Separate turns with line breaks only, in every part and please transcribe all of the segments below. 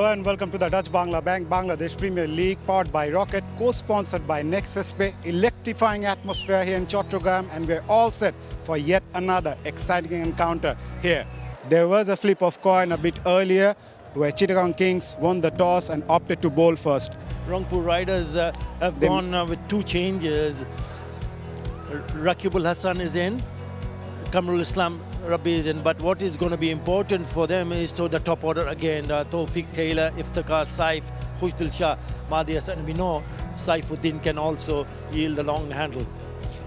Hello and welcome to the Dutch Bangla Bank Bangladesh Premier League, powered by Rocket, co-sponsored by 𝗃𝗃, electrifying atmosphere here in Chittagong, and we're all set for yet another exciting encounter here. There was a flip of coin a bit earlier where Chittagong Kings won the toss and opted to bowl first.
Rangpur Riders have gone with two changes. Raqibul Hassan is in, Qamrul Islam Rabbi is in, but what is going to be important for them is to the top order again, Tawfiq Taylor, Iftikhar Saif, Khushdill Mahdi, and we know Saifuddin can also yield the long handle.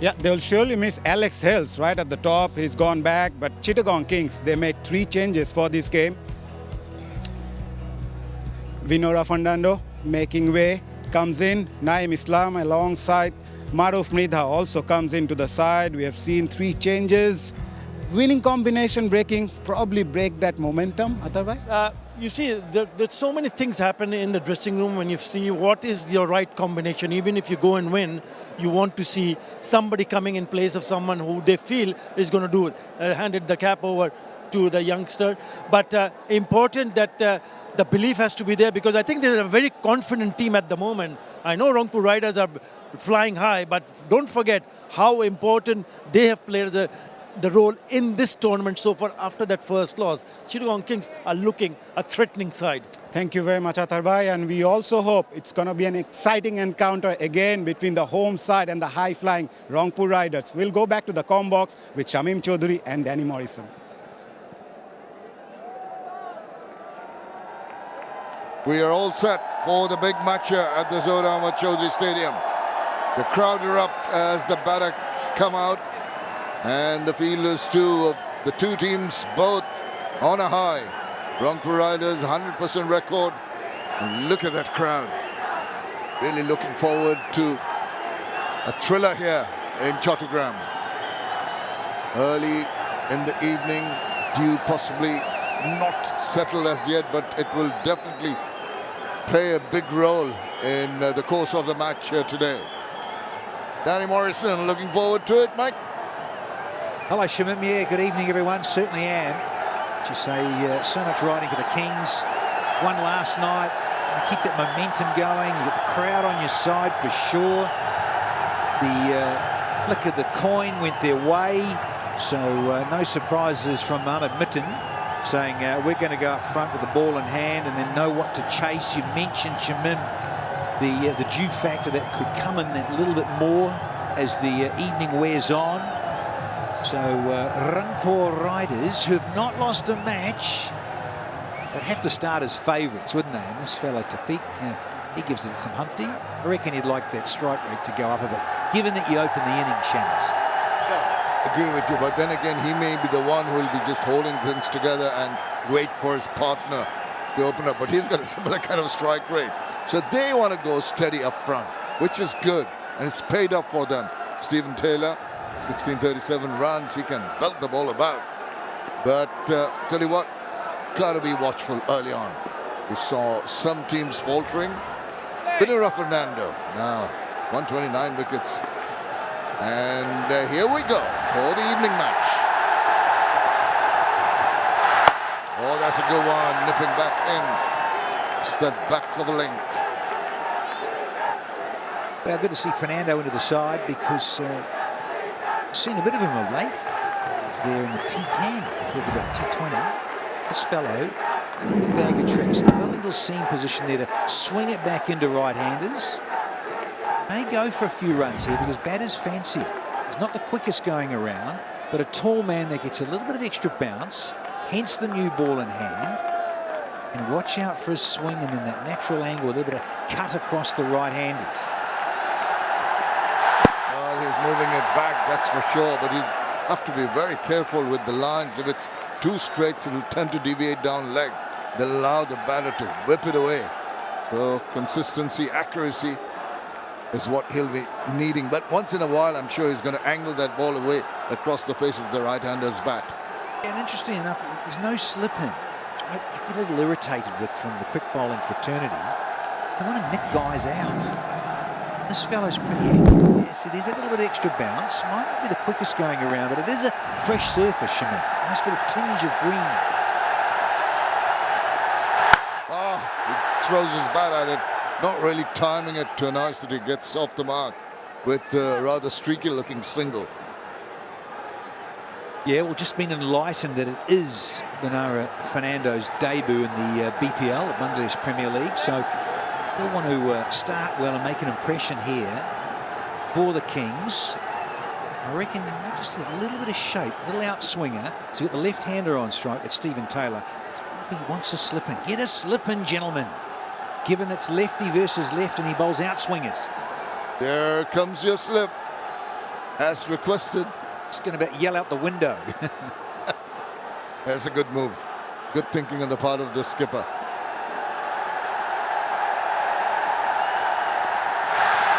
Yeah, they'll surely miss Alex Hills right at the top. He's gone back, but Chittagong Kings, they make three changes for this game. Vinora Fernando making way, comes in. Naeem Islam alongside Maruf Mridha also comes into the side. We have seen three changes. Winning combination breaking, probably break that momentum, otherwise?
You see, there's so many things happen in the dressing room when you see what is your right combination. Even if you go and win, you want to see somebody coming in place of someone who they feel is going to do it. Handed the cap over to the youngster. But important that the belief has to be there, because I think they're a very confident team at the moment. I know Rangpur Riders are flying high, but don't forget how important they have played the role in this tournament so far after that first loss. Chittagong Kings are looking a threatening side.
Thank you very much, 𝗃𝗃, and we also hope it's going to be an exciting encounter again between the home side and the high-flying Rangpur Riders. We'll go back to the comm box with Shamim Chaudhary and Danny Morrison.
We are all set for the big match here at the 𝗀 𝗬𝗪𝗁 Stadium. The crowd erupt as the barracks come out, and the fielders too of the two teams both on a high. Rangpur Riders 100% record, and look at that crowd. Really looking forward to a thriller here in Chittagong. Early in the evening, dew possibly not settled as yet, but it will definitely play a big role in the course of the match here today. Danny Morrison, looking forward to it, Mike?
Hello, Shamim. Yeah, good evening, everyone. Certainly am. As you say, so much riding for the Kings. Won last night. You keep that momentum going. You've got the crowd on your side for sure. The flick of the coin went their way. So no surprises from 𝗂𝗏𝗏 saying we're going to go up front with the ball in hand and then know what to chase. You mentioned, Shamim, the dew factor that could come in that little bit more as the evening wears on. So Rangpur Riders, who have not lost a match, would have to start as favourites, wouldn't they? And this fellow Tawfiq, he gives it some Humpty. I reckon he'd like that strike rate to go up a bit, given that you open the inning, Shamus.
Yeah, agree with you, but then again, he may be the one who will be just holding things together and wait for his partner to open up. But he's got a similar kind of strike rate. So they want to go steady up front, which is good, and it's paid up for them. Stephen Taylor, 1637 runs, he can belt the ball about. But tell you what, gotta be watchful early on. We saw some teams faltering. Vinora Fernando, now 129 wickets. And here we go for the evening match. Oh, that's a good one, nipping back in. Just that back of the length.
Well, good to see Fernando into the side, because seen a bit of him of late. He's there in the T10, talk about T20. This fellow, good bag of tricks. A little seam position there to swing it back into right-handers. May go for a few runs here because batters fancy it. He's not the quickest going around, but a tall man that gets a little bit of extra bounce, hence the new ball in hand. And watch out for his swing and then that natural angle, a little bit of cut across the right-handers.
Moving it back, that's for sure, but you have to be very careful with the lines. If it's too straight, it will tend to deviate down leg. They'll allow the batter to whip it away. So consistency, accuracy is what he'll be needing. But once in a while, I'm sure he's going to angle that ball away across the face of the right-hander's bat.
And interesting enough, there's no slip-in. I get a little irritated with from the quick bowling fraternity. They want to nick guys out. This fellow's pretty accurate. Yeah, see, there's a little bit of extra bounce. Might not be the quickest going around, but it is a fresh surface, Shamim. Nice bit of tinge of green.
Oh, he throws his bat at it, not really timing it to a nicety, gets off the mark with rather streaky looking single.
Yeah, well, just been enlightened that it is 𝗁𝗏 Fernando's debut in the BPL, Bangladesh Premier League. So they'll want to start well and make an impression here for the Kings. I reckon just a little bit of shape, a little outswinger. So you've got the left-hander on strike, that's Stephen Taylor. He wants a slip-in. Get a slip-in, gentlemen. Given it's lefty versus left and he bowls outswingers.
There comes your slip, as requested.
It's going to yell out the window.
That's a good move. Good thinking on the part of the skipper.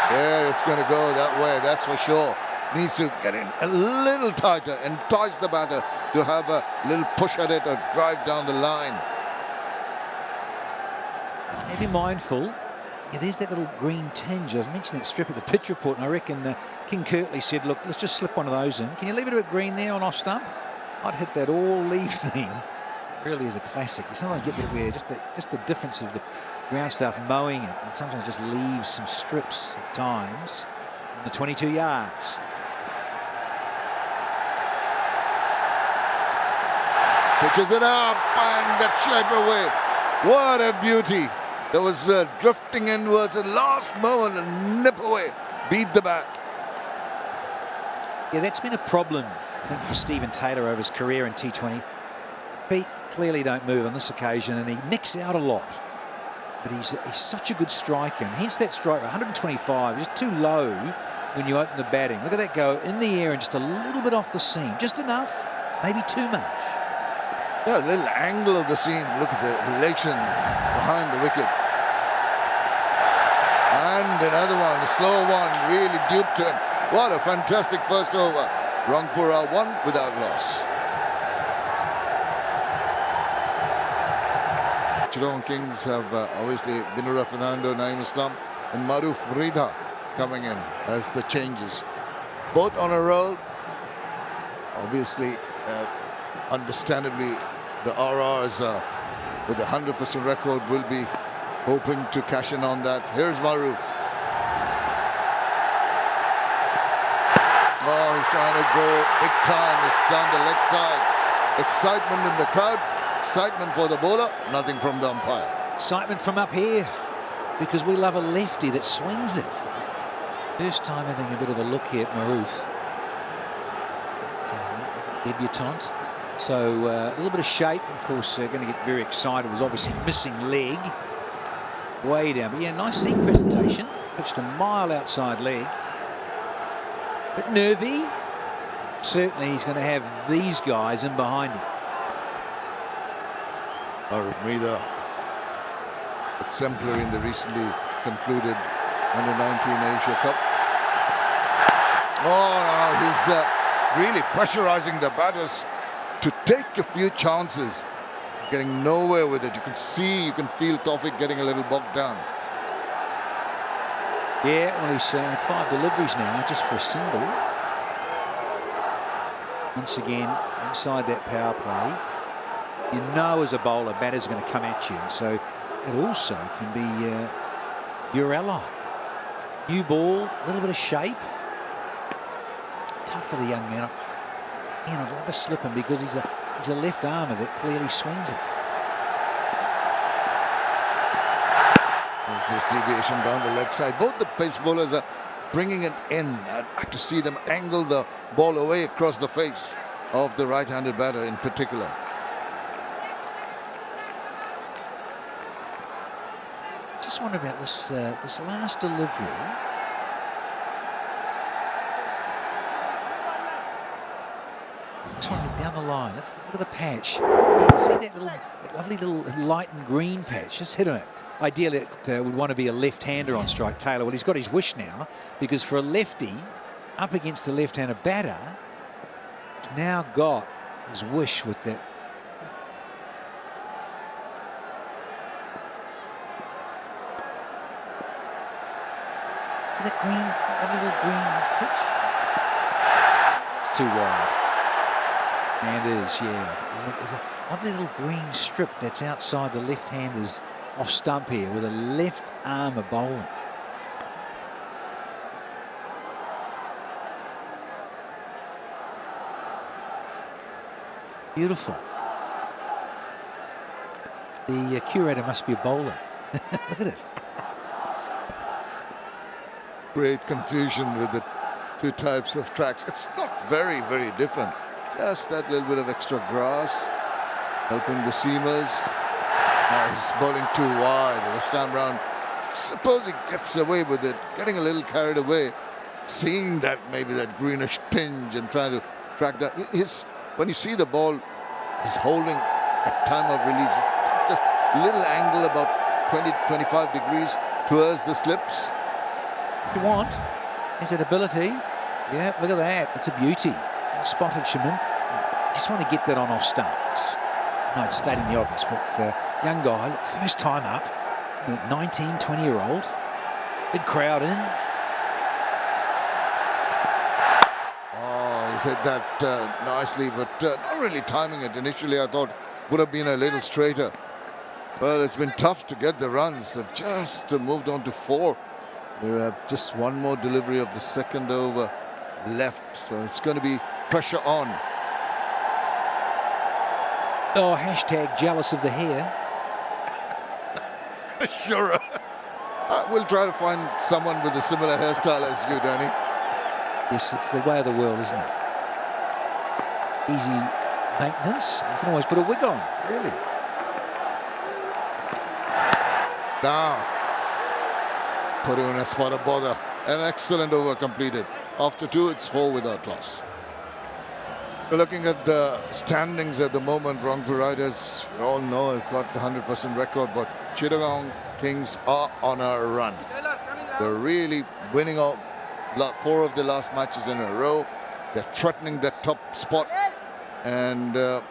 There, it's going to go that way, that's for sure. Needs to get in a little tighter, entice the batter to have a little push at it or drive down the line.
Be mindful. Yeah, there's that little green tinge. I was mentioning that strip at the pitch report, and I reckon 𝗃𝗁𝗃𝗃𝗃 said, look, let's just slip one of those in. Can you leave it a bit green there on off stump? I'd hit that all evening. Really is a classic. You sometimes get that where just the difference of the ground staff mowing it, and sometimes just leaves some strips at times on the 22 yards.
Pitches it up and that 𝗃𝗵𝗃𝗃. What a beauty. That was drifting inwards at last moment and nip away. Beat the bat.
Yeah, that's been a problem, I think, for Stephen Taylor over his career in T20. Feet clearly don't move on this occasion and he nicks out a lot. But he's such a good striker, and hence that strike rate, 125, just too low when you open the batting. Look at that go in the air and just a little bit off the seam. Just enough, maybe too much.
Yeah, a little angle of the seam. Look at the elation behind the wicket. And another one, the slow one, really duped him. What a fantastic first over. Rangpur are 1 without loss. Chittagong Kings have obviously Binura Fernando, Naeem Islam and Maruf Rida coming in as the changes. Both on a roll. Obviously, understandably, the RRs with a 100% record will be hoping to cash in on that. Here's Maruf. Oh, he's trying to go big time. It's down the leg side. Excitement in the crowd. Excitement for the bowler. Nothing from the umpire.
Excitement from up here, because we love a lefty that swings it. First time having a bit of a look here at Maruf. Debutant. So a little bit of shape. Of course, going to get very excited. Was obviously missing leg. Way down. But yeah, nice seam presentation. Pitched a mile outside leg. Bit nervy. Certainly he's going to have these guys in behind him.
Maruf Rida, exemplary in the recently concluded Under-19 Asia Cup. Oh, no, he's really pressurizing the batters to take a few chances. Getting nowhere with it. You can see, you can feel 𝗃𝗃𝗃 getting a little bogged down.
Yeah, well, he's had 5 deliveries now, just for a single. Once again, inside that power play, you know as a bowler, batter's going to come at you. So it also can be your ally. New ball, a little bit of shape. Tough for the young man. I'd love a slip him because he's a left armer that clearly swings it.
There's this deviation down the leg side. Both the pace bowlers are bringing it in. I'd like to see them angle the ball away across the face of the right-handed batter in particular.
Just wonder about this this last delivery. Down the line. Let's look at the patch. You see that lovely little light and green patch? Just hit on it. Ideally, it would want to be a left-hander on strike, Taylor. Well, he's got his wish now, because for a lefty up against a left-handed batter, he's now got his wish with that. See that green, lovely little green pitch? It's too wide. And it is, yeah. There's a lovely little green strip that's outside the left-hander's off stump here with a left arm of bowling. Beautiful. The curator must be a bowler. Look at it.
Great confusion with the two types of tracks. It's not very, very different. Just that little bit of extra grass helping the seamers. He's bowling too wide this time round. Suppose he gets away with it, getting a little carried away, seeing that maybe that greenish tinge and trying to track that. When you see the ball, he's holding at time of release. Just a little angle about 20-25 degrees towards the slips.
You want is that ability. Yeah, look at that. It's a beauty. Spotted Shimon. Just want to get that on off stump. No, it's stating the obvious, but young guy, look, first time up, 19, 20-year-old. Big crowd in.
Oh, he's hit that nicely, but not really timing it. Initially, I thought would have been a little straighter. Well, it's been tough to get the runs. They've just moved on to 4. We have just one more delivery of the second over left, so it's going to be pressure on.
Oh, hashtag jealous of the hair.
Sure. We'll try to find someone with a similar hairstyle as you, Danny.
Yes, it's the way of the world, isn't it? Easy maintenance. You can always put a wig on, really.
Now, put in a spot of bother. An excellent over completed. After 2, it's 4 without loss. We're looking at the standings at the moment. Rangpur Riders, we all know, have got the 100% record, but Chittagong Kings are on a run. They're really winning out 4 of the last matches in a row. They're threatening that top spot. And you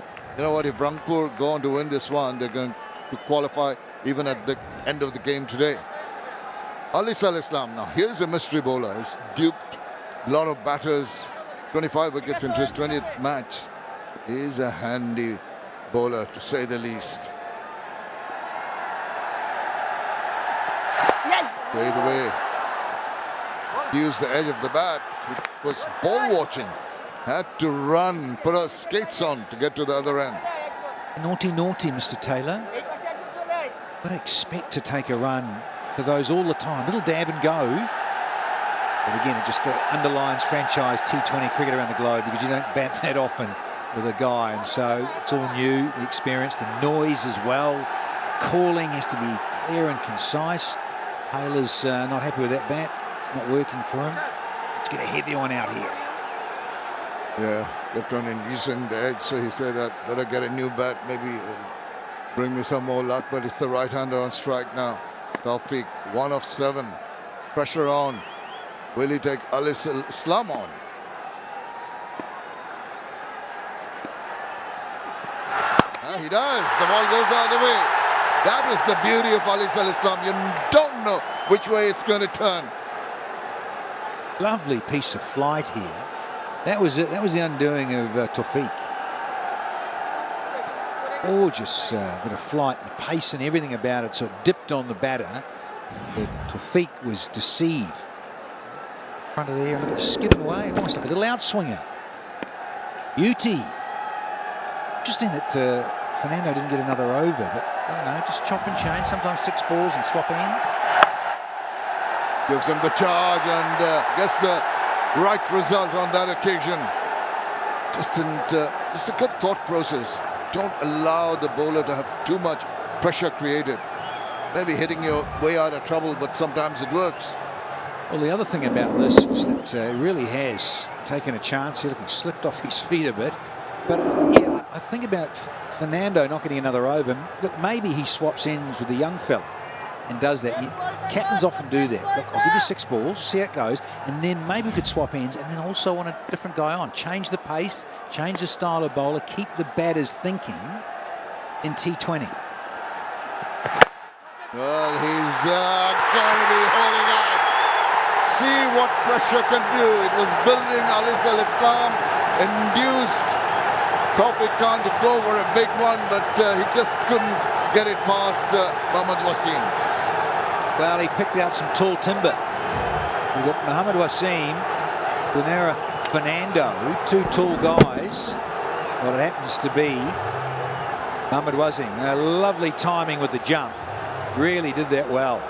know what? If Rangpur go on to win this one, they're going to qualify even at the end of the game today. Ali Islam, now here's a mystery bowler. He's duped a lot of batters. 25 wickets into his 20th match. He's a handy bowler, to say the least. Straight away. Used the edge of the bat. It was ball watching. Had to run, put her skates on to get to the other end.
Naughty, naughty, Mr. Taylor. Would expect to take a run to those all the time. Little dab and go. But again, it just underlines franchise T20 cricket around the globe, because you don't bat that often with a guy. And so it's all new, the experience, the noise as well. Calling has to be clear and concise. Taylor's not happy with that bat. It's not working for him. Let's get a heavy one out here.
Yeah, left on and using the edge, so he said that better get a new bat, maybe bring me some more luck, but it's the right-hander on strike now. Tawfiq, 1 of 7. Pressure on. Will he take Ali Islam on? He does. The ball goes the other way. That is the beauty of Ali Islam. You don't know which way it's going to turn.
Lovely piece of flight here. That was it. That was the undoing of Tawfiq. Gorgeous bit of flight, the pace and everything about it. So it dipped on the batter, but Tawfiq was deceived. Front of there, and look at it skidding away, almost like a little outswinger. Beauty. Interesting that Fernando didn't get another over, but I don't know, just chop and change. Sometimes 6 balls and swap ends.
Gives him the charge and gets the right result on that occasion. Just didn't. It's a good thought process. Don't allow the bowler to have too much pressure created. Maybe hitting your way out of trouble, but sometimes it works.
Well, the other thing about this is that he really has taken a chance here. Look, he slipped off his feet a bit. But yeah, I think about Fernando not getting another over. Look, maybe he swaps ends with the young fella and does that. Captains often do that. Look, I'll give you 6 balls, see how it goes, and then maybe we could swap ends and then also want a different guy on. Change the pace, change the style of bowler, keep the batters thinking in T20.
Well, he's going to be holding out. See what pressure can do. It was building. Ali Islam induced Tawfiq Khan to go for a big one, but he just couldn't get it past Mohammad Wasim.
Well, he picked out some tall timber. We've got Mohammad Wasim, Danera Fernando, two tall guys. Well, it happens to be Mohammad Wasim. Lovely timing with the jump. Really did that well.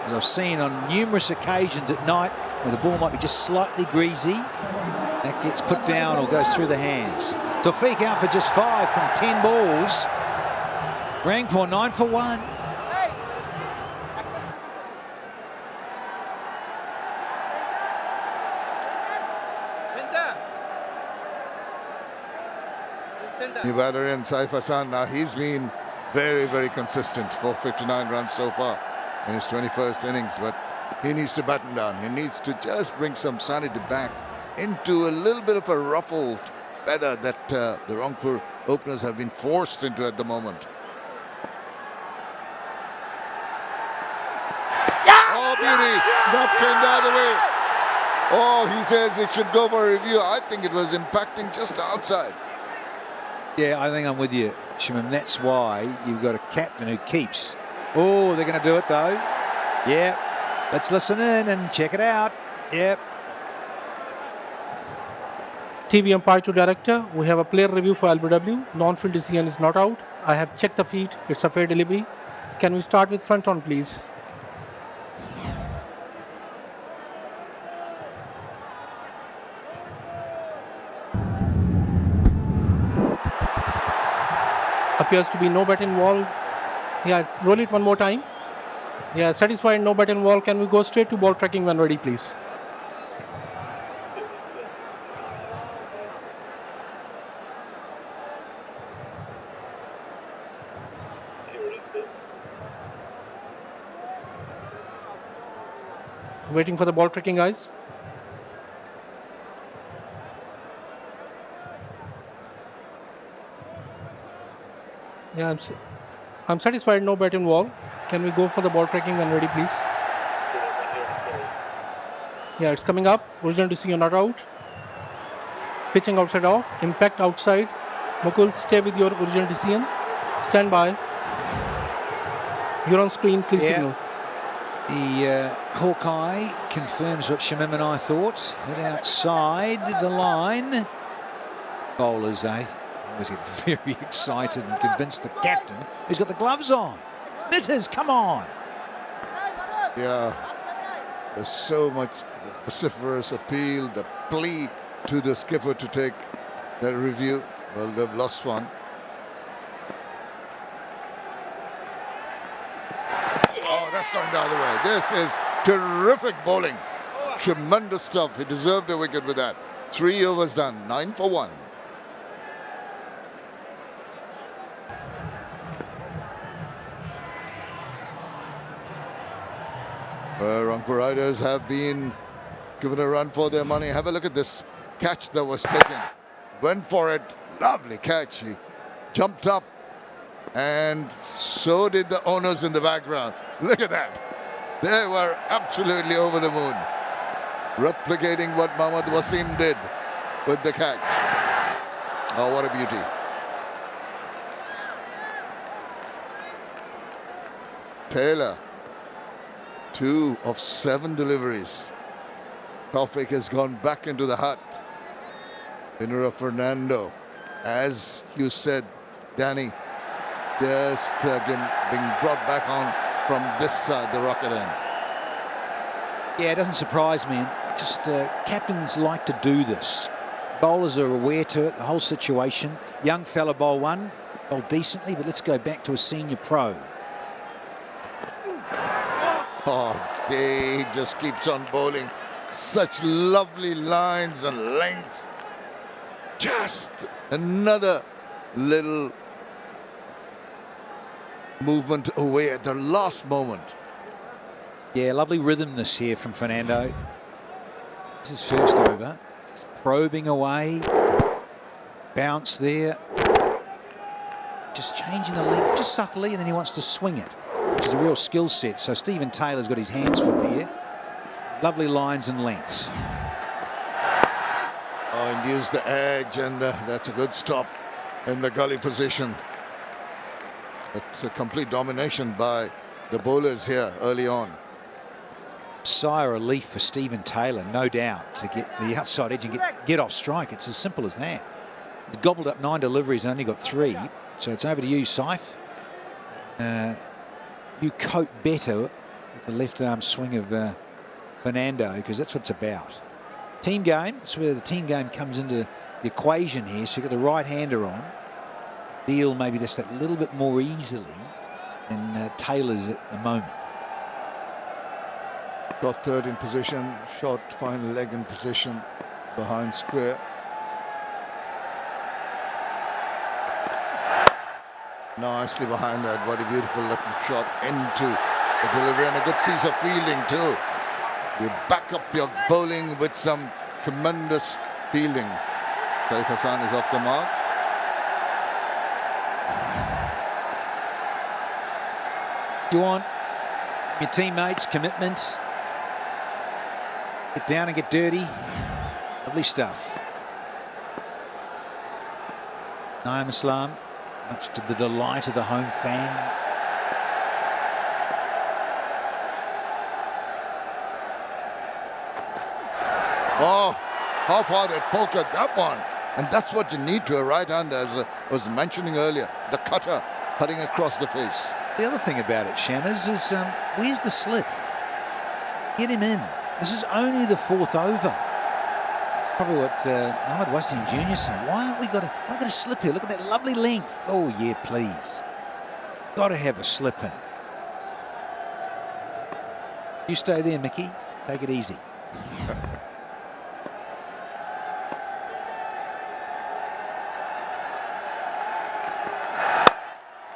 As I've seen on numerous occasions at night where the ball might be just slightly greasy, that gets put down or goes through the hands. Tawfiq out for just 5 from 10 balls. Rangpur 9 for 1.
New batter in Saif Hassan. Now he's been very, very consistent. 459 runs so far in his 21st innings, but he needs to batten down. He needs to just bring some sanity back into a little bit of a ruffled feather that the Rangpur openers have been forced into at the moment. Oh, beauty! That came the other way. Oh, he says it should go for a review. I think it was impacting just outside.
Yeah, I think I'm with you, Shimon. That's why you've got a captain who keeps. Oh, they're going to do it though. Yeah, let's listen in and check it out. Yep.
TV umpire to director. We have a player review for LBW. Non-field decision is not out. I have checked the feet. It's a fair delivery. Can we start with front on, please? Appears to be no bat involved. Yeah, roll it one more time. Yeah, satisfied, no bat involved. Can we go straight to ball tracking when ready, please? Waiting for the ball tracking, guys. Yeah, I'm satisfied, no bat involved. Can we go for the ball tracking when ready, please? Yeah, it's coming up. Original decision not out. Pitching outside off. Impact outside. Mukul, stay with your original decision. Stand by. You're on screen, please signal.
The Hawkeye confirms what Shamim and I thought. Hit outside the line. Bowlers, always get very excited and convinced the captain, who's got the gloves on. Misses, come on.
Yeah, there's so much the vociferous appeal, the plea to the skipper to take that review. Well, they've lost one. Oh, that's going the other way. This is terrific bowling. Tremendous stuff. He deserved a wicket with that. 3 overs done, 9 for 1. Rangpur Riders have been given a run for their money. Have a look at this catch that was taken. Went for it. Lovely catch. He jumped up, and so did the owners in the background. Look at that. They were absolutely over the moon, replicating what Mohammad Wasim did with the catch. Oh, what a beauty. Taylor, 2 of 7 deliveries. Tawfiq has gone back into the hut. Winner of Fernando, as you said, Danny, just being brought back on from this side, the rocket end.
Yeah, it doesn't surprise me. Just captains like to do this. Bowlers are aware to it, the whole situation. Young fella bowled one, bowled decently, but let's go back to a senior pro.
Oh, he just keeps on bowling. Such lovely lines and lengths. Just another little movement away at the last moment.
Yeah, lovely rhythm this here from Fernando. This is first over. Just probing away. Bounce there. Just changing the length just subtly, and then he wants to swing it, which is a real skill set. So Stephen Taylor's got his hands full here. Lovely lines and lengths.
Oh, and use the edge, and that's a good stop. in the gully position. It's a complete domination by the bowlers here early on.
Sigh of relief for Stephen Taylor, no doubt, to get the outside edge and get off strike. It's as simple as that. He's gobbled up 9 deliveries and only got 3. So it's over to you, Saif. You cope better with the left arm swing of Fernando, because that's what it's about. Team game, that's where the team game comes into the equation here. So you've got the right-hander on. Deal maybe just that little bit more easily than Taylor's at the moment.
Got third in position, short final leg in position behind square. Nicely behind that, what a beautiful looking shot into the delivery, and a good piece of fielding too. You back up your bowling with some tremendous fielding. Saif Hassan is off the mark.
You want your teammates' commitment. Get down and get dirty. Lovely stuff. Naeem Islam, much to the delight of the home fans.
Oh, how far it pokered that one. And that's what you need to a right-hander, as I was mentioning earlier. The cutter cutting across the face.
The other thing about it, Shammers, is where's the slip? Get him in. This is only the 4th over. It's probably what Mohammad Wasim Jr. said. Why aren't we got a slip here? Look at that lovely length. Oh yeah, please. Got to have a slip in. You stay there, Mickey. Take it easy.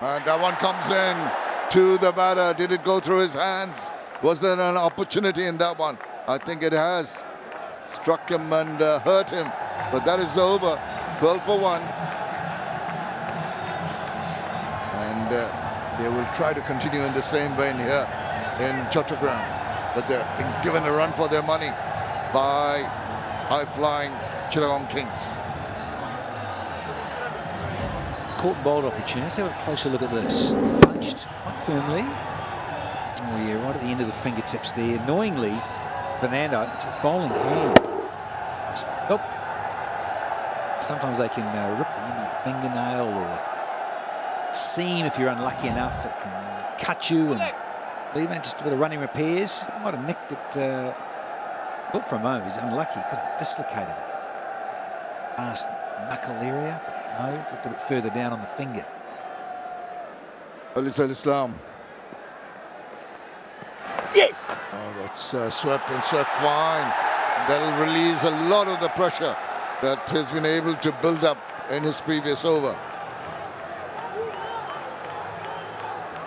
And that one comes in to the batter. Did it go through his hands? Was there an opportunity in that one? I think it has. Struck him and hurt him. But that is over. 12 for 1. And they will try to continue in the same vein here in Chittagong. But they're being given a run for their money by high-flying Chittagong Kings.
Caught and bowled opportunity. Let's have a closer look at this. Punched quite firmly. Oh yeah, right at the end of the fingertips there. Annoyingly, Fernando, it's his bowling hand. Oh. Sometimes they can rip the end of your fingernail, or seam, if you're unlucky enough. It can cut you, and even just a bit of running repairs. Might have nicked it. 𝗂𝗄𝗏𝗂 is unlucky. Could have dislocated it. Past knuckle area. No, looked a bit further down on the finger.
𝗿𝗏𝗃 Islam. Yeah. Oh, that's swept and swept fine. That'll release a lot of the pressure that has been able to build up in his previous over.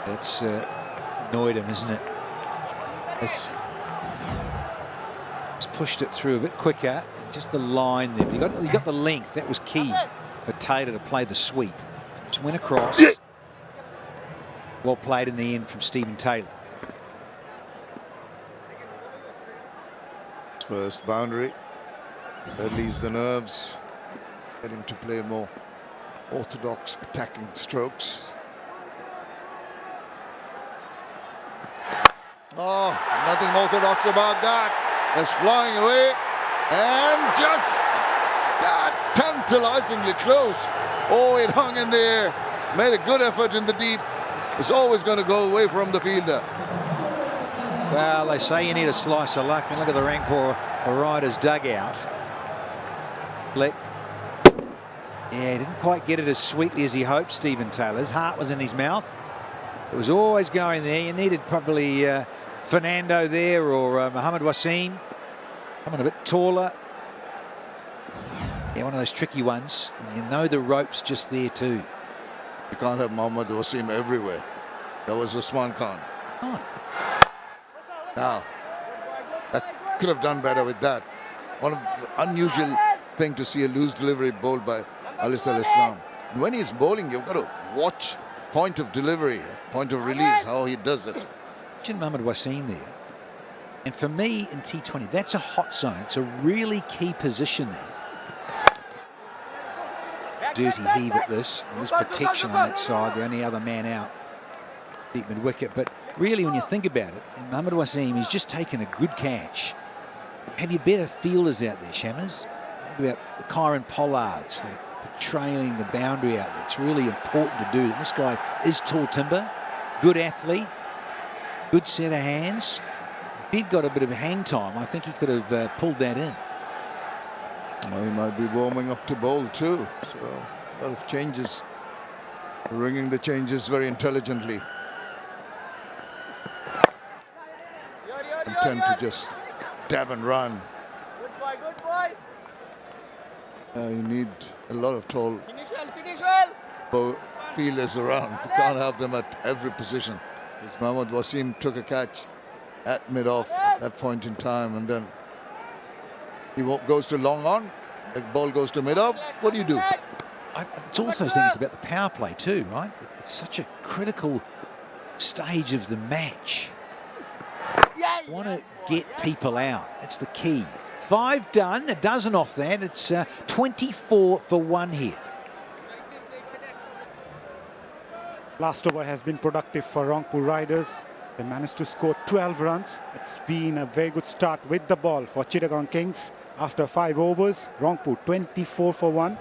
That's annoyed him, isn't it? It's pushed it through a bit quicker. Just the line there. But he got the length. That was key for Taylor to play the sweep. Just went across. Well played in the end from Stephen Taylor.
First boundary. That leaves the nerves. Get him to play more orthodox attacking strokes. Oh, nothing orthodox about that. It's flying away. And just that tantalizingly close. Oh, it hung in there. Made a good effort in the deep. It's always going to go away from the fielder.
Well, they say you need a slice of luck, and look at the Rangpur Riders dugout. Blick. Yeah, he didn't quite get it as sweetly as he hoped, Stephen Taylor. His heart was in his mouth. It was always going there. You needed probably Fernando there, or Mohammad Wasim. Someone a bit taller. Yeah, one of those tricky ones. And you know the rope's just there too.
You can't have Mohammad Wasim everywhere. That was Usman Khan.
Oh.
Now, that could have done better with that. One of the unusual thing to see a loose delivery bowled by 𝗿𝗏𝗃 Islam. When he's bowling, you've got to watch point of delivery, point of release, how he does it.
Mentioned Mohammad Wasim there. And for me in T20, that's a hot zone. It's a really key position there. dirty heave at this. There's protection on that side, the only other man out, deep mid-wicket. But really, when you think about it, Mohammad Wasim, he's just taken a good catch. Have you better fielders out there, Shammers? Think about the Kieran Pollards that are patrolling the boundary out there. It's really important to do that. This guy is tall timber, good athlete, good set of hands. If he'd got a bit of hang time, I think he could have pulled that in.
Well, he might be warming up to bowl too. So a lot of changes, ringing the changes very intelligently. Tend to just dab and run.
Good boy, good boy.
You need a lot of tall
Finish well.
fielders around. You can't have them at every position. Because Mohammad Wasim took a catch at mid-off at that point in time, and then he goes to long on, the ball goes to mid-off. What do you do?
It's also things about the power play too, right? It's such a critical stage of the match. You want to get people out. That's the key. 5 done, a dozen off that. It's 24 for 1 here.
Last over has been productive for Rangpur Riders. They managed to score 12 runs. It's been a very good start with the ball for Chittagong Kings. After 5 overs, Rangpur 24 for 1.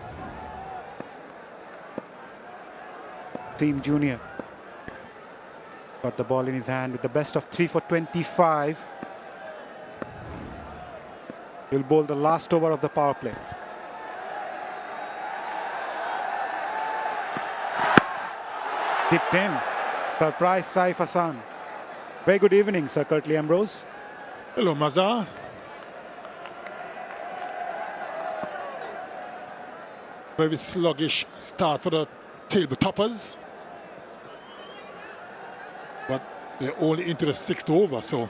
Team Junior got the ball in his hand with the best of 3 for 25. He'll bowl the last over of the power play. Tipped in. Surprise Saif Hassan. Very good evening, Sir Curtly Ambrose.
Hello, Maza. Very sluggish start for the 𝗃𝗵𝗃𝗃𝗃. But they're only into the 6th over, so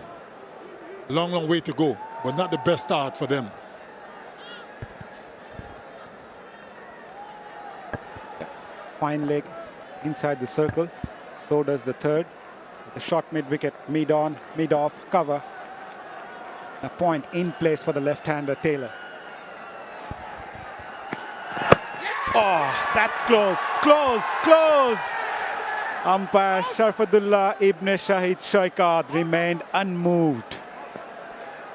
long way to go, but not the best start for them.
Fine leg inside the circle. So does the third. The short mid-wicket, mid-on, mid-off cover. A point in place for the left-hander Taylor. Oh, that's close, close, close. Umpire Sharafudullah Ibn Shahid Shoykad remained unmoved.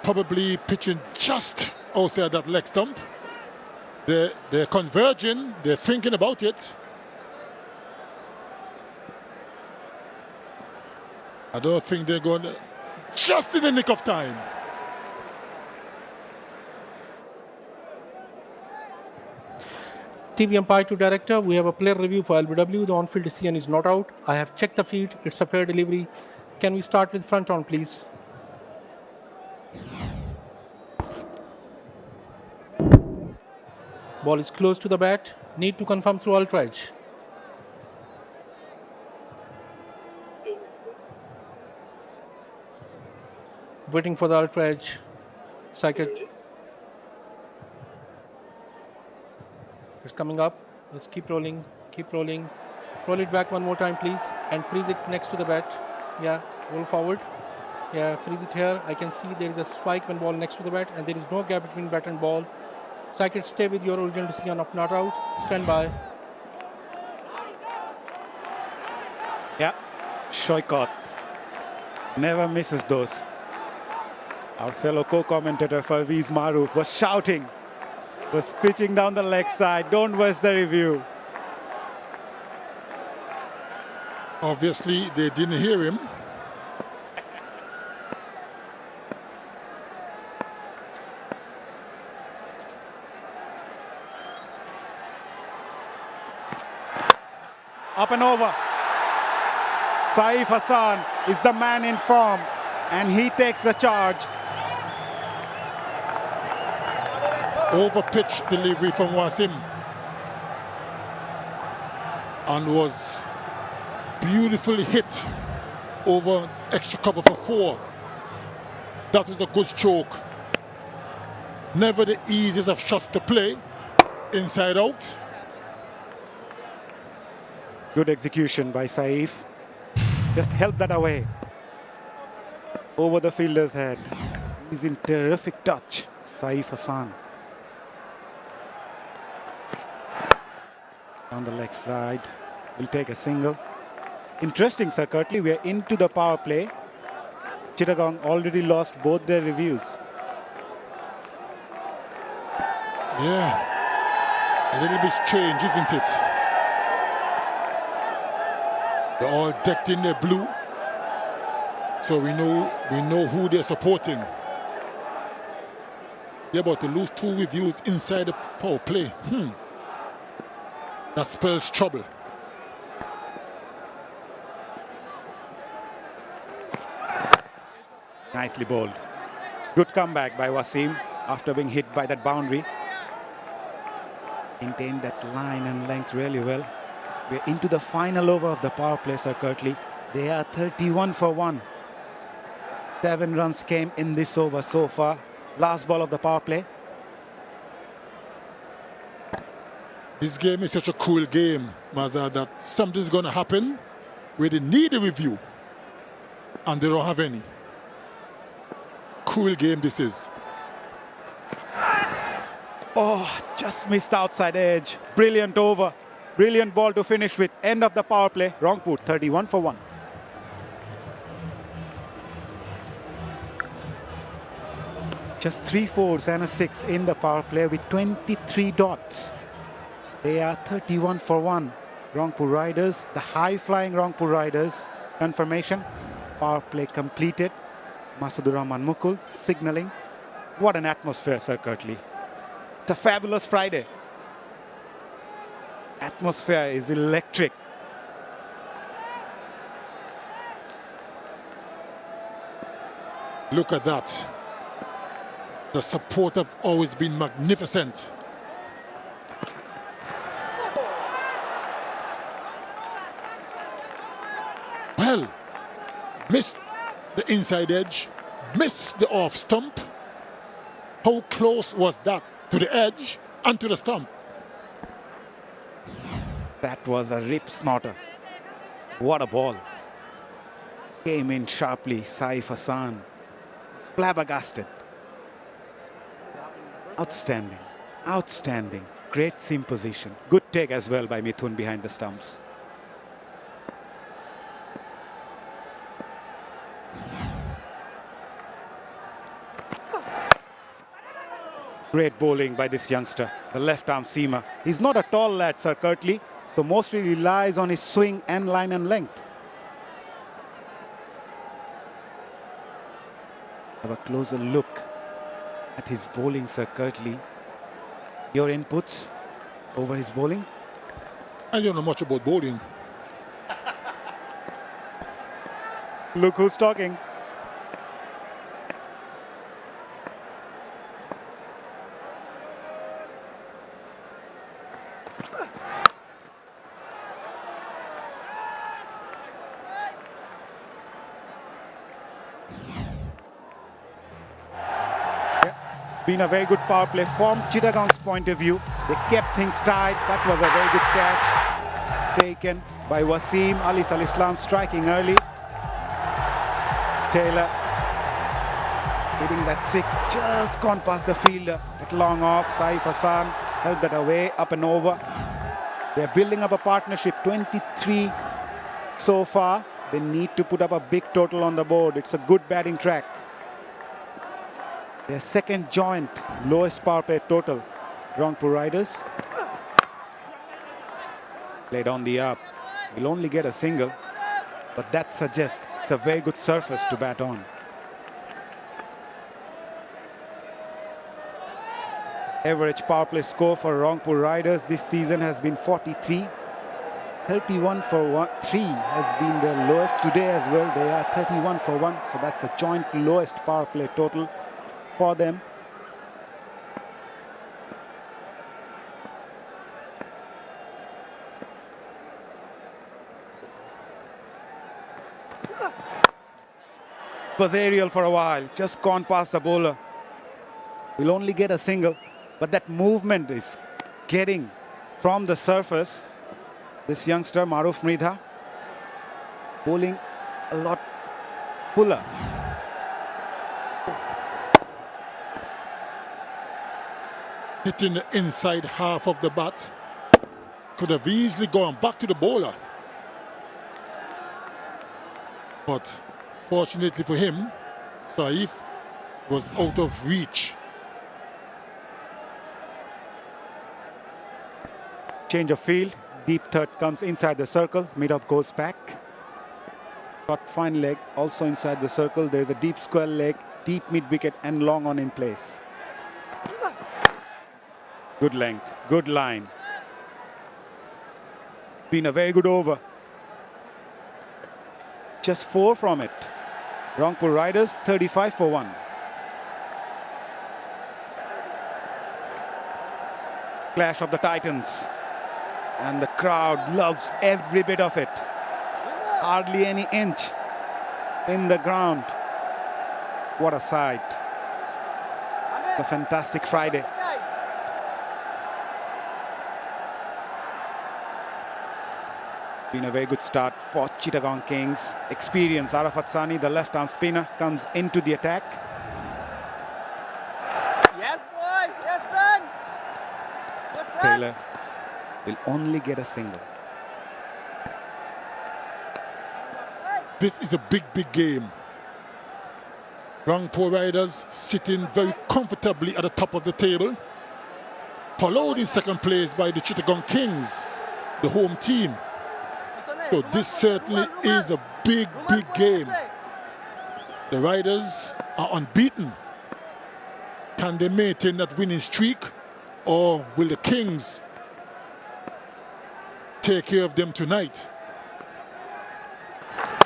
Probably pitching just outside that leg stump. They're converging, they're thinking about it. I don't think they're going to, just in the nick of time.
TV umpire to director, we have a player review for LBW. The on-field decision is not out. I have checked the feed. It's a fair delivery. Can we start with front on, please? Ball is close to the bat. Need to confirm through ultra-edge. Waiting for the ultra-edge. Circuit. It's coming up. Let's keep rolling. Keep rolling. Roll it back one more time, please. And freeze it next to the bat. Yeah, roll forward. Yeah, freeze it here. I can see there is a spike when ball next to the bat, and there is no gap between bat and ball. Circuit, stay with your original decision of not out. Stand by.
Yeah, Shoykad never misses those. Our fellow co-commentator Parvez Maroof was shouting, was pitching down the leg side. Don't waste the review.
Obviously, they didn't hear him.
Up and over. Saif Hassan is the man in form, and he takes the charge.
Over-pitch delivery from Wasim. And was beautifully hit over extra cover for 4. That was a good stroke. Never the easiest of shots to play. Inside out.
Good execution by Saif. Just held that away. Over the fielder's head. He's in terrific touch, Saif Hassan. on the leg side. Will take a single. Interesting, Sir 𝗏𝗧𝗏. We are into the power play. Chittagong already lost both their reviews.
Yeah, a little bit strange, isn't it? They're all decked in their blue, so we know who they're supporting. They're about to lose 2 reviews inside the power play. That spells trouble.
Nicely bowled. Good comeback by Wasim after being hit by that boundary. Maintained that line and length really well. We're into the final over of the power play, Sir 𝗏𝗏𝗧𝗏. They are 31 for 1. 7 runs came in this over so far. Last ball of the power play.
This game is such a cool game, Maza, that something's going to happen where they need a review and they don't have any. Cool game this is.
Oh, just missed the outside edge. Brilliant over. Brilliant ball to finish with. End of the power play. Rangpur 31 for 1. Just 3 fours and a 6 in the power play with 23 dots. They are 31 for 1. Rangpur Riders, the high-flying Rangpur Riders. Confirmation. Power play completed. Masadur Rahman Mukul signaling. What an atmosphere, Sir 𝗏𝗏𝗧𝗏. It's a fabulous Friday. Atmosphere is electric.
Look at that. The support have always been magnificent. Well, missed the inside edge, missed the off stump. How close was that to the edge and to the stump?
That was a rip snorter. What a ball. Came in sharply. Saif Hassan was flabbergasted. Outstanding. Outstanding. Great seam position. Good take as well by Mithun behind the stumps. Great bowling by this youngster, the left-arm seamer. He's not a tall lad, Sir 𝗏𝗏𝗧𝗏, so mostly relies on his swing and line and length. Have a closer look at his bowling, Sir 𝗏𝗏𝗧𝗏. Your inputs over his bowling?
I don't know much about bowling.
Look who's talking. Been a very good power play from Chittagong's point of view. They kept things tight. That was a very good catch taken by Wasim. Ali Islam striking early. Taylor hitting that 6, just gone past the fielder at long off. Saif Hassan held that away, up and over. They're building up a partnership, 23 so far. They need to put up a big total on the board. It's a good batting track. Their second joint lowest power play total. Rangpur Riders played on the up. Will only get a single, but that suggests it's a very good surface to bat on. Average power play score for Rangpur Riders this season has been 43. 31 for 3 has been their lowest today as well. They are 31 for 1, so that's the joint lowest power play total for them. Was aerial for a while, just gone past the bowler. Will only get a single, but that movement is getting from the surface. This youngster, Maruf Mridha, bowling a lot fuller.
Hitting the inside half of the bat. could have easily gone back to the bowler. But fortunately for him, Saif was out of reach.
Change of field. Deep third comes inside the circle. Mid-up goes back. Short fine leg also inside the circle. There's a deep square leg, deep mid-wicket and long on in place. Good length, good line. Been a very good over. Just 4 from it. Rangpur Riders 35 for 1. Clash of the Titans. And the crowd loves every bit of it. Hardly any inch in the ground. What a sight. A fantastic Friday. Been a very good start for Chittagong Kings. Experience. Arafat Sani, the left-arm spinner, comes into the attack.
Yes, boy. Yes, son. Good, son.
Taylor will only get a single.
This is a big, big game. Rangpur Riders sitting very comfortably at the top of the table, followed in second place by the Chittagong Kings, the home team. So this certainly is a big, big game. The Riders are unbeaten. Can they maintain that winning streak, or will the Kings take care of them tonight?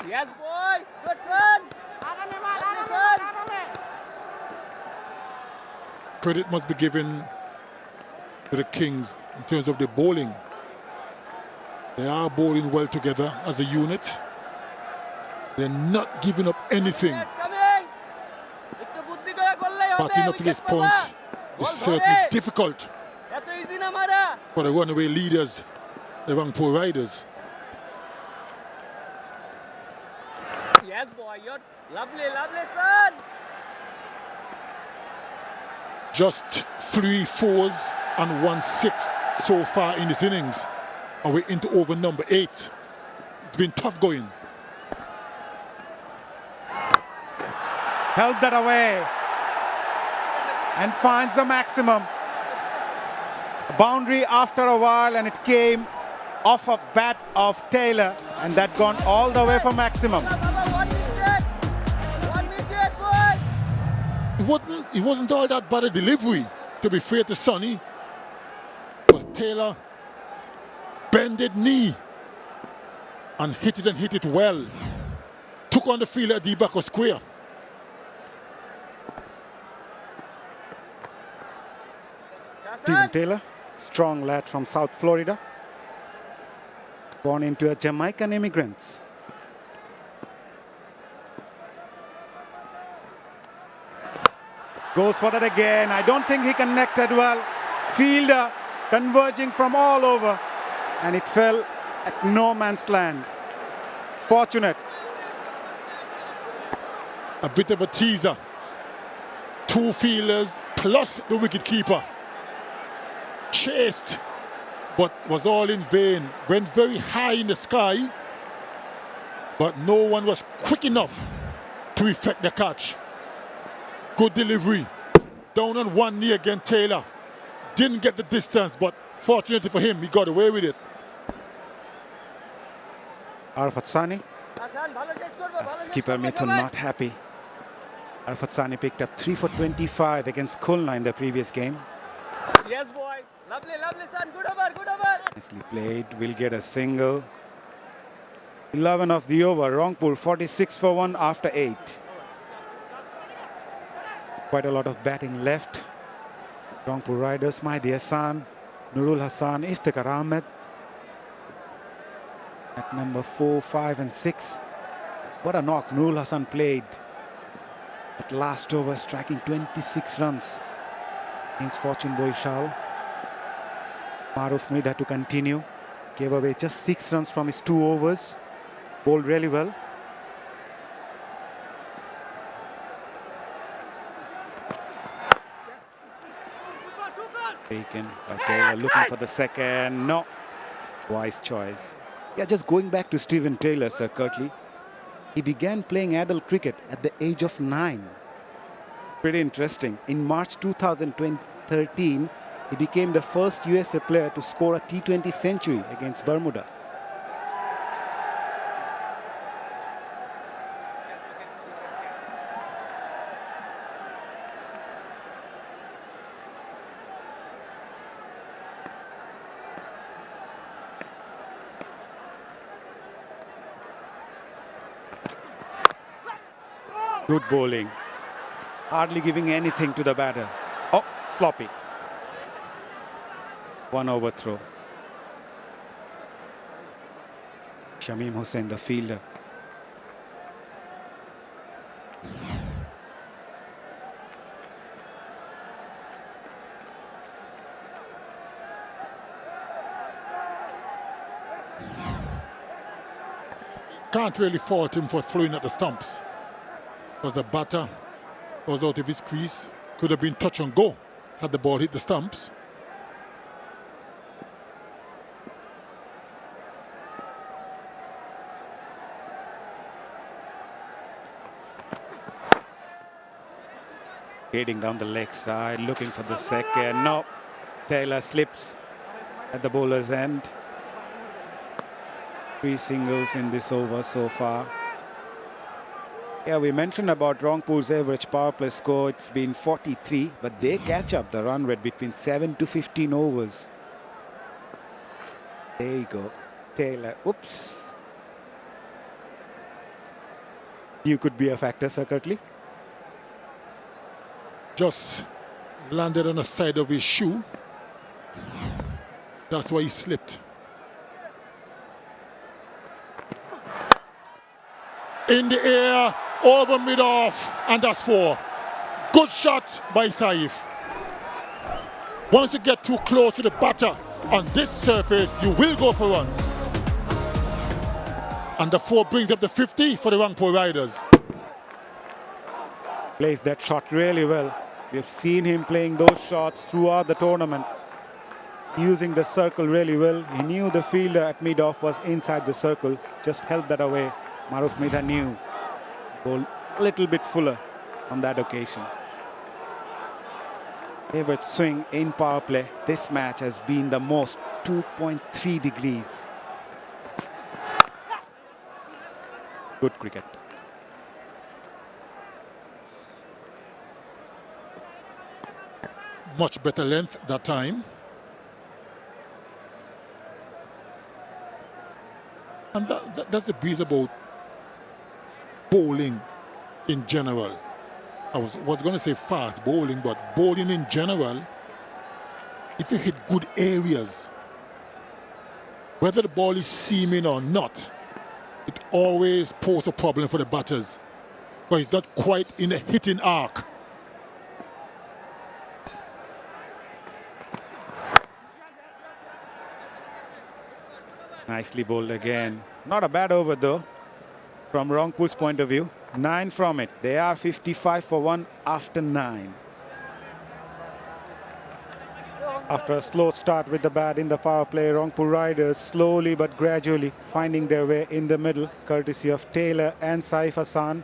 Yes, boy. Good, son.
Credit must be given to the Kings in terms of the bowling. They are bowling well together as a unit. They're not giving up anything. Batting up to this point is certainly difficult for the runaway leaders, the Rangpur Riders.
Yes, boy. You're lovely, lovely, son.
Just 3 4s and 1 6 so far in this innings. And we're into over number 8. It's been tough going.
Held that away and finds the maximum. A boundary after a while, and it came off a bat of Taylor, and that gone all the way for maximum.
It wasn't all that bad a delivery, to be fair to Sonny. But Taylor bended knee and hit it well. Took on the field at 𝗃𝗃𝗃 square.
Stephen Taylor, strong lad from South Florida, born into a Jamaican immigrants. Goes for that again. I don't think he connected well. Fielder converging from all over, and it fell at no man's land. Fortunate.
A bit of a teaser. 2 fielders plus the wicketkeeper. Chased, but was all in vain. Went very high in the sky, but no one was quick enough to effect the catch. Good delivery. Down on 1 knee again, Taylor. Didn't get the distance, but fortunately for him, he got away with it.
Arafat Sani. Skipper Mithun not happy. Arafat Sani picked up 3 for 25 against Khulna in the previous game.
Yes, boy. Lovely, lovely, son. Good over, good over.
Nicely played. Will get a single. 11 of the over. Rangpur 46 for 1 after 8. Quite a lot of batting left. Rangpur Riders, Mahdi Hassan, Nurul Hassan, Iftikhar Ahmed at number 4, 5 and 6. What a knock Nurul Hassan played at last over, striking 26 runs against Fortune Boishal. Maruf Mrida to continue. Gave away just 6 runs from his 2 overs. Bowled really well. Taken by Taylor, looking for the second. No. Wise choice. Yeah, just going back to Steven Taylor, Sir 𝗏𝗧𝗏. He began playing adult cricket at the age of 9. It's pretty interesting. In March 2013, he became the first USA player to score a T20 century against Bermuda. Good bowling. Hardly giving anything to the batter. Oh, sloppy. One overthrow. Shamim Hussain, the fielder.
Can't really fault him for throwing at the stumps, because the batter was out of his crease. Could have been touch and go had the ball hit the stumps.
Heading down the leg side, looking for the second. No, Taylor slips at the bowler's end. 3 singles in this over so far. Yeah, we mentioned about Rangpur's average power play score. It's been 43, but they catch up the run rate between 7 to 15 overs. There you go. Taylor, oops. You could be a factor, Sir 𝗏𝗏𝗏.
Just landed on the side of his shoe. That's why he slipped. In the air, over mid-off, and that's 4. Good shot by Saif. Once you get too close to the batter on this surface, you will go for runs. And the 4 brings up the 50 for the Rangpur Riders.
Plays that shot really well. We've seen him playing those shots throughout the tournament, using the circle really well. He knew the fielder at mid-off was inside the circle, just held that away. Maruf Midha knew. Ball a little bit fuller on that occasion. Favorite swing in power play this match has been the most, 2.3 degrees. Good cricket.
Much better length that time. And that's the beauty about bowling in general. I was going to say fast bowling, but bowling in general, if you hit good areas, whether the ball is seaming or not, it always poses a problem for the batters, because it's not quite in a hitting arc.
Nicely bowled again. Not a bad over though, from Rangpur's point of view. 9 from it. They are 55 for 1 after 9. After a slow start with the bat in the power play, Rangpur Riders slowly but gradually finding their way in the middle, courtesy of Taylor and Saif Hassan.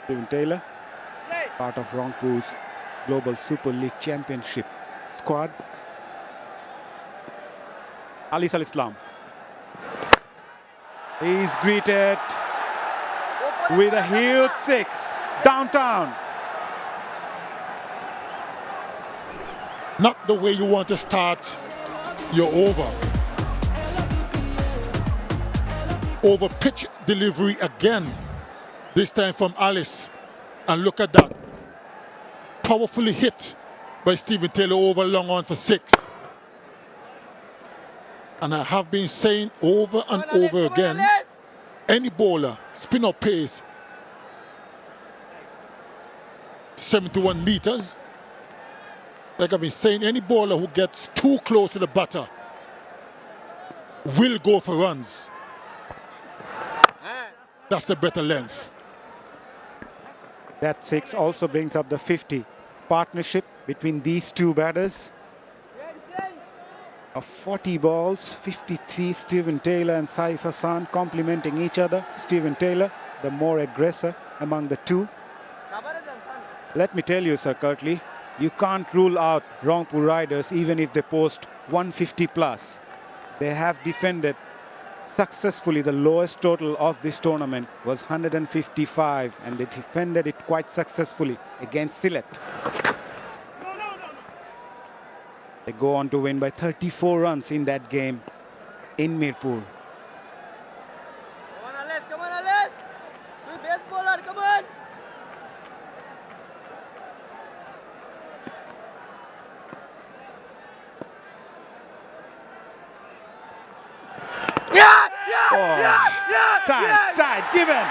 Steven Taylor, part of Rangpur's Global Super League Championship squad. Ali Islam. He's greeted with a huge 6 downtown.
Not the way you want to start your over. Over pitch delivery again, this time from Alice. And look at that. Powerfully hit by Steven Taylor over long on for 6. And I have been saying over and over again, any bowler, spin or pace, 71 meters. Like I've been saying, any bowler who gets too close to the batter will go for runs. That's the better length.
That 6 also brings up the 50. Partnership between these two batters. of 40 balls, 53 Steven Taylor and Saif Hassan complementing each other. Steven Taylor, the more aggressor among the two. Let me tell you, Sir 𝗏𝗧, you can't rule out Rangpur Riders even if they post 150 plus. They have defended successfully. The lowest total of this tournament was 155, and they defended it quite successfully against Sylhet. They go on to win by 34 runs in that game in Mirpur.
Come on, Alex. Do base bowler, come on.
Tight, given.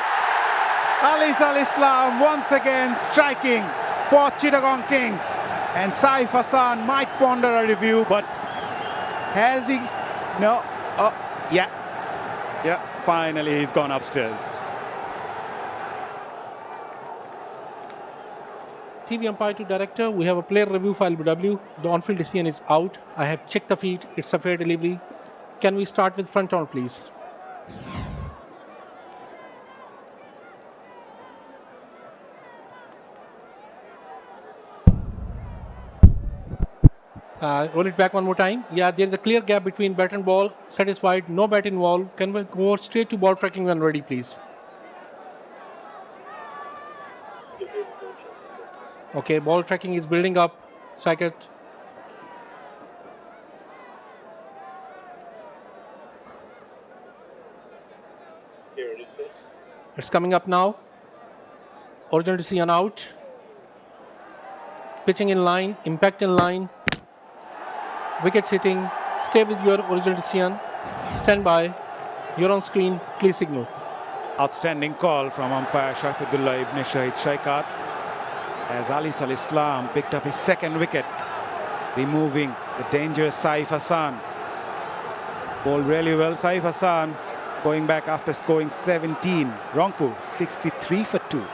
𝗬𝗏𝗓𝗏 Al-Islam once again striking for Chittagong Kings. And Saif Hassan might ponder a review, but has he? No. Oh, yeah. Yeah, finally he's gone upstairs.
TV umpire to director, we have a player review for LBW. The on-field decision is out. I have checked the feed. It's a fair delivery. Can we start with front on, please? Roll it back one more time. Yeah, there's a clear gap between bat and ball. Satisfied, no bat involved. Can we go straight to ball tracking when ready, please? Okay, ball tracking is building up. Saket. It's coming up now. Original decision out. Pitching in line, impact in line. Wicket hitting, stay with your original decision. Stand by. You're on screen, please signal.
Outstanding call from umpire Shorturl.at 𝗏𝗂𝗃 as Ali Islam picked up his second wicket, removing the dangerous Saif Hassan. Bowled really well. Saif Hassan going back after scoring 17. Rangpur 63 for 2.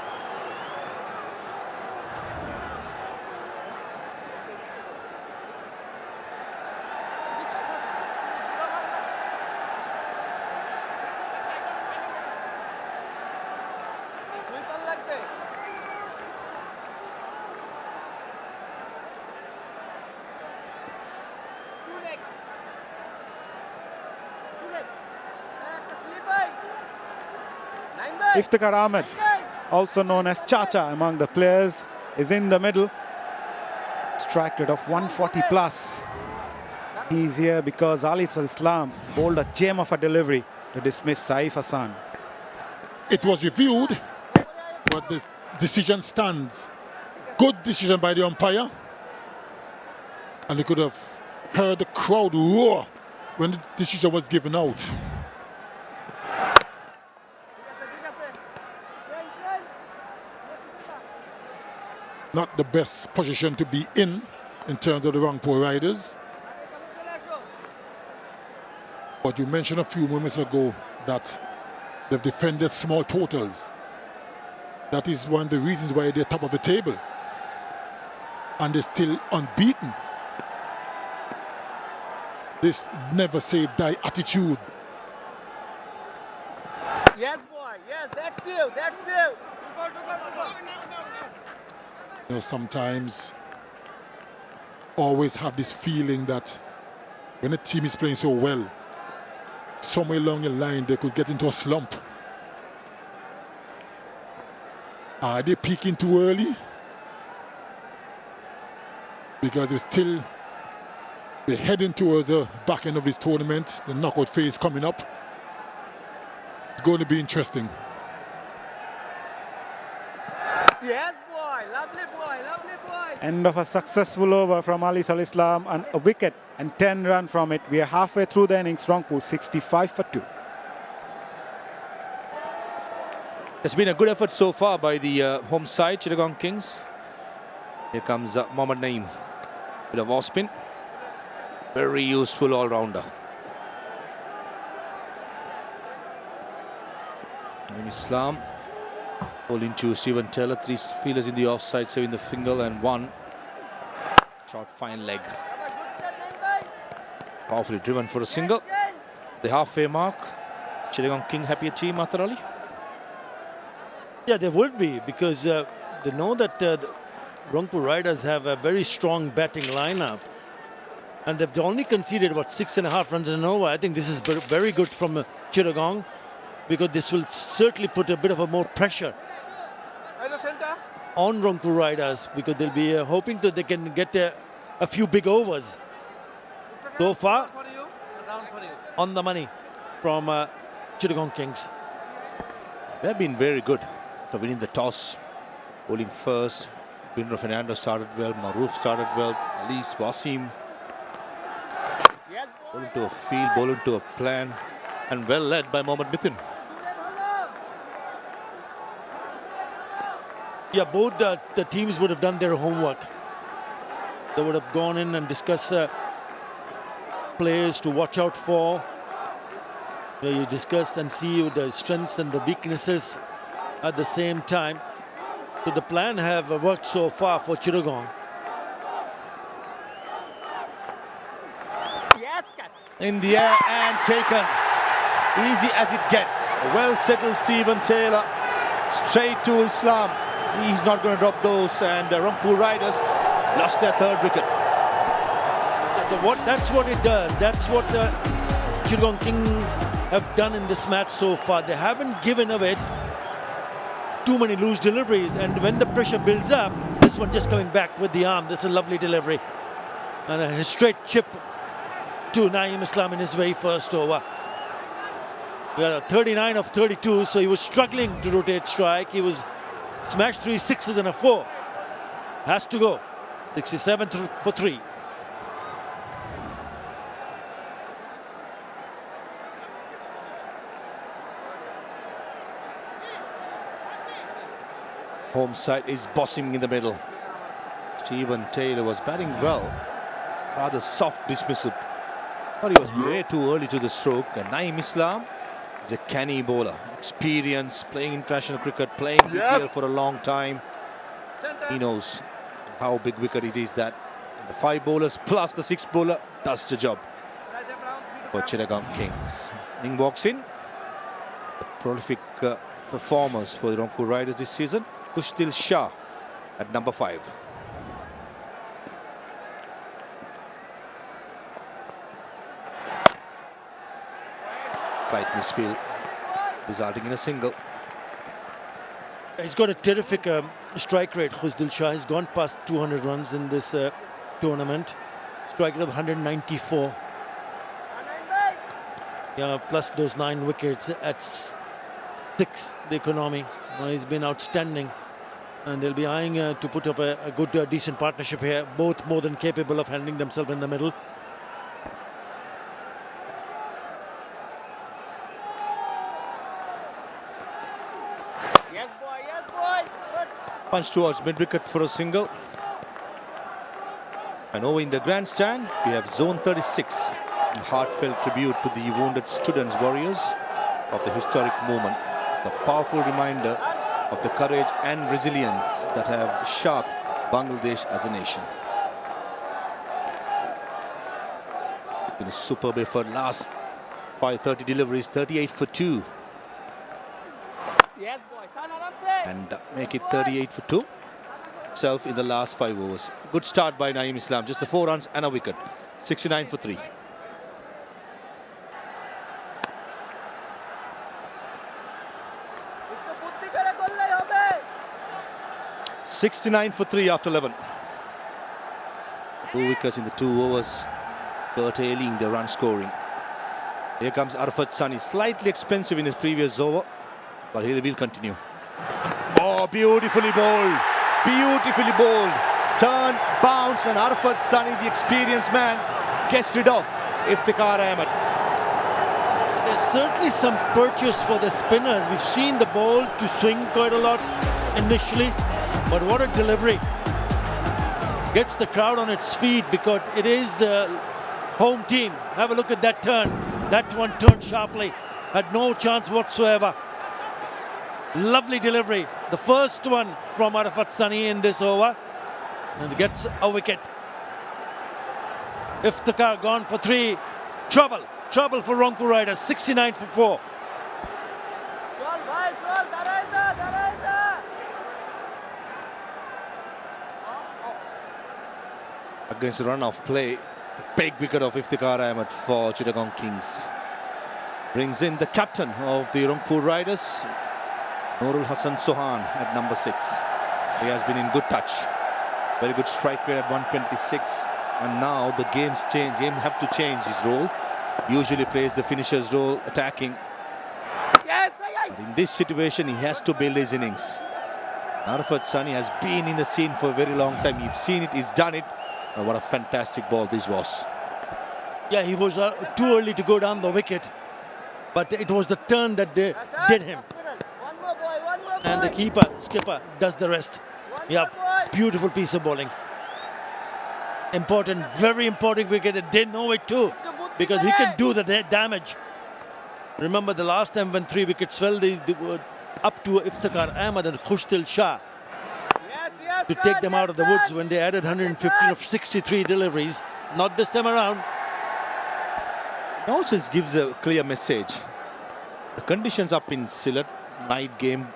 Iftikhar Ahmed, also known as Chacha among the players, is in the middle. Strike rate of 140 plus. He's here because Ali Islam bowled a gem of a delivery to dismiss Saif Hassan.
It was reviewed, but the decision stands. Good decision by the umpire. And you could have heard the crowd roar when the decision was given out. Not the best position to be in terms of the Rangpur Riders. But you mentioned a few moments ago that they've defended small totals. That is one of the reasons why they're top of the table. And they're still unbeaten. This never say die attitude.
Yes, boy. Yes, that's you. That's you.
You know, sometimes always have this feeling that when a team is playing so well, somewhere along the line they could get into a slump. Are they peaking too early? Because we're heading towards the back end of this tournament. The knockout phase coming up. It's going to be interesting.
Yes, boy. Lovely boy. Lovely boy.
End of a successful over from Ali Islam and a wicket and 10 runs from it. We are halfway through the innings. Rangpur 65 for 2.
It's been a good effort so far by the home side, Chittagong Kings. Here comes Mohammad Naeem. Bit of off spin. Very useful all-rounder. Islam bowling to Steven Taylor. 3 fielders in the offside, saving the finger, and 1 short fine leg. Powerfully driven for a single. The halfway mark. Chittagong King happy team, Arthur Ali?
Yeah, they would be, because they know that the Rangpur Riders have a very strong batting lineup. And they've only conceded, what, 6.5 runs in an over. I think this is very good from Chittagong, because this will certainly put a bit of a more pressure on Rangpur Riders, because they'll be hoping that they can get a few big overs. So far, on the money from Chittagong Kings.
They've been very good after winning the toss, bowling first. Bruno Fernando started well, Maroof started well, Alice, Wasim. Bowling to a field, bowling to a plan, and well led by Mohammad Mithun.
Yeah, both the teams would have done their homework. They would have gone in and discussed players to watch out for. Where you discuss and see the strengths and the weaknesses at the same time. So the plan have worked so far for Chittagong.
In the air and taken. Easy as it gets. Well settled Stephen Taylor. Straight to Islam. He's not going to drop those, and Rangpur Riders lost their third wicket.
That's what it does. That's what Chittagong Kings have done in this match so far. They haven't given away too many loose deliveries, and when the pressure builds up, this one just coming back with the arm. That's a lovely delivery. And a straight chip to Naeem Islam in his very first over. We are 39 of 32, so he was struggling to rotate strike. He was smashed 3 sixes and a 4. Has to go. 67 for 3.
Home side is bossing in the middle. Stephen Taylor was batting well. Rather soft dismissal. Thought he was way too early to the stroke. And Naeem Islam is a canny bowler. Experience, playing international cricket, playing BPL for a long time. He knows how big wicket it is that the 5 bowlers plus the 6th bowler does the job for Chittagong Kings. Ning walks in. The prolific performers for the Rangpur Riders this season. Kushtil Shah at number 5. Slight misfield, resulting in a single.
He's got a terrific strike rate. Kushtil Shah has gone past 200 runs in this tournament. Strike rate of 194. Yeah, plus those 9 wickets at 6, the economy. He's been outstanding. And they'll be eyeing to put up a good, decent partnership here. Both more than capable of handling themselves in the middle.
Yes, boy. Yes, boy. Good.
Punch towards mid-wicket for a single. And over in the grandstand, we have Zone 36. A heartfelt tribute to the wounded students, warriors of the historic movement. It's a powerful reminder of the courage and resilience that have shaped Bangladesh as a nation. In a superb effort, last 530 deliveries, 38 for 2.
Yes, boy.
And make it 38 for 2 itself in the last 5 overs. Good start by Naeem Islam, just the 4 runs and a wicket. 69 for 3. $69 for 3 after 11. 2 wickets in the 2 overs, curtailing the run scoring. Here comes Arafat Sani, slightly expensive in his previous over, but he will continue. Oh, beautifully bowled. Beautifully bowled. Turn, bounce, and Arafat Sani, the experienced man, gets rid of Iftikhar Ahmed.
There's certainly some purchase for the spinners. We've seen the ball to swing quite a lot initially, but what a delivery. Gets the crowd on its feet because it is the home team. Have a look at that turn. That one turned sharply. Had no chance whatsoever. Lovely delivery. The first one from Arafat Sani in this over. And gets a wicket. Iftikhar gone for 3. Trouble for Rangpur Riders, 69 for 4.
चल भाई चल धराइजा
Against the run of play, the big wicket of 𝗃𝗃𝗃𝗃𝗃 for Chittagong Kings. Brings in the captain of the Rangpur Riders, Nurul Hassan Sohan at number 6. He has been in good touch. Very good strike rate at 126. And now the games change. Game have to change his role. Usually plays the finisher's role, attacking.
Yes,
But in this situation, he has to build his innings. 𝗃𝗃𝗃𝗃 has been in the scene for a very long time. You've seen it, he's done it. And what a fantastic ball this was.
Yeah, he was too early to go down the wicket. But it was the turn that did him.
one more boy.
And the skipper does the rest. Yeah, beautiful piece of bowling. Important, very important wicket. And they know it too, because he can do the damage. Remember the last time when 3 wickets fell, they were up to 𝗃𝗃𝗃𝗃 and 𝗂𝗃𝗃 to take them out of the woods when they added 115 of 63 deliveries. Not this time around.
It also gives a clear message. The conditions up in Sylhet, night game,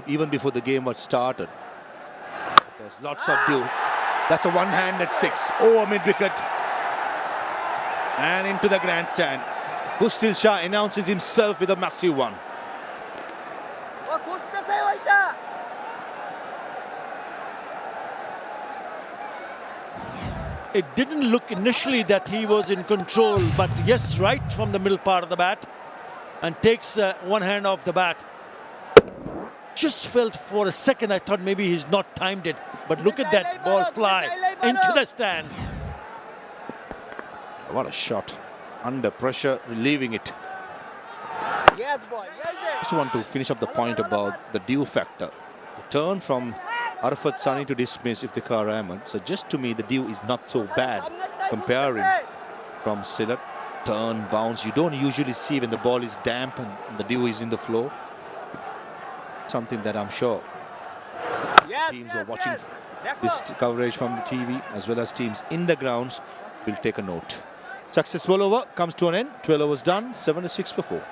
even before the game was started. There's lots of dew. That's a one-handed 6 over mid-wicket. And into the grandstand. 𝗂𝗃𝗃𝗃 announces himself with a massive one.
It didn't look initially that he was in control, but yes, right from the middle part of the bat, and takes one hand off the bat. Just felt for a second, I thought maybe he's not timed it, but look at that ball fly into the stands.
What a shot. Under pressure, relieving it.
Yes, boy.
Just want to finish up the point about the dew factor. The turn from 𝗃𝗃𝗃𝗃 to dismiss 𝗃𝗃𝗃𝗃𝗃. So just to me, the dew is not so bad comparing from Sylhet. Turn, bounce. You don't usually see when the ball is damp and the dew is in the floor. Something that I'm sure teams who are watching this coverage from the TV as well as teams in the grounds will take a note. Successful over comes to an end. 12 overs done, 76 for 4.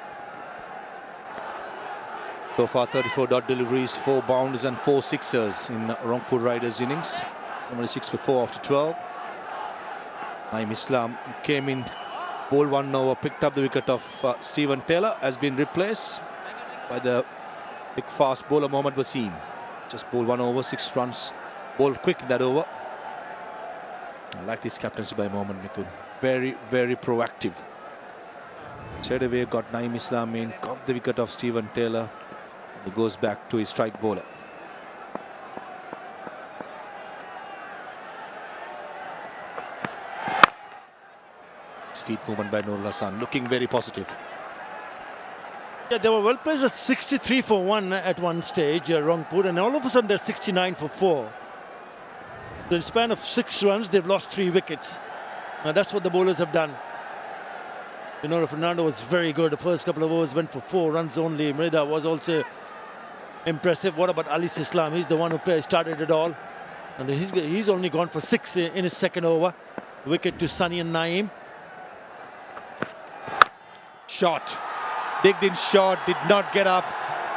So far 34 dot deliveries, 4 boundaries and 4 sixers in Rangpur Riders innings. 76 for 4 after 12. Naeem Islam came in, bowled 1 over, picked up the wicket of Stephen Taylor, has been replaced by the big fast bowler Mohammad Wasim. Just bowled 1 over, 6 runs, bowled quick in that over. I like this captaincy by Mohammad Mithun. Very, very proactive. Straight away got Naeem Islam in, got the wicket of Stephen Taylor. He goes back to his strike bowler. Feet movement by Nurul Hassan, looking very positive.
Yeah, they were well placed at 63 for 1 at one stage, Rangpur, and all of a sudden they're 69 for 4. So in the span of 6 runs, they've lost 3 wickets. Now that's what the bowlers have done. You know, Fernando was very good. The first couple of overs went for 4 runs only. Mrida was also impressive. What about Ali Islam? He's the one who started it all. And he's only gone for 6 in his second over. Wicket to Sunny and Naeem.
Shot. Digged in shot, did not get up.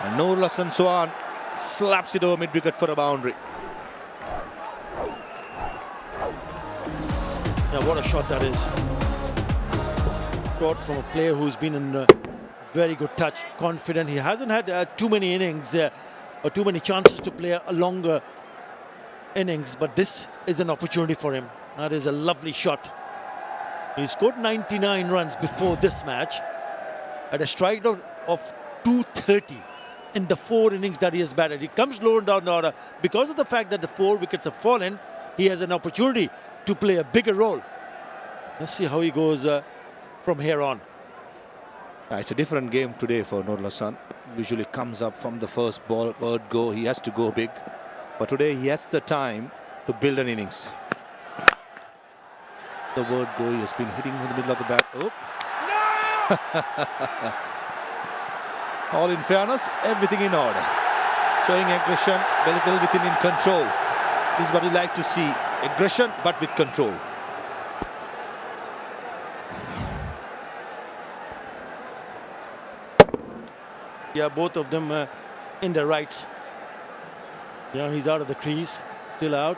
And Nurul Hassan Sohan slaps it over mid-wicket for a boundary.
Yeah, what a shot that is. Shot from a player who's been in very good touch, confident. He hasn't had too many innings or too many chances to play a longer innings, but this is an opportunity for him. That is a lovely shot. He scored 99 runs before this match at a strike rate of 230 in the 4 innings that he has batted. He comes lower down the order. Because of the fact that the 4 wickets have fallen, he has an opportunity to play a bigger role. Let's see how he goes from here on.
It's a different game today for Nurul Hassan. Usually comes up from the first ball, word go, he has to go big. But today he has the time to build an innings. The word go, he has been hitting in the middle of the bat. Oh. All in fairness, everything in order. Showing aggression, well within in control. This is what we like to see. Aggression, but with control.
Yeah, both of them in their rights. Yeah, he's out of the crease, still out,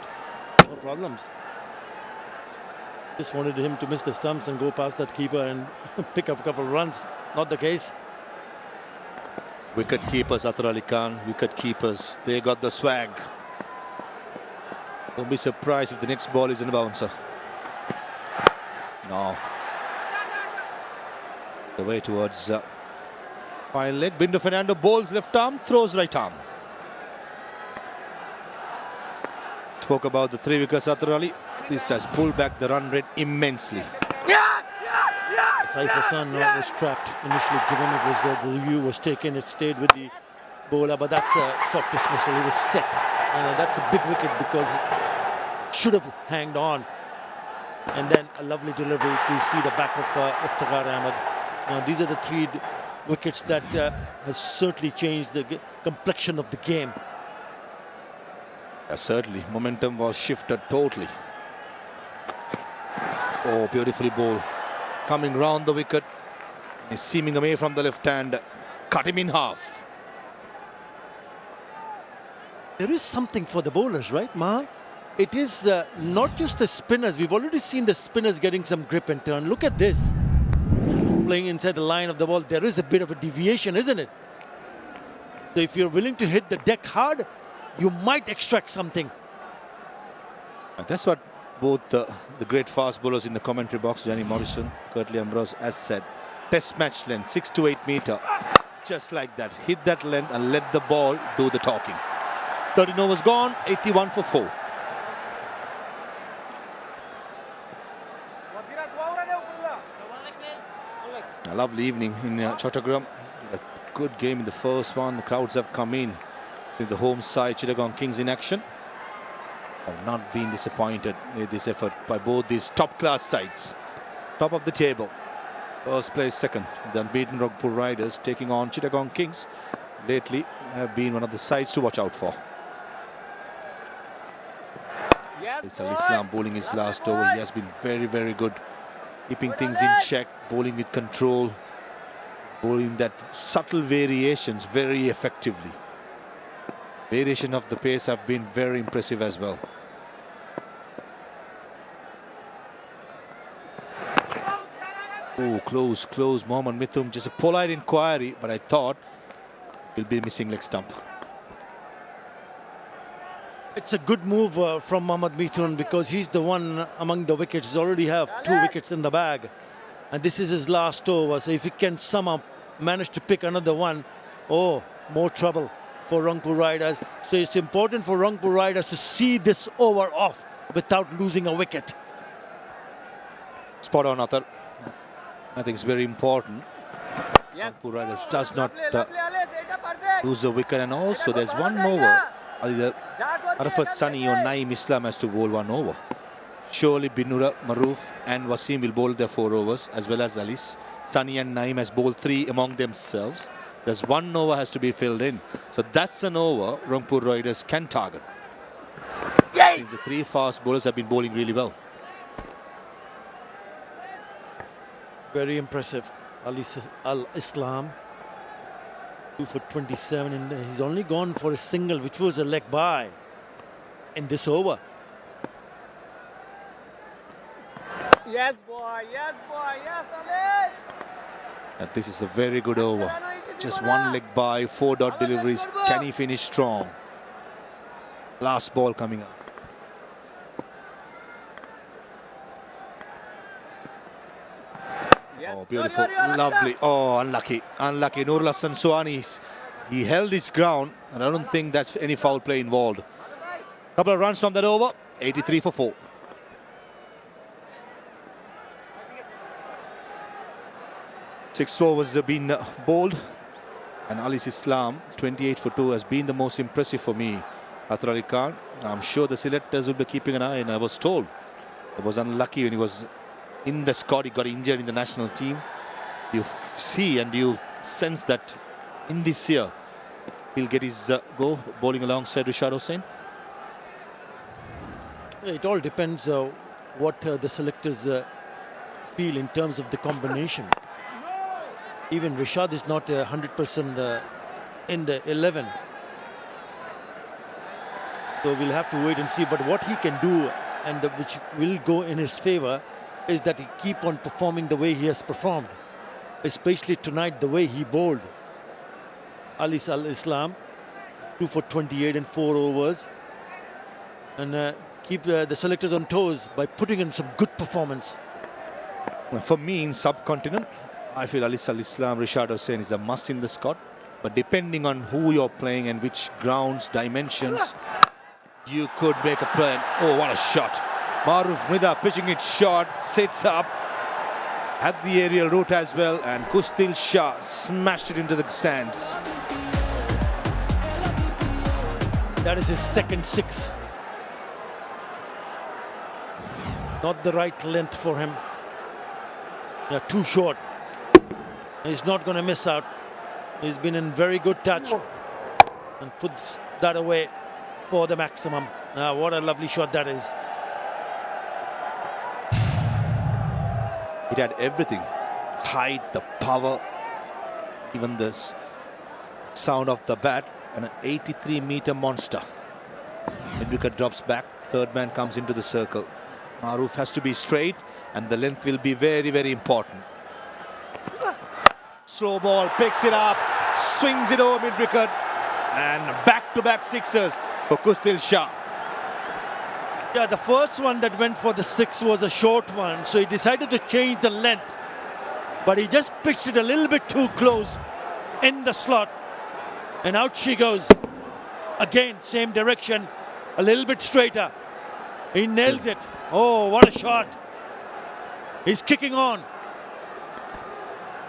no problems. Just wanted him to miss the stumps and go past that keeper and pick up a couple of runs. Not the case.
Wicket keepers, 𝗃𝗃 Ali Khan, wicket keepers, they got the swag. Don't be surprised if the next ball is in a bouncer. No. The way towards fine leg. Binder Fernando bowls left arm, throws right arm. Spoke about the 3 wickets, 𝗃𝗃 Ali. This has pulled back the run rate immensely.
Saif Hassan was trapped initially, given it was the review was taken, it stayed with the bowler, but that's a short dismissal. He was set, and that's a big wicket because he should have hanged on. And then a lovely delivery to see the back of Iftikhar Ahmed. Now, these are the 3 wickets that has certainly changed the complexion of the game.
Yeah, certainly, momentum was shifted totally. Oh, beautifully bowled. Coming round the wicket, he's seaming away from the left hand, cut him in half.
There is something for the bowlers, right, Maha? It is not just the spinners. We've already seen the spinners getting some grip and turn. Look at this. Playing inside the line of the ball, there is a bit of a deviation, isn't it? So if you're willing to hit the deck hard, you might extract something.
And that's what both the great fast bowlers in the commentary box, Johnny Morrison, Curtly Ambrose, has said. Test match length, 6 to 8 meter. Just like that. Hit that length and let the ball do the talking. 13 overs gone, 81 for 4. A lovely evening in Chittagong. A good game in the first one. The crowds have come in since the home side, Chittagong Kings, in action. Have not been disappointed with this effort by both these top-class sides. Top of the table, first place second, the unbeaten Rangpur Riders taking on Chittagong Kings. Lately have been one of the sides to watch out for. Rizal Islam bowling his last over. He has been very, very good, keeping things in check, bowling with control, bowling that subtle variations very effectively. Variation of the pace have been very impressive as well. Oh, close, close. Mohammad Mithun, just a polite inquiry, but I thought he'll be missing leg stump.
It's a good move from Mohammad Mithun because he's the one among the wickets. He already have 2 wickets in the bag. And this is his last over. So if he can somehow manage to pick another one, oh, more trouble for Rangpur Riders. So it's important for Rangpur Riders to see this over off without losing a wicket.
Spot on, Athar. I think it's very important. Rangpur Riders does not lose a wicket, and also there's 1 over. Either Arafat Sunny or Naeem Islam has to bowl 1 over. Surely Binura, Maroof and Wasim will bowl their 4 overs, as well as Alice. Sunny and Naeem has bowled 3 among themselves. There's 1 over has to be filled in. So that's an over Rangpur Riders can target. Since the 3 fast bowlers have been bowling really well.
Very impressive. Al Islam, 2 for 27, and he's only gone for a single, which was a leg by in this over.
Yes, boy. Yes, boy. Yes, Amit.
And this is a very good over. Just 1 leg by, 4 dot deliveries. Can he finish strong? Last ball coming up. Oh, beautiful, lovely. Oh, unlucky, unlucky. Nurul Hassan Suwani, he held his ground, and I don't think that's any foul play involved. Couple of runs from that over, 83 for 4. 6 overs have been bowled, and Ali's Islam, 28 for 2, has been the most impressive for me. 𝗃𝗃 Ali Khan, I'm sure the selectors will be keeping an eye, and I was told it was unlucky when he was in the squad. He got injured in the national team. You see and you sense that in this year he'll get his go bowling alongside Rashad Hussain.
It all depends what the selectors feel in terms of the combination. Even Rashad is not 100% in the 11. So we'll have to wait and see. But what he can do, and which will go in his favor, is that he keep on performing the way he has performed. Especially tonight, the way he bowled. Ali Al-Islam, 2 for 28 in 4 overs. And keep the selectors on toes by putting in some good performance.
For me, in subcontinent, I feel Al-Islam, 𝗏𝗏 𝗏𝗏 is a must in the squad. But depending on who you're playing and which grounds, dimensions, you could make a play. Oh, what a shot. 𝗃𝗺𝗏𝗏 pitching it short, sits up, had the aerial route as well, and 𝗂𝗚𝗏 smashed it into the stands.
That is his second 6. Not the right length for him. They're too short. He's not going to miss out. He's been in very good touch and puts that away for the maximum. What a lovely shot that is.
It had everything. Height, the power, even the sound of the bat, and an 83-meter monster. Mid-wicket drops back, third man comes into the circle. Maroof has to be straight, and the length will be very, very important. Slow ball, picks it up, swings it over mid-wicket, and back-to-back sixes for 𝗂𝗚𝗏.
Yeah, the first one that went for the 6 was a short one, so he decided to change the length. But he just pitched it a little bit too close in the slot. And out she goes. Again, same direction, a little bit straighter. He nails it. Oh, what a shot. He's kicking on.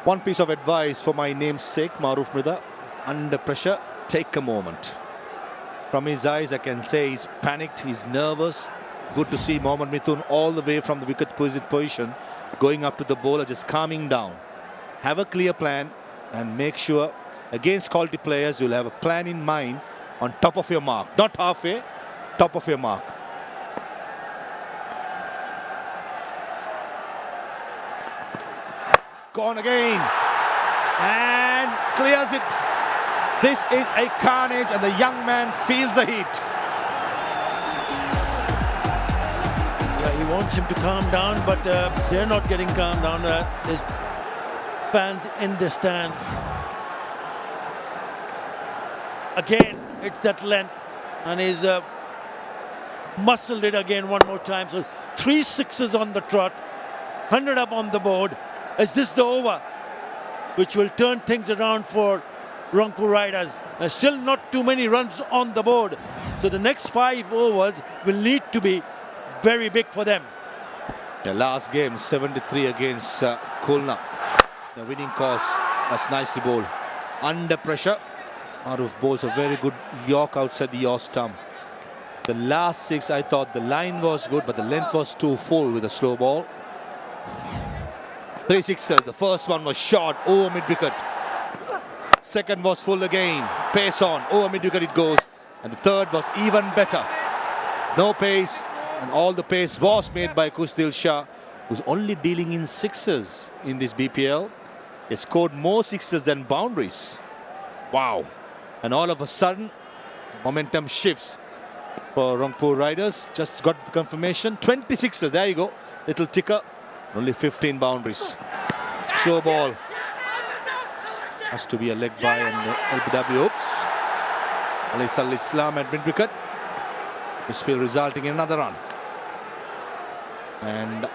One piece of advice for my namesake, 𝗃𝗏𝗏. Under pressure, take a moment. From his eyes, I can say he's panicked, he's nervous. Good to see Mohammad Mithun all the way from the wicket position, going up to the bowler, just calming down. Have a clear plan and make sure against quality players, you'll have a plan in mind on top of your mark. Not halfway, top of your mark. Gone again. And clears it. This is a carnage, and the young man feels the heat.
Yeah, he wants him to calm down, but they're not getting calmed down. There's fans in the stands. Again, it's that length, and he's muscled it again one more time. So 3 sixes on the trot, 100 up on the board. Is this the over, which will turn things around for Rangpur Riders? There's still not too many runs on the board, so the next 5 overs will need to be very big for them.
The last game, 73 against Khulna. The winning cause, that's nicely bowled. Under pressure, Maroof bowls a very good York outside the yaw stump. The last 6, I thought the line was good, but the length was too full with a slow ball. 3 sixes. The first one was short over mid-wicket. Second was full again. Pace on. Over mid-wicket it goes. And the third was even better. No pace. And all the pace was made by 𝗂𝗚𝗏𝗏, who's only dealing in sixes in this BPL. He scored more sixes than boundaries. Wow. And all of a sudden, momentum shifts for Rangpur Riders. Just got the confirmation. 20 sixes. There you go. Little ticker. Only 15 boundaries. Slow ball. Has to be a leg by and LBW. Oops. Al-Islam at mid-wicket. Misfield resulting in another run. And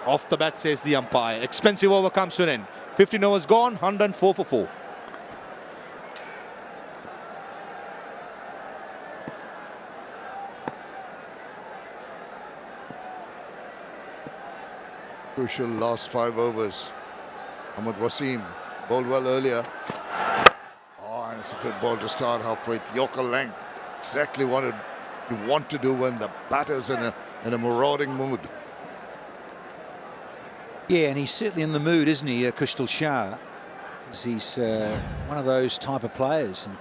off the bat, says the umpire. Expensive over comes to an end. 15 overs gone, 104 for 4.
Crucial last 5 overs. Mohammad Wasim bowled well earlier. Oh, and it's a good ball to start off with. Yorker length. Exactly what you want to do when the batter's in a marauding mood.
Yeah, and he's certainly in the mood, isn't he, 𝗂𝗏𝗏? Because he's one of those type of players. And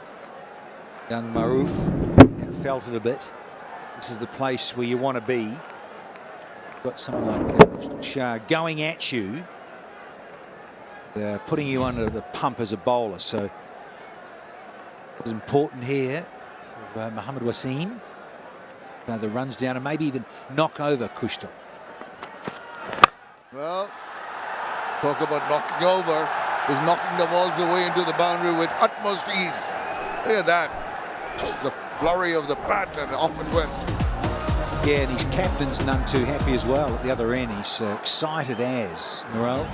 young Maroof felt it a bit. This is the place where you want to be. Got someone like 𝗂𝗏𝗏 going at you, putting you under the pump as a bowler. So It's important here for Mohammad Wasim. The runs down and maybe even knock over 𝗂𝗃𝗃.
Well, talk about knocking over. He's knocking the balls away into the boundary with utmost ease. Look at that. Just a flurry of the bat and off it went.
Yeah, and his captain's none too happy as well at the other end. He's excited as Morel,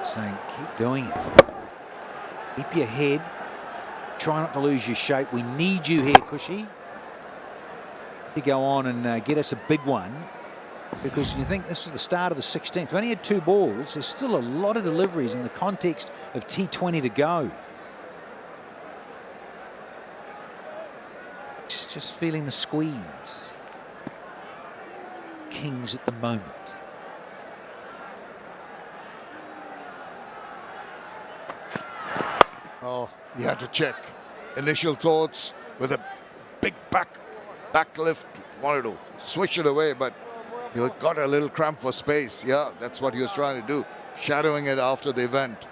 saying, keep doing it. Keep your head. Try not to lose your shape. We need you here, 𝗂𝗃𝗃. To go on and get us a big one, because you think this is the start of the 16th. We only had 2 balls. There's still a lot of deliveries in the context of T20 to go. Just feeling the squeeze. Kings at the moment.
Oh, he had to check. Initial thoughts with a big back lift. Wanted to swish it away, but he got a little cramp for space. Yeah, that's what he was trying to do. Shadowing it after the event.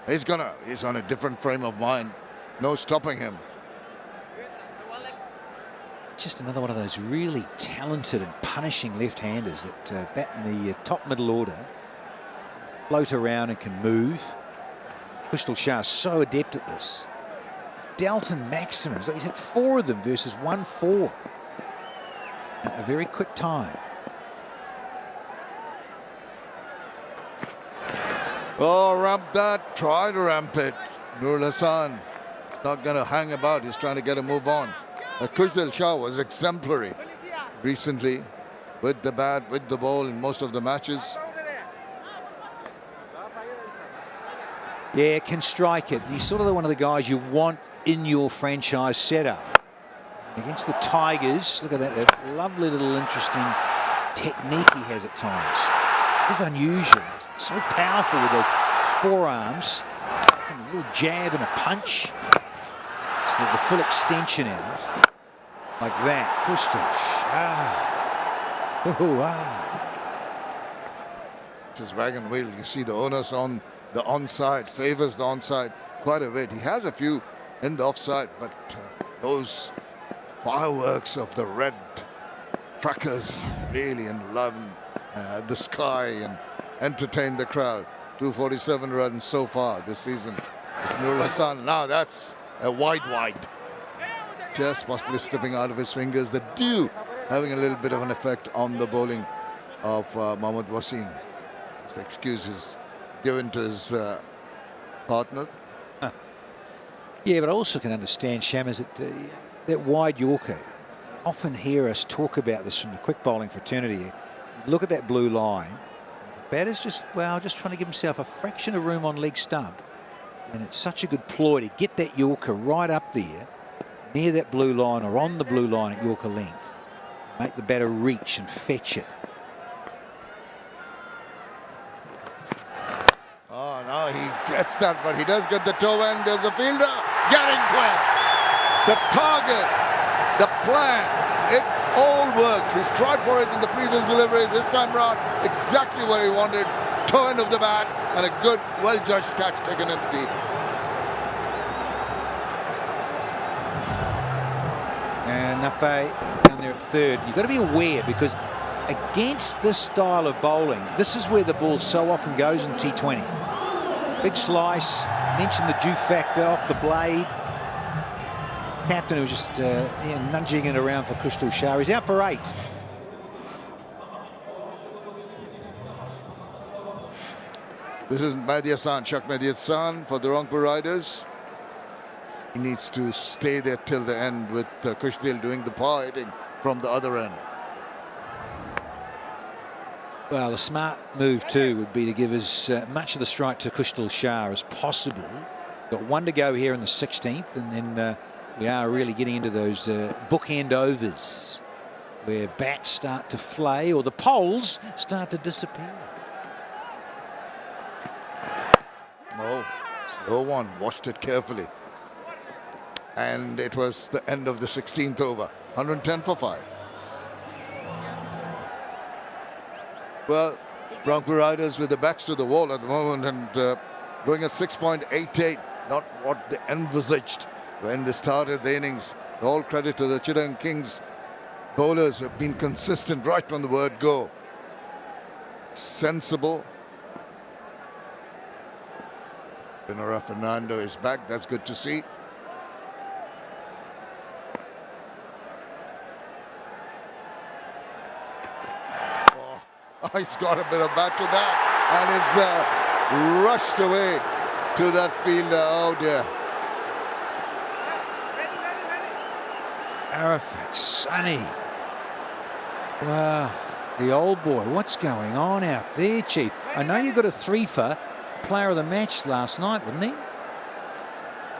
He's on a different frame of mind. No stopping him.
Just another one of those really talented and punishing left-handers that bat in the top middle order. Float around and can move. 𝗂𝗃𝗃 is so adept at this. Delton maximums. He's hit 4 of them versus 1-4. A very quick time.
Oh, ramp that. Try to ramp it. Nurul Hassan. He's not going to hang about. He's trying to get a move on. 𝗂𝗃𝗃 was exemplary recently with the bat, with the ball in most of the matches.
Yeah, can strike it. He's sort of one of the guys you want in your franchise setup. Against the Tigers, look at that lovely little interesting technique he has at times. It's unusual. It's so powerful with those forearms. A little jab and a punch. It's the full extension out. Like that.
This is wagon wheel. You see the onus on the onside, favors the onside quite a bit. He has a few in the offside, but those fireworks of the red crackers really enliven the sky and entertain the crowd. 247 runs so far this season. It's Nurul Hassan. Now that's a wide. Just possibly slipping out of his fingers. The dew having a little bit of an effect on the bowling of Mohammad Wasim. As the excuses given to his partners.
Yeah, but I also can understand, Shammers, that wide Yorker. Often hear us talk about this from the quick bowling fraternity. Look at that blue line. The batter's just trying to give himself a fraction of room on leg stump. And it's such a good ploy to get that Yorker right up there, near that blue line or on the blue line at Yorker length. Make the batter reach and fetch it.
Oh, no, he gets that, but he does get the toe end. There's a fielder getting to him. The target, the plan, it all worked. He's tried for it in the previous delivery. This time round, exactly where he wanted. Toe end of the bat and a good, well-judged catch taken in deep.
And Nafay down there at third. You've got to be aware, because against this style of bowling, this is where the ball so often goes in T20. Big slice, mentioned the dew factor off the blade. Captain who was just nudging it around for 𝗂𝗃𝗃. He's out for 8.
This is 𝗵𝗍𝗪 Hassan, 𝗃𝗵𝗪 Hassan for the Rangpur Riders. He needs to stay there till the end with 𝗂𝗃𝗃 doing the paw hitting from the other end.
Well, a smart move too would be to give as much of the strike to 𝗂𝗃𝗃 as possible. Got 1 to go here in the 16th, and then we are really getting into those bookend overs where bats start to flay or the poles start to disappear.
Oh, slow one, watched it carefully. And it was the end of the 16th over, 110 for 5. Well, Rangpur Riders with the backs to the wall at the moment and going at 6.88, not what they envisaged when they started the innings. All credit to the Chittagong Kings bowlers who have been consistent right from the word go. Sensible. 𝗵𝗺 Fernando is back. That's good to see. Oh, he's got a bit of bat to that, and it's rushed away to that fielder. Oh dear.
Arafat Sunny. Wow, the old boy. What's going on out there, Chief? I know you got a 𝗃𝗏 player of the match last night, wasn't he?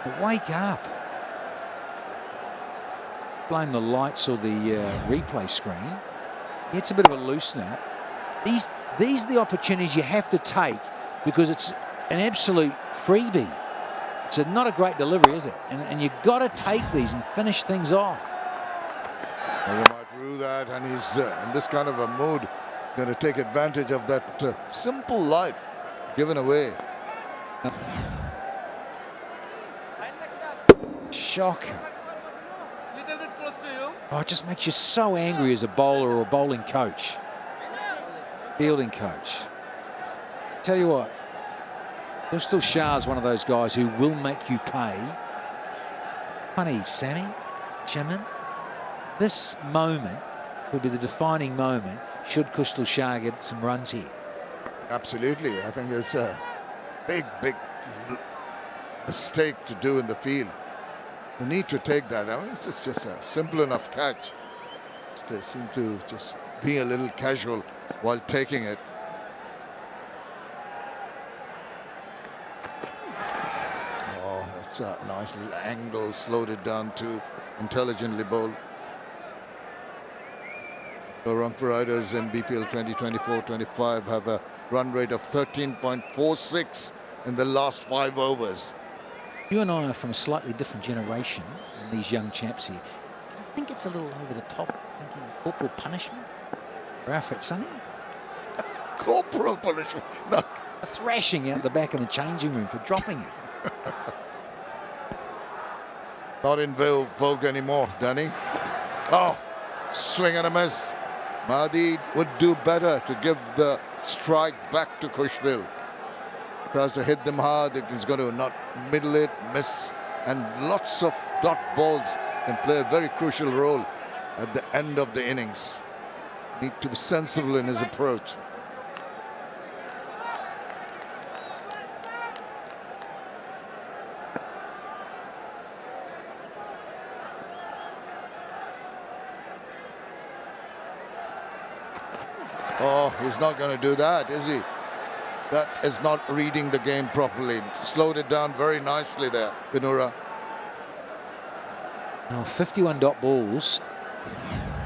But wake up. Blame the lights or the replay screen. It's a bit of a loosener. These are the opportunities you have to take because it's an absolute freebie. It's not a great delivery, is it? And you've got to take these and finish things off.
Well, they might rue that, and he's in this kind of a mood, going to take advantage of that simple life given away.
Shocker.
Little bit close to you.
Oh, it just makes you so angry as a bowler or a bowling coach. Fielding coach. Tell you what, 𝗃𝗃𝗃𝗃 is one of those guys who will make you pay. Funny, Sammy, Chairman, this moment could be the defining moment should 𝗃𝗃𝗃𝗃 get some runs here.
Absolutely. I think there's a big mistake to do in the field. You need to take that. I mean, it's just a simple enough catch. They seem to just be a little casual while taking it. Oh, that's a nice little angle. Slowed it down to intelligently bowled. The Rangpur Riders in BPL 2024-25 have a run rate of 13.46 in the last 5 overs.
You and I are from a slightly different generation than these young chaps here. Do you think it's a little over the top, thinking corporal punishment? Arafat Sunny?
Corporal punishment? No.
A thrashing out the back of the changing room for dropping it.
Not in vogue anymore, Danny. Oh, swing and a miss. Mahdi would do better to give the strike back to Kushville. Tries to hit them hard. He's going to not middle it, miss, and lots of dot balls can play a very crucial role at the end of the innings. Need to be sensible in his approach. Oh, he's not going to do that, is he? That is not reading the game properly. Slowed it down very nicely there, 𝗵𝗺.
Now 51 dot balls.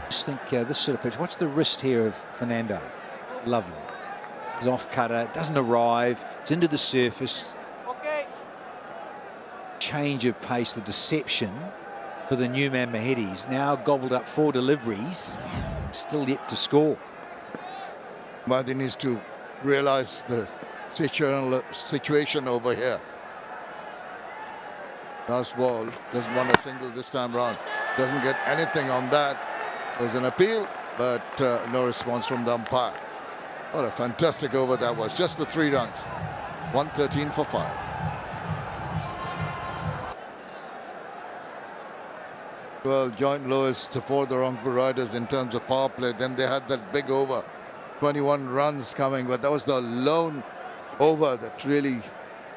Just think this sort of pitch. Watch the wrist here of Fernando. Lovely. It's off cutter. It doesn't arrive. It's into the surface.
Okay.
Change of pace, the deception for the new man Mahedi. He's now gobbled up 4 deliveries. Still yet to score.
Mahdi needs to realize the situation over here. Last ball, doesn't want a single this time round. Doesn't get anything on that. There's an appeal, but no response from the umpire. What a fantastic over that was. Just the 3 runs. 113 for 5. Well, joint lowest for the Rangpur Riders in terms of power play. Then they had that big over. 21 runs coming, but that was the lone over that really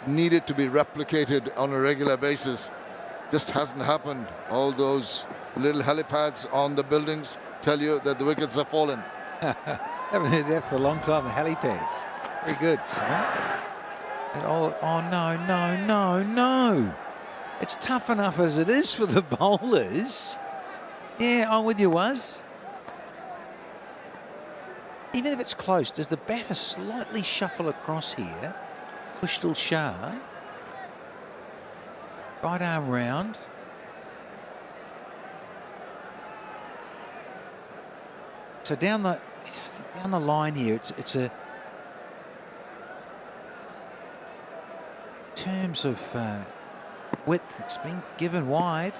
needed to be replicated on a regular basis. Just hasn't happened. All those little helipads on the buildings tell you that the wickets have fallen.
Haven't heard that for a long time, the helipads. Very good. Oh, no. It's tough enough as it is for the bowlers. Yeah, I'm with you, Waz. Even if it's close, does the batter slightly shuffle across here? 𝗃𝗃𝗃𝗃. Right arm round. So down the line here, it's a in terms of width. It's been given wide.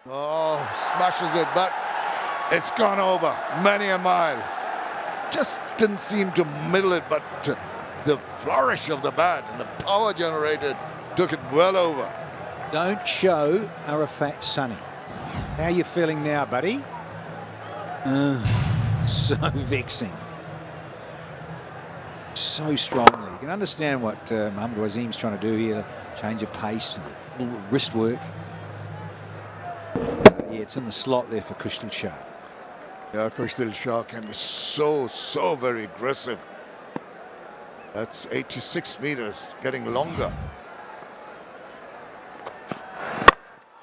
Oh, smashes it, but it's gone over many a mile. Just didn't seem to middle it, but the flourish of the bat and the power generated took it well over.
Don't show 𝗂𝗏𝗏𝗂𝐴𝐴𝐶. How are you feeling now, buddy? So vexing. So strongly. You can understand what Mohammad Wasim's trying to do here. Change of pace, and a little wrist work. Yeah, it's in the slot there for 𝗂𝗚𝗃𝗃𝗃.
Yeah, 𝗂𝗚𝗃𝗃𝗃 can be so very aggressive. That's 86 meters, getting longer.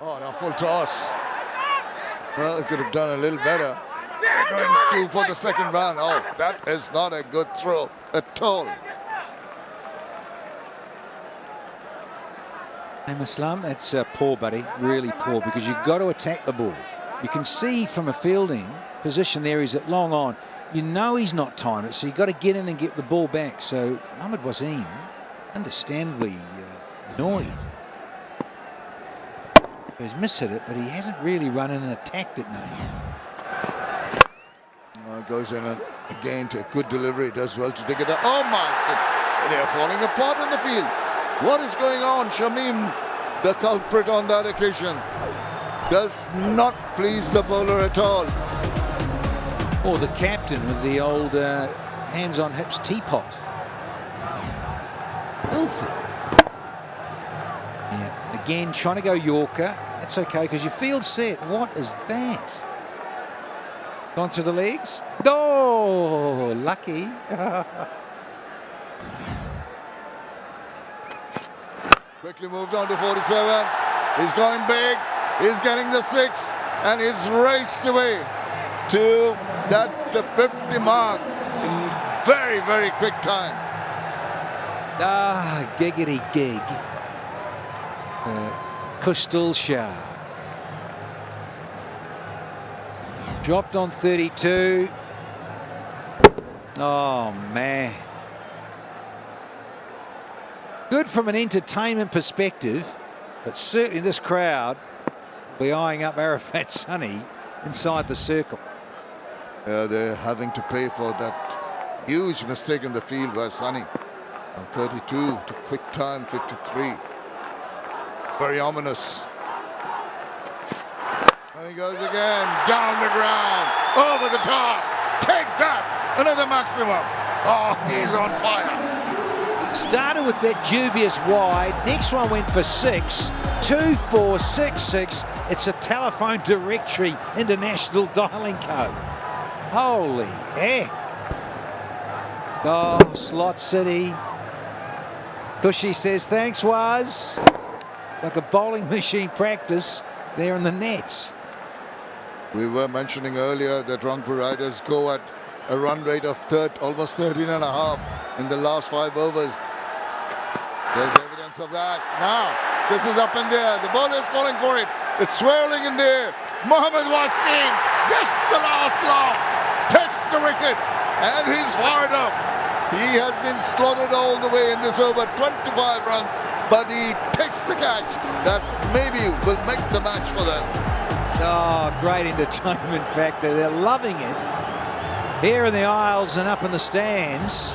Oh, now full toss. Well, it could have done a little better. Going 2 for the second run. Oh, that is not a good throw at all.
Hey, Muslim, that's poor, buddy. Really poor, because you've got to attack the ball. You can see from a fielding position there, he's at long on. You know he's not timed it, so you've got to get in and get the ball back. So Mohammad Wasim, understandably annoyed. He's mishit it, but he hasn't really run in and attacked it now.
Goes in and again to a good delivery. Does well to dig it up. Oh my! They're falling apart in the field. What is going on? Shamim, the culprit on that occasion, does not please the bowler at all.
Or the captain with the old hands on hips teapot. Filthy. Yeah, again trying to go Yorker. That's okay because your field's set. What is that? Gone through the legs. Oh, lucky.
Quickly moved on to 47. He's going big. He's getting the 6 and he's raced away to that 50 mark in very quick time.
Giggity gig. 𝗂𝗚𝗃𝗃𝗃. Dropped on 32. Oh, man. Good from an entertainment perspective, but certainly this crowd will be eyeing up 𝗂𝗏𝗏𝗃𝗃𝗃 inside the circle.
Yeah, they're having to pay for that huge mistake in the field by Sunny. From 32 to quick time 53. Very ominous. And he goes again, down the ground, over the top. Take that, another maximum. Oh, he's on fire.
Started with that dubious wide. Next one went for 6. 2, 4, 6, 6. It's a telephone directory international dialing code. Holy heck. Oh, Slot City. 𝗂𝗚𝗃𝗃𝗃𝗃 says, thanks, Waz. Like a bowling machine practice there in the nets.
We were mentioning earlier that Rangpur Riders go at a run rate of almost 13.5 in the last 5 overs. There's evidence of that. Now, this is up in there. The bowler is calling for it. It's swirling in there. Mohammad Wasim gets the last laugh, takes the wicket, and he's fired up. He has been slaughtered all the way in this over, 25 runs, but he takes the catch that maybe will make the match for them.
Oh, great entertainment factor. They're loving it. Here in the aisles and up in the stands.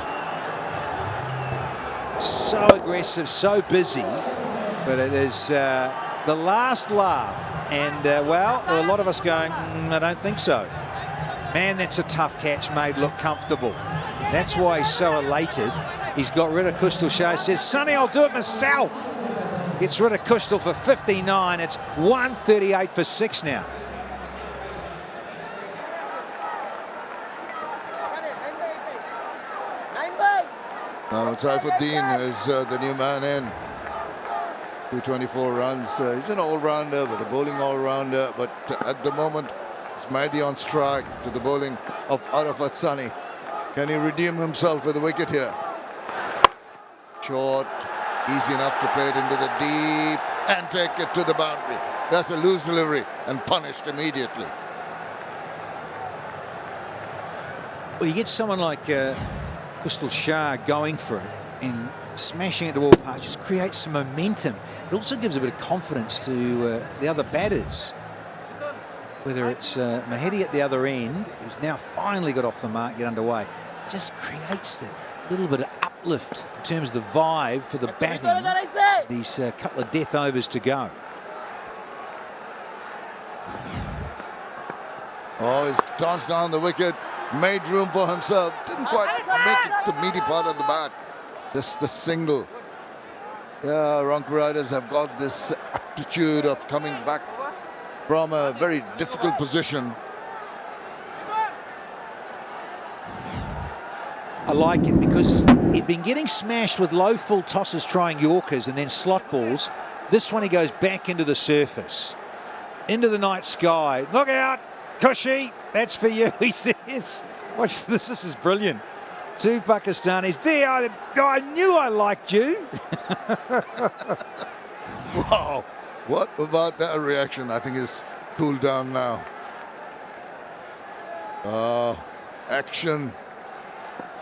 So aggressive, so busy. But it is the last laugh. And, well, there are a lot of us going, I don't think so. Man, that's a tough catch made look comfortable. That's why he's so elated. He's got rid of 𝗂𝗚𝗃𝗃𝗃. Says, Sonny, I'll do it myself. Gets rid of 𝗂𝗚𝗃 for 59. It's 138 for 6 now.
Now Saifuddin is the new man in. 224 runs. He's an all-rounder, but a bowling all-rounder. But at the moment, it's Mahdi on strike to the bowling of Arafat Sunny. Can he redeem himself with a wicket here? Short, easy enough to play it into the deep and take it to the boundary. That's a loose delivery and punished immediately.
Well, you get someone like 𝗂𝗚𝗃𝗃𝗃𝗃 going for it in smashing it to all parts just creates some momentum. It also gives a bit of confidence to the other batters. Whether it's 𝗻𝗫𝗃 at the other end, who's now finally got off the mark, get underway, it just creates that little bit of uplift in terms of the vibe for the batting. These couple of death overs to go.
Oh, he's tossed down the wicket, made room for himself. Didn't quite make it to meaty part of the bat. Just the single. Yeah, Rangpur Riders have got this aptitude of coming back from a very difficult position.
I like it because he'd been getting smashed with low full tosses trying Yorkers and then slot balls. This one he goes back into the surface, into the night sky. Look out, 𝗂𝗄𝗽, that's for you, he says. Watch this, this is brilliant. Two Pakistanis there. I knew I liked you.
Wow, what about that reaction? I think he's cooled down now. Action.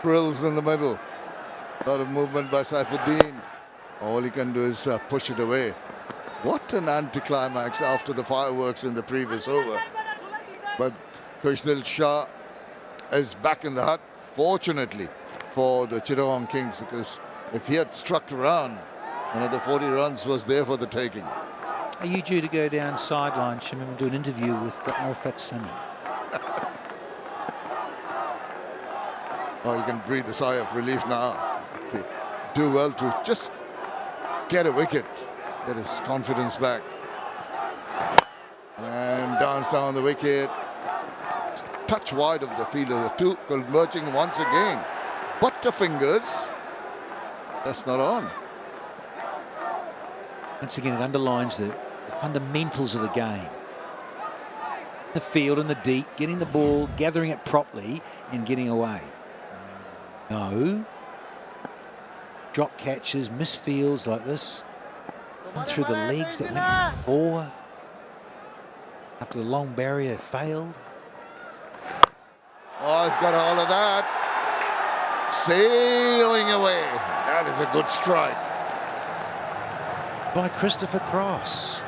Thrills in the middle. A lot of movement by Saifuddin. All he can do is push it away. What an anticlimax after the fireworks in the previous over. But 𝗂𝗫𝗃 is back in the hut, fortunately for the Chittagong Kings, because if he had struck around, another 40 runs was there for the taking.
Are you due to go down sideline, Shimon, and do an interview with Arafat Sunny?
Oh, you can breathe a sigh of relief now. They do well to just get a wicket, get his confidence back. And dance down the wicket. It's a touch wide of the fielder. The two converging once again. Butterfingers. That's not on.
Once again, it underlines the fundamentals of the game. The field and the deep, getting the ball, gathering it properly, and getting away. No. Drop catches, misfields like this. And through the legs that went before. After the long barrier failed.
Oh, he's got all of that. Sailing away. That is a good strike.
By Christopher Cross.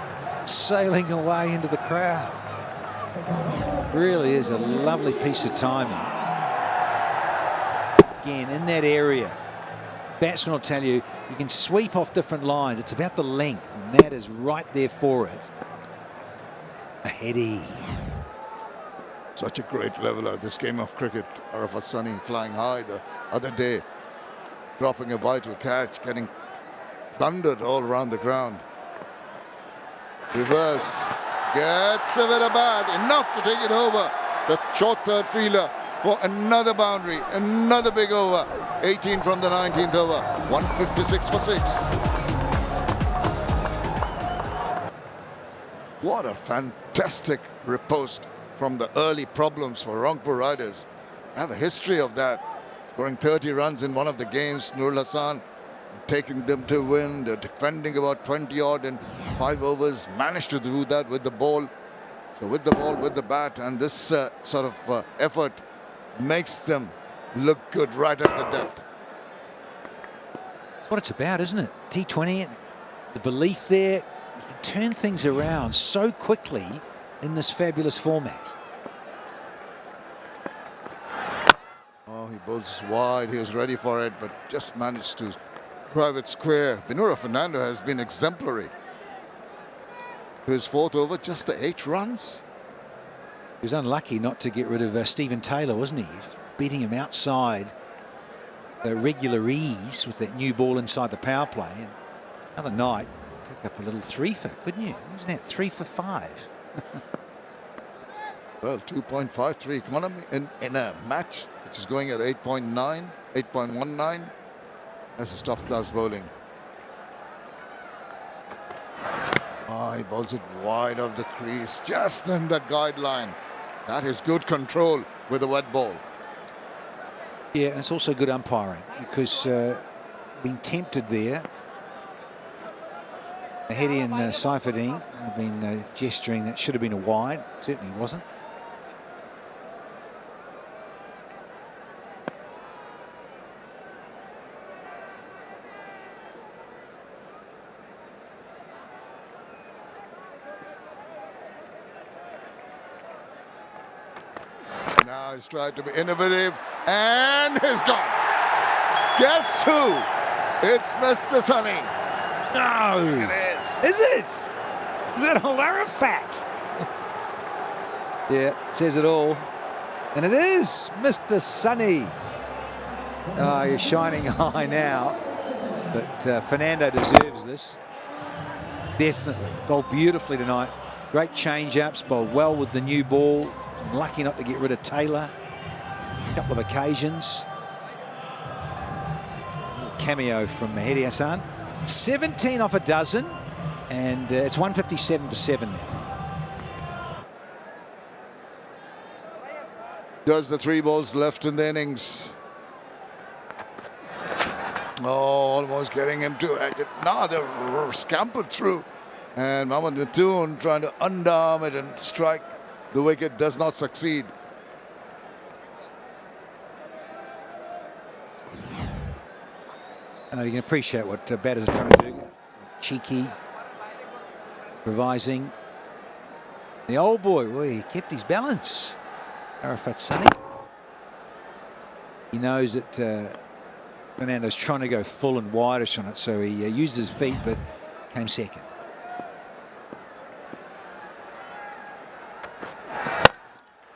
Sailing away into the crowd. Really is a lovely piece of timing. Again, in that area, batsman will tell you, you can sweep off different lines. It's about the length, and that is right there for it. 𝗻𝗃𝗃.
Such a great leveler, this game of cricket. Arafat Sunny flying high the other day, dropping a vital catch, getting thundered all around the ground. Reverse, gets a bit of bat, enough to take it over. The short third fielder for another boundary, another big over. 18 from the 19th over, 156 for 6. What a fantastic riposte from the early problems for Rangpur Riders. They have a history of that. Scoring 30 runs in one of the games, Nurul Hassan taking them to win. They're defending about 20 odd in 5 overs, managed to do that with the ball. So with the ball, with the bat, and this sort of effort makes them look good right at the depth.
That's what it's about, isn't it? T20, the belief there, you can turn things around so quickly in this fabulous format.
Oh, he bowls wide, he was ready for it, but just managed to drive it square. Vinura Fernando has been exemplary. His 4th over, just the 8 runs.
He was unlucky not to get rid of Stephen Taylor, wasn't he? Beating him outside with regular ease with that new ball inside the power play. And another night, pick up a little 3-for, couldn't you? Wasn't that 3 for 5?
Well, 2.53 economy in a match which is going at 8.9, 8.19. That's a top-class bowling. Oh, he bowls it wide of the crease, just in that guideline. That is good control with a wet ball.
Yeah, and it's also good umpiring because being tempted there. 𝗻𝗃𝗃 and Saifuddin have been gesturing that should have been a wide. Certainly wasn't.
Nice try to be innovative, and he's gone. Guess who? It's Mr. Sunny.
No!
It is.
Is it? Is that a fact? Yeah, it says it all. And it is Mr. Sunny. Oh, you're shining high now. But Fernando deserves this. Definitely. Bowled beautifully tonight. Great change-ups. Bowled well with the new ball. Lucky not to get rid of Taylor. A couple of occasions. A little cameo from Mehdi Hasan. 17 off a dozen. And it's 157 for 7 now.
Does the 3 balls left in the innings. Oh, almost getting him to. Now they're scampered through. And Mohammad Mattoon trying to undarm it and strike the wicket, does not succeed.
You can appreciate what batters are trying to do. Cheeky, revising. The old boy, well, he kept his balance. Arafat Sunny. He knows that Fernando's trying to go full and wideish on it, so he used his feet, but came second.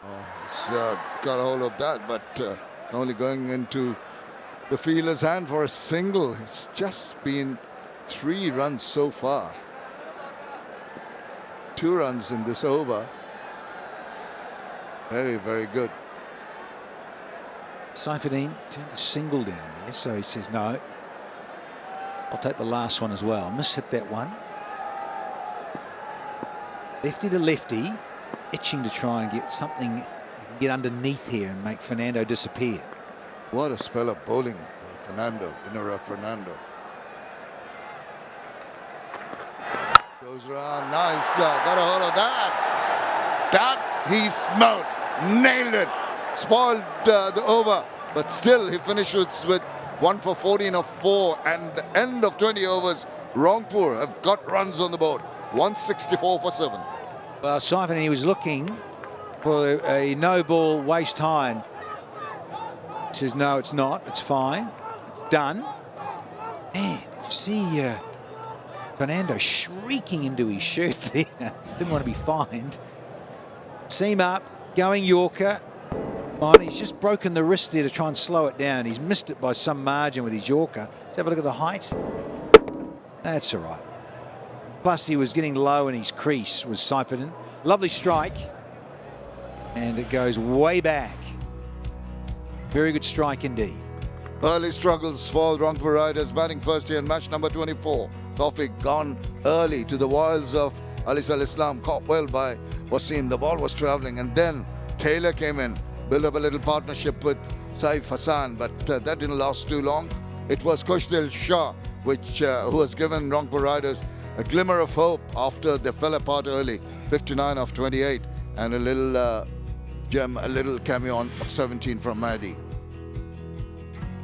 Oh, he's got a hold of that, but only going into the fielder's hand for a single. It's just been 3 runs so far. 2 runs in this over. Very, very good.
Saifuddin turned a single down there, so he says, no, I'll take the last one as well. Mishit that one. Lefty to lefty, itching to try and get something, get underneath here and make Fernando disappear.
What a spell of bowling by Fernando, Ɓiñura Fernando. Goes around, nice, got a hold of that. That he smote, nailed it, spoiled the over, but still he finishes with 1 for 14 of 4, and the end of 20 overs, Rangpur have got runs on the board, 164 for 7.
Well, Saifuddin, he was looking for a no ball waist high, and he says, no, it's not, it's fine, it's done. Man, did you see Fernando shrieking into his shirt there? Didn't want to be fined. Seam up, going Yorker. Oh, he's just broken the wrist there to try and slow it down. He's missed it by some margin with his Yorker. Let's have a look at the height. That's all right. Plus, he was getting low in his crease, was Saifuddin. Lovely strike. And it goes way back. Very good strike indeed.
Early struggles for Rangpur Riders, batting first here in match number 24. Tawfiq gone early to the wilds of Ali Islam, caught well by Wasim. The ball was travelling, and then Taylor came in, built up a little partnership with Saif Hassan, but that didn't last too long. It was Khushdil Shah who has given Rangpur Riders a glimmer of hope after they fell apart early, 59 of 28, and a little gem, a little cameo of 17 from Mahdi.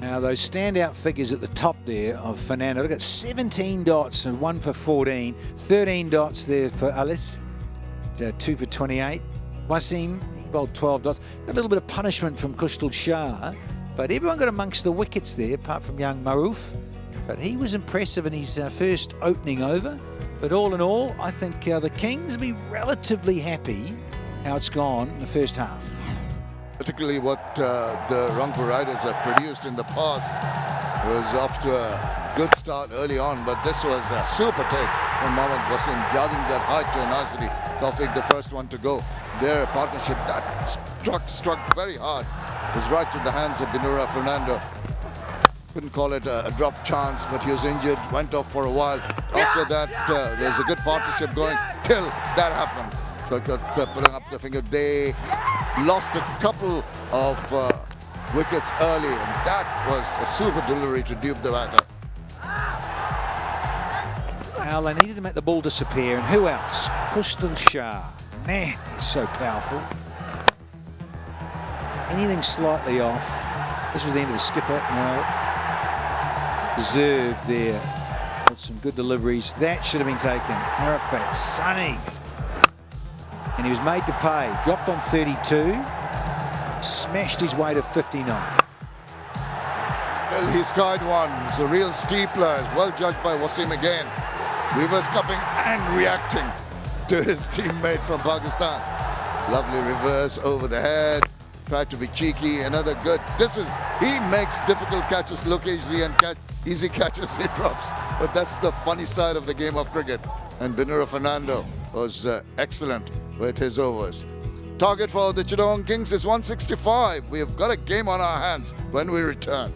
Now those standout figures at the top there of Fernando. Look at 17 dots and 1 for 14. 13 dots there for Alice. 2 for 28. Wasim, he bowled 12 dots. Got a little bit of punishment from Khushdil Shah, but everyone got amongst the wickets there, apart from young Maroof. But he was impressive in his first opening over. But all in all, I think the Kings will be relatively happy how it's gone in the first half.
Particularly what the Rangpur Riders have produced in the past was off to a good start early on, but this was a super take from Mohammad Wasim, guarding that height to a nicety. Tawfiq, the first one to go. Their partnership that struck very hard. It was right through the hands of Ɓiñura Fernando. Couldn't call it a drop chance, but he was injured, went off for a while. After that, there's a good partnership going till that happened. So putting up the finger, they lost a couple of wickets early, and that was a super delivery to 𝗃𝗵𝗃𝗃.
Well, they needed to make the ball disappear, and who else? Khushdil Shah. Man, he's so powerful. Anything slightly off. This was the end of the skipper. No. Deserved there. With some good deliveries. That should have been taken. Arafat Sunny. And he was made to pay. Dropped on 32. smashed his way to 59.
Well, he scored one. It's a real steepler. Well judged by Wasim again. Reverse cupping and reacting to his teammate from Pakistan. Lovely reverse over the head. Tried to be cheeky. Another good. He makes difficult catches look easy and easy catches he drops. But that's the funny side of the game of cricket. And Binura Fernando was excellent with his overs. Target for the Chittagong Kings is 165. We have got a game on our hands when we return.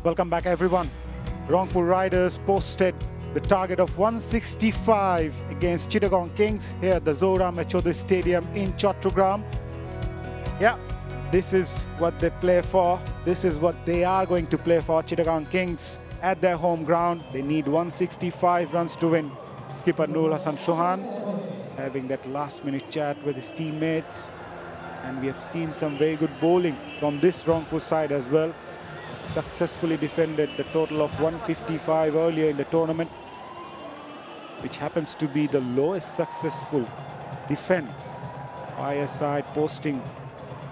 Welcome back, everyone. Rangpur Riders posted the target of 165 against Chittagong Kings here at the 𝗀 𝗦𝗽cie Stadium in Chittagong. Yeah, this is what they play for. This is what they are going to play for. Chittagong Kings at their home ground. They need 165 runs to win. Skipper Nurul Hassan Chauhan having that last-minute chat with his teammates. And we have seen some very good bowling from this Rangpur side as well. Successfully defended the total of 155 earlier in the tournament, which happens to be the lowest successful defend by a side, posting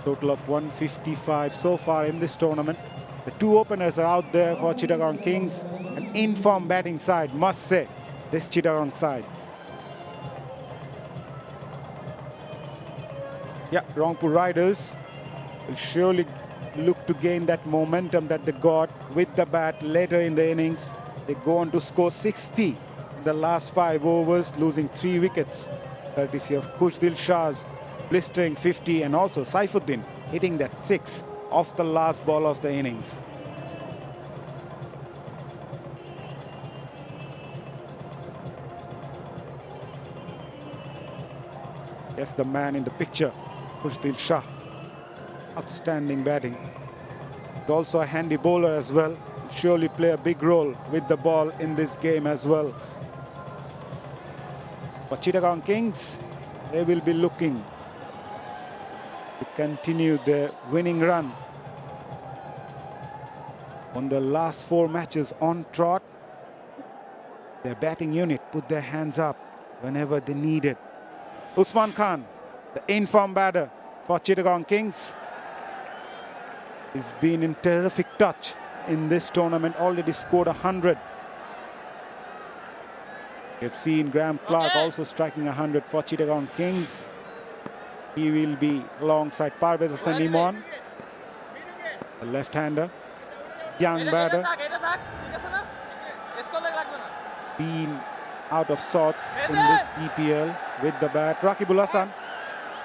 total of 155 so far in this tournament. The two openers are out there for Chittagong Kings, an in-form batting side, must say, this Chittagong side. Yeah, Rangpur Riders will surely look to gain that momentum that they got with the bat later in the innings. They go on to score 60 in the last 5 overs, losing 3 wickets, courtesy of Khushdil Shah's blistering 50 and also Saifuddin hitting that 6 off the last ball of the innings. Yes, the man in the picture, Khushdil Shah. Outstanding batting. He's also a handy bowler as well. He'll surely play a big role with the ball in this game as well. For Chittagong Kings, they will be looking to continue their winning run on the last 4 matches on trot. Their batting unit put their hands up whenever they needed. Usman Khan, the in-form batter for Chittagong Kings, he's been in terrific touch in this tournament, already scored 100. We've seen Graham Clark also striking 100 for Chittagong Kings. He will be alongside 𝗵𝗵𝗴𝗲 Imon, the left-hander, young batter, been out of sorts in this BPL with the bat. Rakibul Hasan,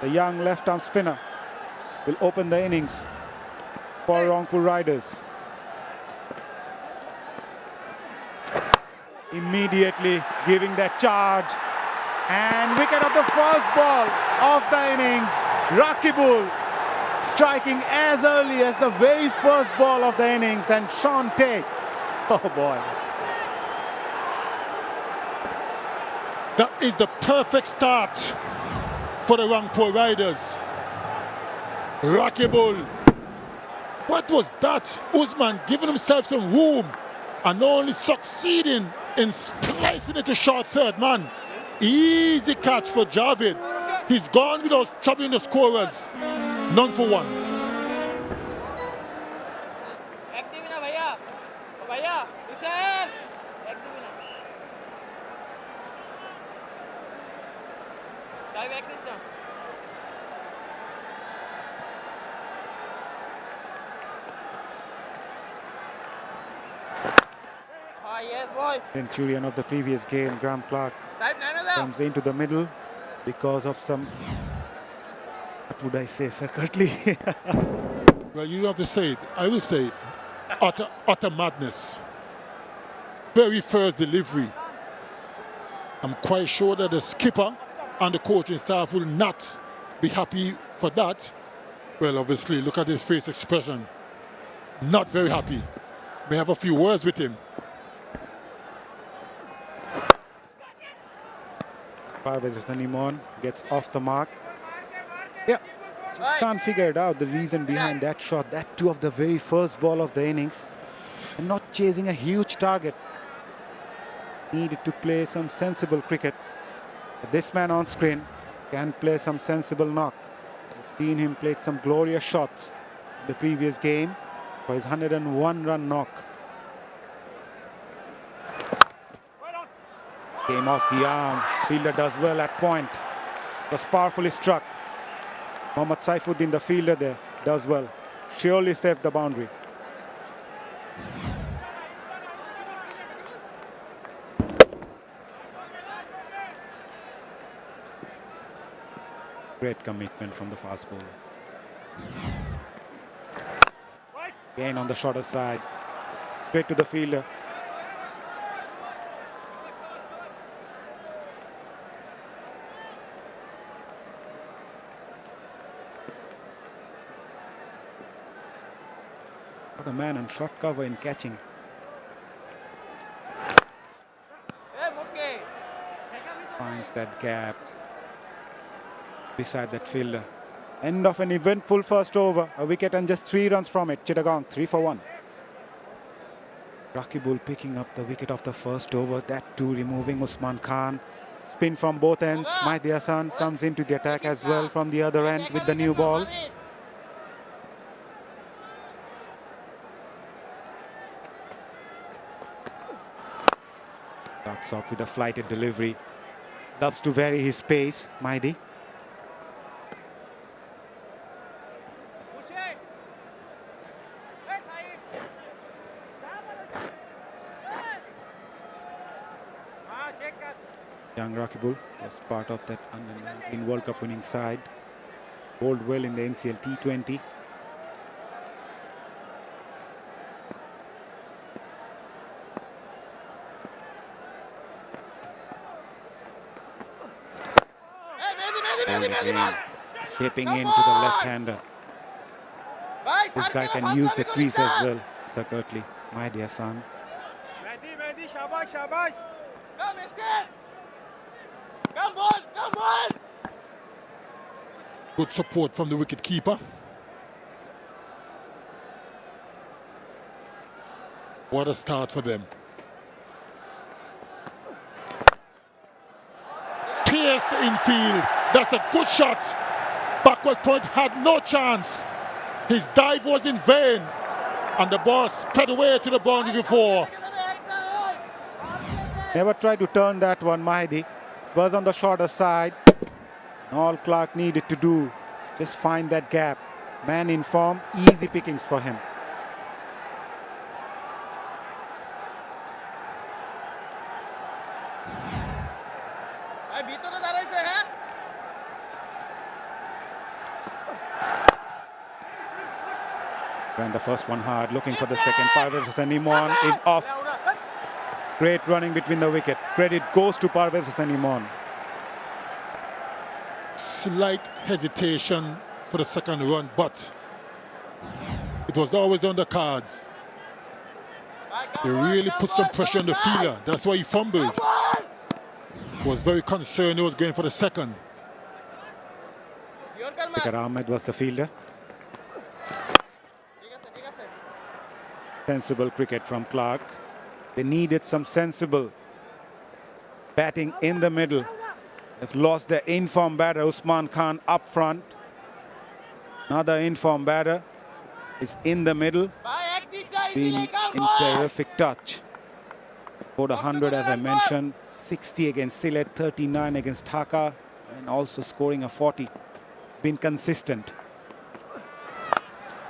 the young left-arm spinner, will open the innings for Rangpur Riders. Immediately giving that charge. And wicket of the first ball of the innings. Rakibul striking as early as the very first ball of the innings. And Shaun Tait, oh boy.
That is the perfect start for the Rangpur Riders. Rakibul. What was that? Usman giving himself some room and only succeeding in splicing it to short third man. Easy catch for Javed. He's gone without troubling the scorers. None for one.
Centurion of the previous game, Graham Clark, comes into the middle because of some, what would I say, Sir Curtly?
Well, you have to say it. I will say it. Utter madness. Very first delivery. I'm quite sure that the skipper and the coaching staff will not be happy for that. Well, obviously, look at his face expression. not very happy. May have a few words with him.
𝗵𝗡𝗂𝗂𝗃 gets off the mark. Yeah, just can't figure it out, the reason behind that shot. That too of the very first ball of the innings. And not chasing a huge target. Needed to play some sensible cricket. But this man on screen can play some sensible knock. We've seen him play some glorious shots in the previous game for his 101-run knock. Came off the arm. Fielder does well at point. Was powerfully struck. Mohammad Saifuddin, the fielder there, does well. Surely saved the boundary. Great commitment from the fast bowler. Again on the shorter side. Straight to the fielder. Got a man on short cover in catching. Finds that gap beside that fielder. End of an eventful first over. A wicket and just 3 runs from it. Chittagong 3 for 1. Raqibul picking up the wicket of the first over. That too removing Usman Khan. Spin from both ends. Mahdi Hassan comes into the attack as well from the other end with the new ball. Starts off with a flighted delivery. Loves to vary his pace, Mahdi. Young Raqibul was part of that under-19 World Cup winning side. Bowled well in the NCL T20. Shaping into the left-hander. This guy can use the crease as well. 𝗃𝗏𝗃, Mahdi Hassan.
Mehdi, shabash, shabash. Come, escape. Come, boys, come, boys.
Good support from the wicket keeper. What a start for them. Pierced the infield. That's a good shot. Backward point had no chance. His dive was in vain. And the ball spread away to the boundary before.
Never tried to turn that one, Mahdi. Was on the shorter side. All Clark needed to do, just find that gap. Man in form, easy pickings for him. Ran the first one hard, looking for the second. 𝗵𝗡𝗂𝗃𝗃 is off. Great running between the wicket. Credit goes to 𝗵𝗡𝗂𝗃𝗃.
Slight hesitation for the second run, but it was always on the cards. They really put some pressure on the fielder. That's why he fumbled. Was very concerned he was going for the second.
Fikar Ahmed was the fielder. Sensible cricket from Clark. They needed some sensible batting in the middle. They've lost their in-form batter, Usman Khan, up front. Another in-form batter is in the middle. Been in terrific touch. Scored 100, as I mentioned. 60 against Sylhet, 39 against Dhaka, and also scoring a 40. It's been consistent.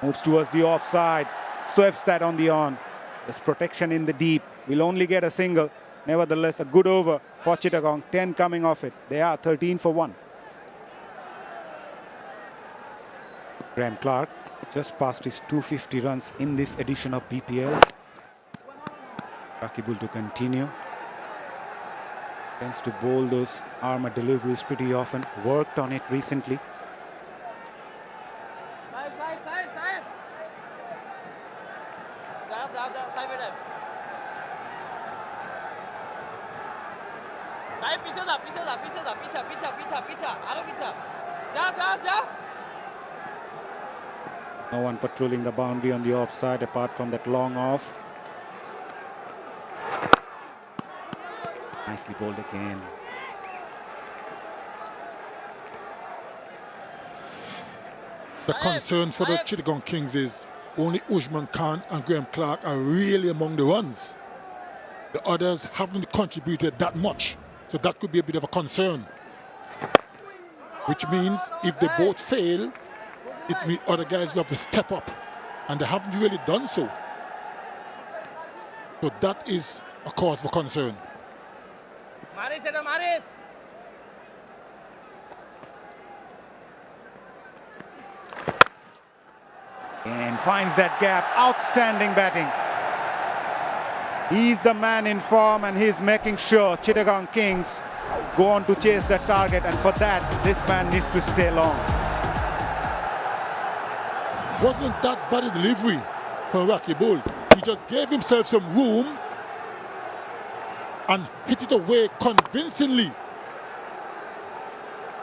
Moves towards the offside. Sweeps that on the on. There's protection in the deep. Will only get a single. Nevertheless, a good over for Chittagong. 10 coming off it. They are 13 for 1. Graham Clark just passed his 250 runs in this edition of BPL. Raqibul to continue. Tends to bowl those armour deliveries pretty often. Worked on it recently.
যা side বেটা side পিছে যা পিছে যা পিছে যা পিছা পিছা পিছা পিছা আরো পিছা যা যা যা
No one patrolling the boundary on the offside apart from that long off. Nicely bowled again.
The concern for the Chittagong Kings is only Usman Khan and Graham Clark are really among the runs. The others haven't contributed that much, so that could be a bit of a concern. Which means if they both fail, it means other guys will have to step up, and they haven't really done so. So that is a cause for concern.
Maris eta Maris
And finds that gap. Outstanding batting. He's the man in form and he's making sure Chittagong Kings go on to chase the target, and for that this man needs to stay long.
Wasn't that bad a delivery from Rocky Bull? He just gave himself some room and hit it away convincingly.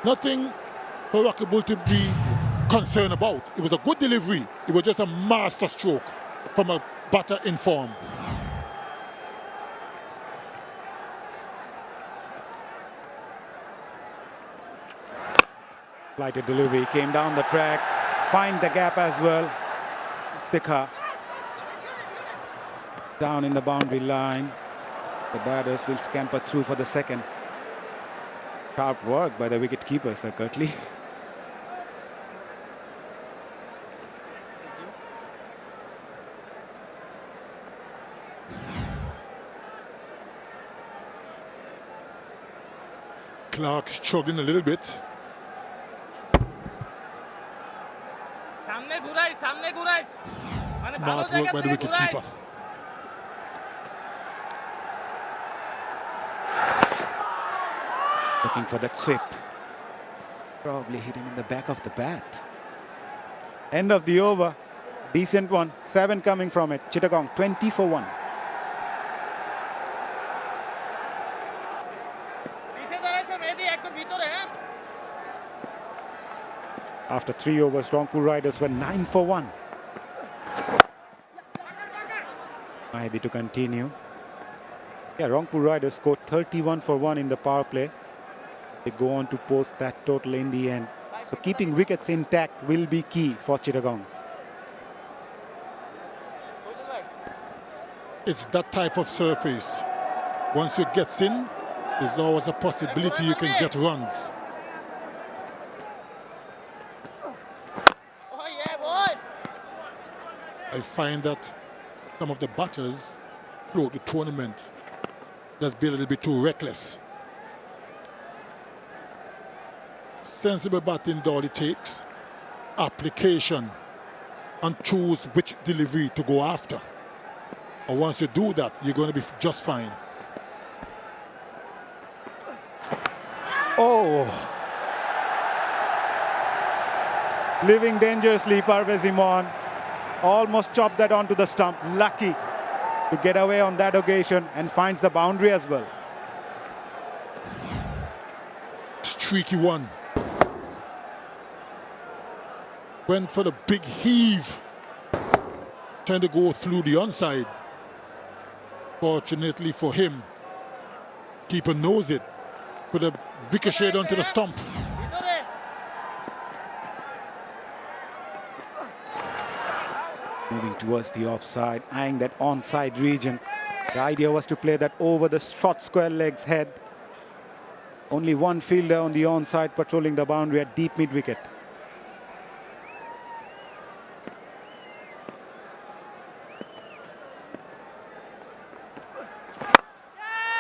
Nothing for Rocky Bull to be concerned about. It was a good delivery. It was just a master stroke from a batter in form.
Lighted delivery, came down the track, find the gap as well. Dhaka down in the boundary line. The batters will scamper through for the second. Sharp work by the wicket-keeper, Sir Kirtley.
Clark struggling a little bit.
সামনে ঘুরাইস মানে ভালো
Smart
জায়গা
work by the
থেকে ঘুরাইস
wicket-keeper.
Looking for that sweep. Probably hit him in the back of the bat. End of the over. Decent one. 7 coming from it. Chittagong 20 for 1.
পিছে দাঁড়াইছে মেহেদি একদম ভিতরে হ্যাঁ
After 3 overs, Rangpur Riders were 9 for 1. Mahedi to continue. Yeah, Rangpur Riders scored 31 for 1 in the power play. They go on to post that total in the end. So keeping wickets intact will be key for Chittagong.
It's that type of surface. Once it gets in, there's always a possibility you can get runs.
Oh yeah boy
I find that some of the batters throughout the tournament just be a little bit too reckless. Sensible batting all it takes, application, and choose which delivery to go after. And once you do that, you're going to be just fine.
Oh! Living dangerously, 𝗂𝗃𝗃 almost chopped that onto the stump. Lucky to get away on that occasion and finds the boundary as well.
Streaky one. Went for the big heave. Trying to go through the onside. Fortunately for him, keeper knows it. Could have ricocheted onto the stump.
ভিতরে
Moving towards the offside, eyeing that onside region. The idea was to play that over the short square legs head. Only one fielder on the onside patrolling the boundary at deep mid-wicket.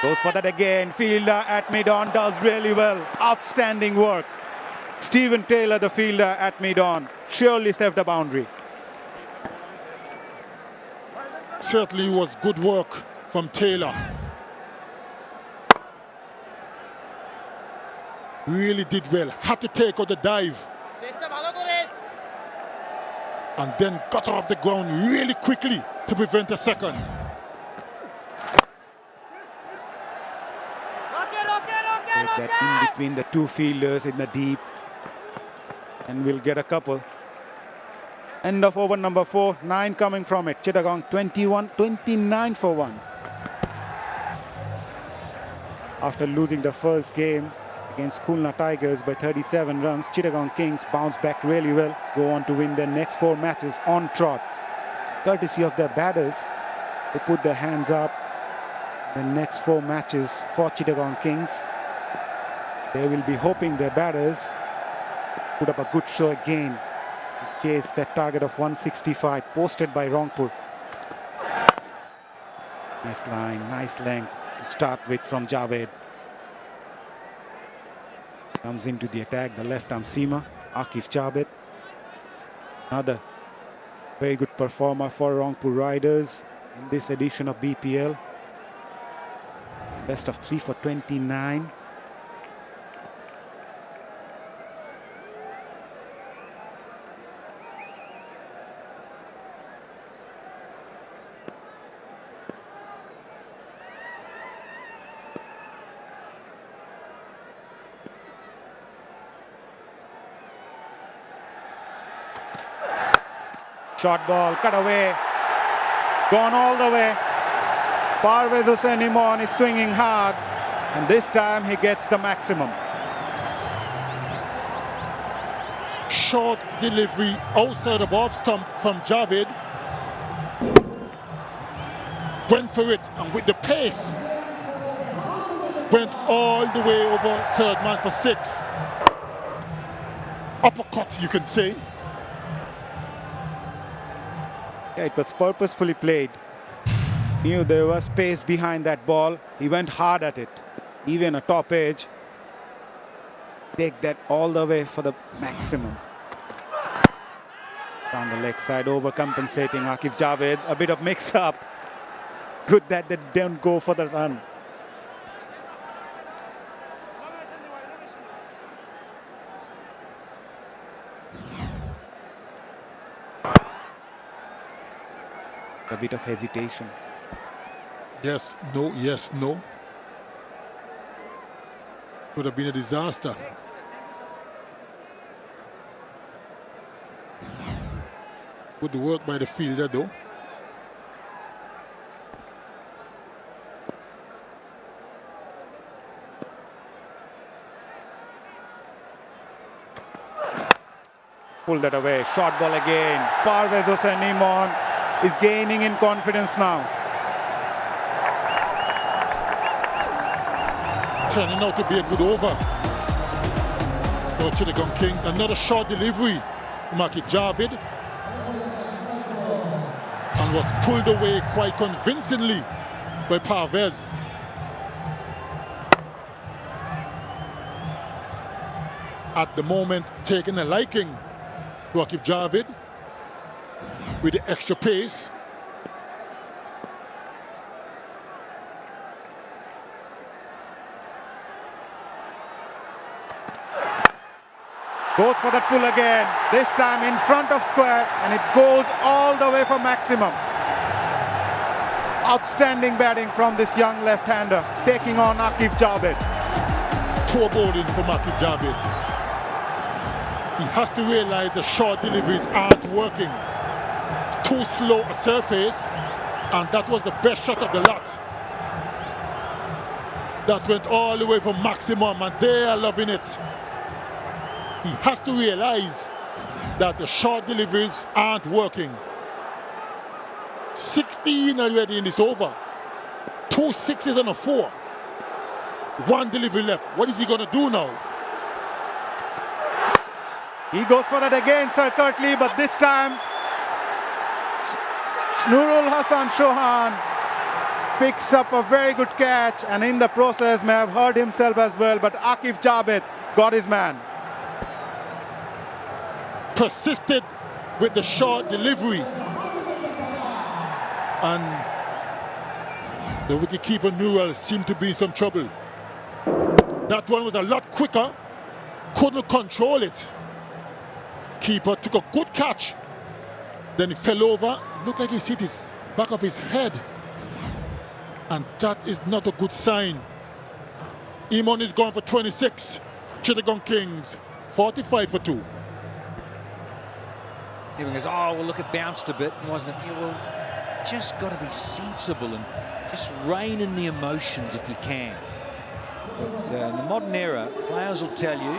Goes for that again. Fielder at mid-on does really well. Outstanding work. Stephen Taylor, the fielder at mid-on, surely saved the boundary.
Certainly was good work from Taylor. Really did well. Had to take out the dive.
চেষ্টা ভালো করিস
and then got off the ground really quickly to prevent a second.
That in between the two fielders in the deep, and we'll get a couple. End of over number 4, 9 coming from it. Chittagong 29 for 1. After losing the first game against Khulna Tigers by 37 runs, Chittagong Kings bounce back really well, go on to win their next 4 matches on trot. Courtesy of their batters, they put their hands up. The next 4 matches for Chittagong Kings, they will be hoping their batters put up a good show again to chase that target of 165 posted by Rangpur. Nice line, nice length to start with from Javed. Comes into the attack, the left arm seamer, 𝗂𝗃𝗃𝗃. Another very good performer for Rangpur Riders in this edition of BPL. Best of 3 for 29. Short ball, cut away, gone all the way. 𝗃𝗃𝗃𝗃 is swinging hard, and this time he gets the maximum.
Short delivery outside the off stump from Javed. Went for it, and with the pace, went all the way over third man for 6. Uppercut, you can say.
Yeah, it was purposefully played. Knew there was space behind that ball. He went hard at it. Even a top edge. Take that all the way for the maximum. Down the leg side, overcompensating 𝗂𝗃𝗃𝗃. A bit of mix-up. Good that they don't go for the run. A bit of hesitation.
Yes, no, yes, no. Would have been a disaster. Good work by the fielder though.
Pull that away, short ball again. 𝗃𝗃𝗃𝗃 is gaining in confidence now.
Turning out to be a good over for Chittagong Kings. Another short delivery from 𝗂𝗃𝗃𝗃, and was pulled away quite convincingly by 𝗃𝗃𝗃𝗃. At the moment, taking a liking to 𝗂𝗃𝗃𝗃𝗃 with the extra pace.
Goes for that pull again, this time in front of square, and it goes all the way for maximum. Outstanding batting from this young left-hander, taking on 𝗂𝗃𝗃𝗃𝗃.
Poor bowling for 𝗂𝗃𝗃𝗃𝗃. He has to realize the short deliveries aren't working. It's too slow a surface, and that was the best shot of the lot. That went all the way for maximum, and they are loving it. He has to realize that the short deliveries aren't working. 16 already in this over. 2 6s and a 4. 1 delivery left. What is he going to do now?
He goes for that again, Sir Curtly, but this time Nurul Hassan Chauhan picks up a very good catch, and in the process may have hurt himself as well, but 𝗂𝗃𝗃𝗃𝗃 got his man.
Persisted with the short delivery, and the wicketkeeper Nurul seemed to be in some trouble. That one was a lot quicker, couldn't control it. Keeper took a good catch Then he fell over. Looked like he hit his back of his head. And that is not a good sign. Imon is gone for 26. Chittagong Kings, 45 for 2.
Everyone goes, oh, well, look, it bounced a bit, wasn't it? Yeah, well, just got to be sensible and just rein in the emotions if you can. But in the modern era, players will tell you,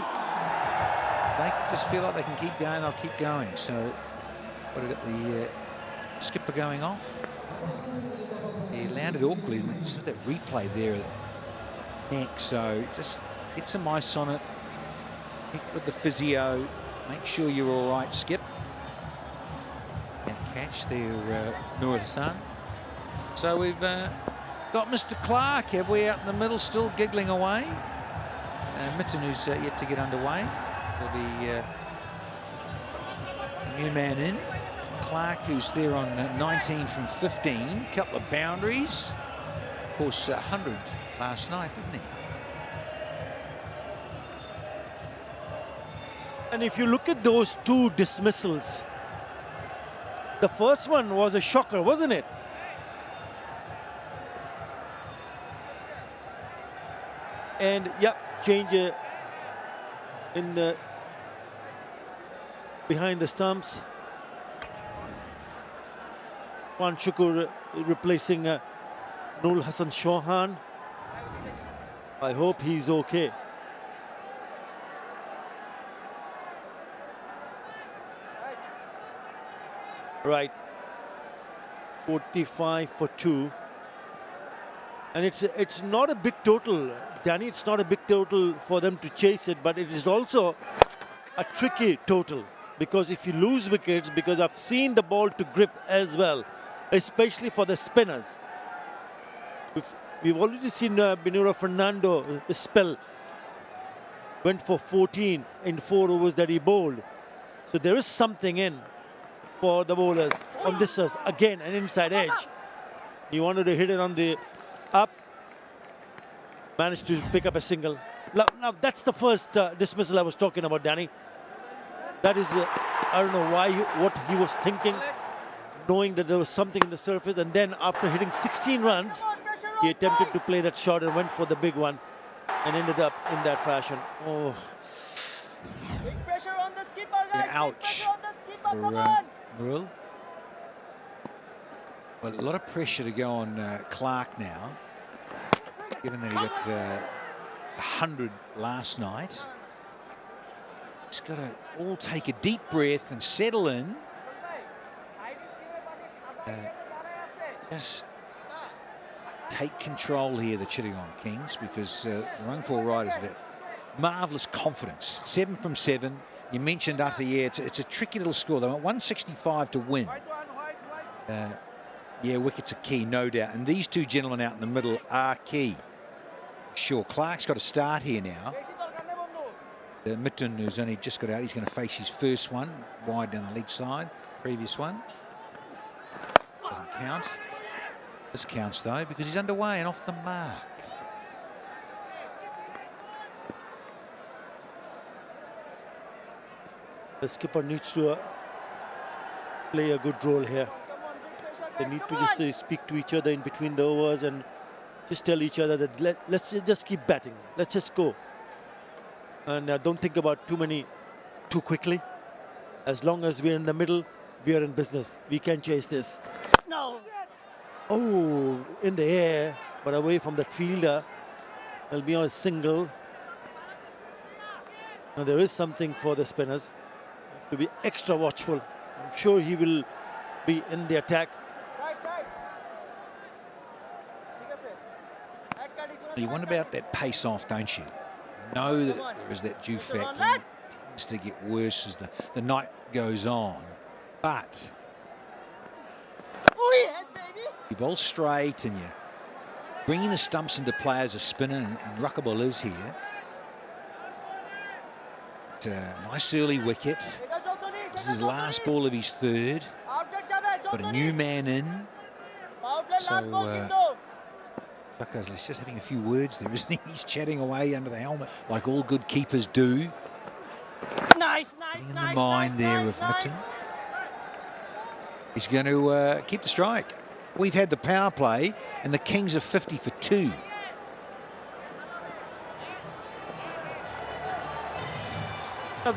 they just feel like they can keep going, they'll keep going. So, got to get the skipper going off. He landed awkwardly, and it's that replay there at the neck. So, just get some ice on it, pick with the physio, make sure you're all right, Skip. And catch there, Noor Hassan. So we've got Mr. Clark, have we, out in the middle, still giggling away. Mitten, who's yet to get underway. There'll be a new man in. Clark, who's there on 19 from 15, couple of boundaries. Of course, 100 last night, didn't he?
And if you look at those two dismissals, the first one was a shocker, wasn't it? And yep, change in the behind the stumps. Juan Shukur replacing Noor Hassan Chauhan. I hope he's okay. Right, 45 for 2. And it's not a big total, Danny. It's not a big total for them to chase it, but it is also a tricky total, because if you lose wickets, because I've seen the ball to grip as well, especially for the spinners. We've already seen Binura Fernando spell, went for 14 in 4 overs that he bowled. So there is something in for the bowlers on this. Again, an inside edge. He wanted to hit it on the up, managed to pick up a single. Now that's the first dismissal I was talking about, Danny. That is, I don't know what he was thinking, knowing that there was something in the surface, and then after hitting 16 runs, he attempted to play that shot and went for the big one, and ended up in that fashion. Oh.
Big pressure on the skipper, guys.
Ouch.
For, come on.
Murul. Well, a lot of pressure to go on Clark now, given that he got 100 last night. He's got to all take a deep breath and settle in. Just take control here, the Chittagong Kings, because the Rangpur Riders have got marvellous confidence. 7 from 7. You mentioned 𝗿𝗃, it's a tricky little score. They want 165 to win. Yeah, wickets are key, no doubt. And these two gentlemen out in the middle are key. Sure, Clark's got a start here now. Mitten, who's only just got out, he's going to face his first one, wide down the leg side. Previous one. Doesn't count. This counts, though, because he's underway and off the mark.
The skipper needs to play a good role here. They need to just speak to each other in between the overs and just tell each other that let's just keep batting. Let's just go. And don't think about too quickly. As long as we're in the middle, we are in business. We can chase this.
No.
Oh, in the air, but away from that fielder. They'll be on a single. Now there is something for the spinners to be extra watchful. I'm sure he will be in the attack.
You wonder about that pace off, don't you? You know that there is that dew factor. It tends to get worse as the night goes on. But you bowl straight and you're bringing the stumps into play as a spinner, and 𝗃𝗃𝗃 here. Nice early wicket. This is his last ball of his third. Got a new man in. So Because he's just having a few words there, isn't he? He's chatting away under the helmet like all good keepers do.
Nice,
In the mind there of Mitten. is going to keep the strike. We've had the power play, and the Kings are 50 for 2.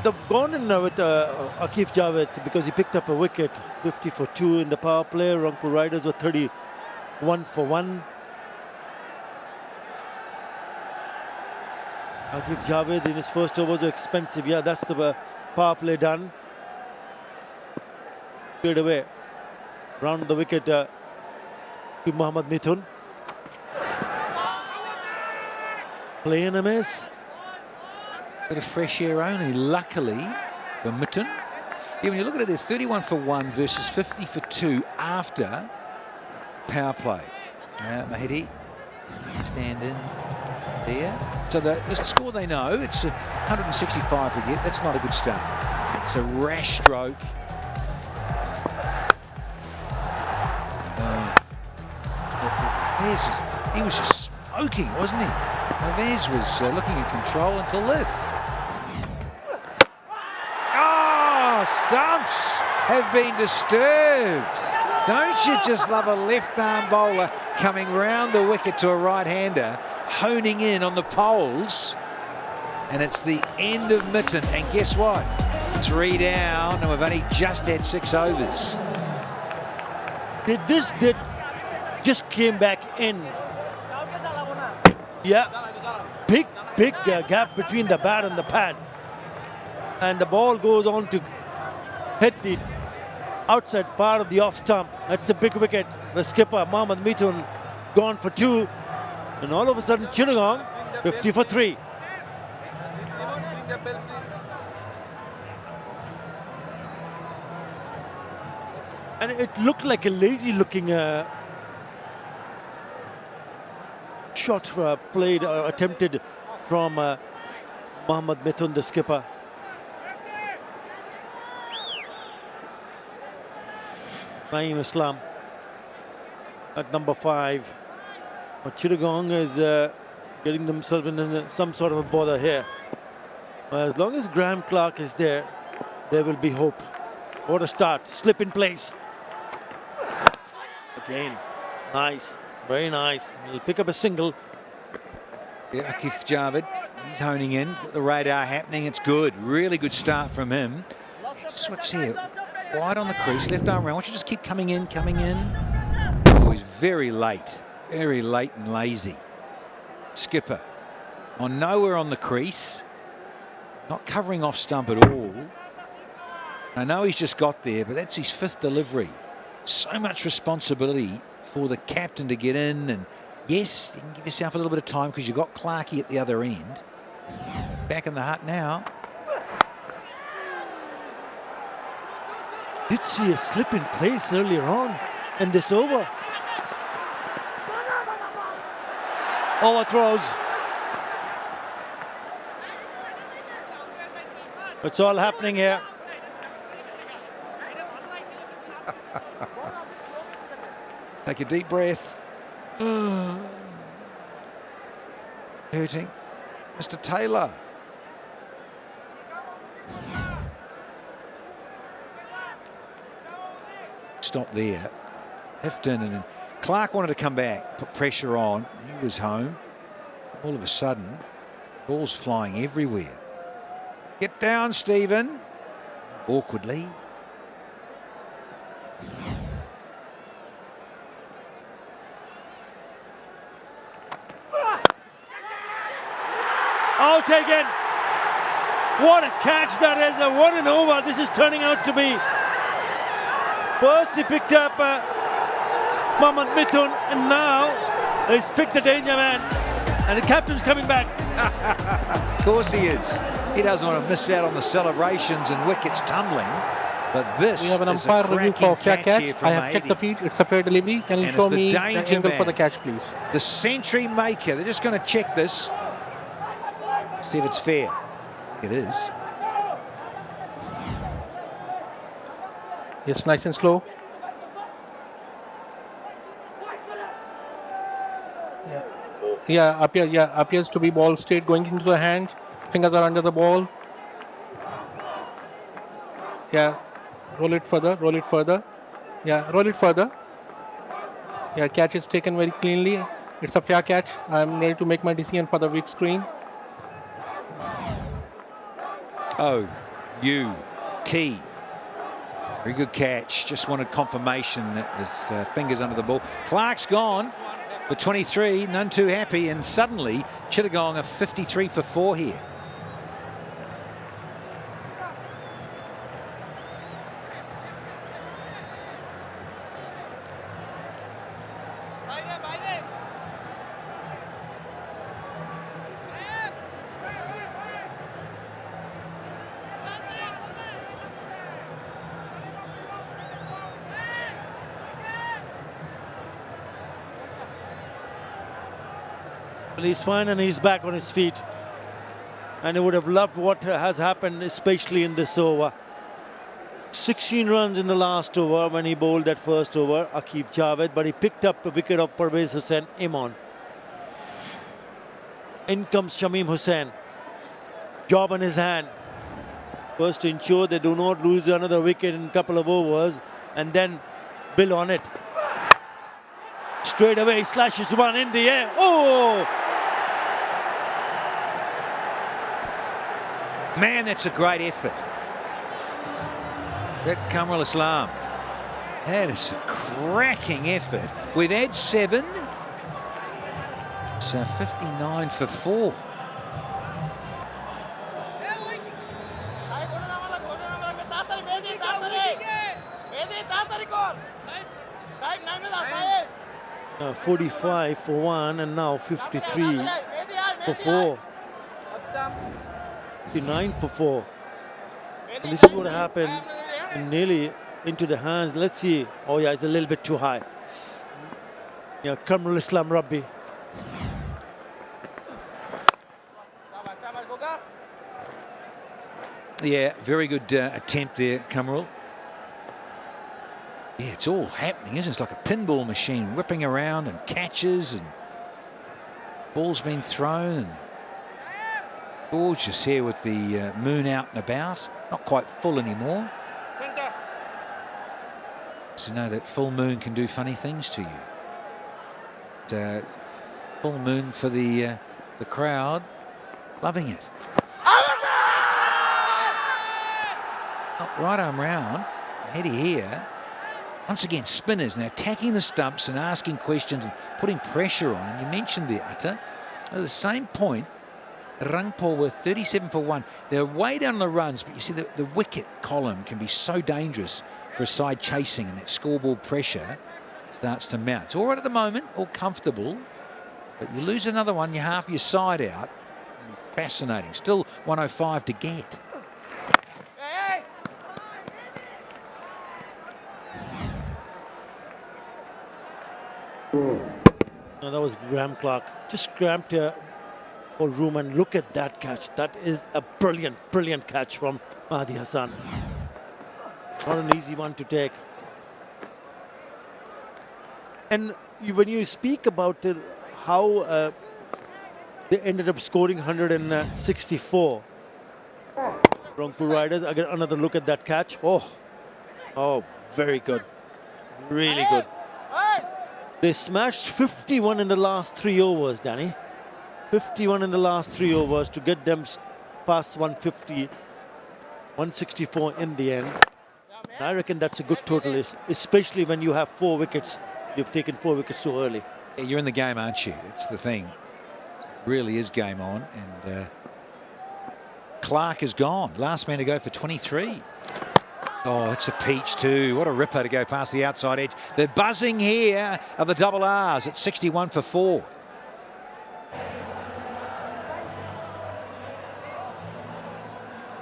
They've gone in with 𝗂𝗍𝗂𝗂 because he picked up a wicket. 50 for 2 in the power play. Rangpur Riders were 31 for 1. 𝗂𝗍𝗂𝗂 in his first over was expensive. Yeah, that's the power play done. Cleared away. Round the wicket to Mohammad Mithun. Play and a miss.
Bit of fresh air only, luckily, for Mithun. Yeah, when you look at it, they're 31 for 1 versus 50 for 2 after power play. Mahedi, stand in there. So the score they know, it's 165 to get. That's not a good start. It's a rash stroke. He was just smoking, wasn't he? 𝗂𝗂𝗂 was looking in control until this. Oh, stumps have been disturbed. Don't you just love a left-arm bowler coming round the wicket to a right-hander, honing in on the poles? And it's the end of Mithun. And guess what? 3 down, and we've only just had 6 overs.
This just came back in. Yeah, big gap between the bat and the pad. And the ball goes on to hit the outside part of the off stump. That's a big wicket. The skipper, Mohammad Mithun, gone for 2. And all of a sudden, Chittagong, 50 for 3. And it looked like a lazy looking shot played, attempted from Mohammad Mithun, the skipper. Naeem Islam at number 5. But Chittagong is getting themselves in some sort of a bother here. As long as Graham Clark is there, there will be hope. What a start. Slip in place. Again, nice. Very nice. He'll pick up a single.
Yeah, 𝗂𝗍𝗂𝗂, he's honing in. Got the radar happening. It's good. Really good start from him. Just watch here. Wide on the crease, left arm round. Why don't you just keep coming in, coming in? Oh, he's very late and lazy. Skipper on nowhere on the crease. Not covering off stump at all. I know he's just got there, but that's his 5th delivery. So much responsibility for the captain to get in, and yes, you can give yourself a little bit of time because you've got 𝗂𝗧𝗂𝗂𝗂 at the other end. Back in the hut now.
Did see a slip in place earlier on in this over. Overthrows. It's all happening here.
Take a deep breath. Hurting. Mr. Taylor. Stop there. Hifton, and then Clark wanted to come back, put pressure on. He was home. All of a sudden, ball's flying everywhere. Get down, Stephen. Awkwardly.
Out again. What a catch that is, and what an over this is turning out to be. First he picked up Mohammad Mithun, and now he's picked the danger man, and the captain's coming back.
Of course he is. He doesn't want to miss out on the celebrations and wickets tumbling. But this
we have an
is
umpire
a
review for fair
catch.
catch. I have checked the feed. It's a fair delivery. Can you
And
show
it's the
me the
danger
angle for
man.
the catch, please?
The century maker. They're just going to check this. See if it's fair. It is.
Yes, nice and slow. Yeah, appears to be ball straight going into the hand. Fingers are under the ball. Yeah, roll it further, roll it further. Yeah, roll it further. Yeah, catch is taken very cleanly. It's a fair catch. I'm ready to make my decision for the big screen.
O-U-T. Very good catch. Just wanted confirmation that his fingers under the ball. Clark's gone for 23. None too happy. And suddenly, Chittagong are 53 for 4 here.
He's fine and he's back on his feet. And he would have loved what has happened, especially in this over. 16 runs in the last over when he bowled that first over, Aqib Javed, but he picked up the wicket of Pervez Hussain Imran. In comes Shamim Hussain. Job on his hand. First to ensure they do not lose another wicket in a couple of overs, and then Bill on it. Straight away he slashes one in the air. Oh!
Man, that's a great effort. That Qamrul Islam. That is a cracking effort. We've had 7. So 59 for 4.
Uh, 45 for 1 and now 53 for 4. 59 for 4. And this is what happened. Nearly into the hands. Let's see. Oh yeah, it's a little bit too high. Yeah, Qamrul Islam Rabbi.
Yeah, very good attempt there, Qamrul. Yeah, it's all happening, isn't it? It's like a pinball machine, whipping around and catches and ball's been thrown. And gorgeous here with the moon out and about. Not quite full anymore. So you know that full moon can do funny things to you. Full moon for the crowd, loving it. Right arm round, heady here. Once again, spinners now attacking the stumps and asking questions and putting pressure on. And you mentioned the utter. At the same point, Rangpur were 37 for 1. They're way down the runs, but you see the wicket column can be so dangerous for a side chasing, and that scoreboard pressure starts to mount. It's all right at the moment, all comfortable, but you lose another one, you're half your side out. Fascinating. Still 105 to get.
No, that was Graham Clark. Just grabbed for room, and look at that catch. That is a brilliant, brilliant catch from Mahdi Hassan. Not an easy one to take. And when you speak about how they ended up scoring 164. Rangpur Riders, again, another look at that catch. Oh, very good. Really good. They smashed 51 in the last 3 overs, Danny. 51 in the last 3 overs to get them past 150, 164 in the end. I reckon that's a good total, especially when you have 4 wickets. You've taken 4 wickets so early.
Yeah, you're in the game, aren't you? It's the thing. It really is game on. And Clark is gone. Last man to go for 23. Oh, it's a peach too. What a ripper to go past the outside edge. They're buzzing here of the double R's at 61 for 4.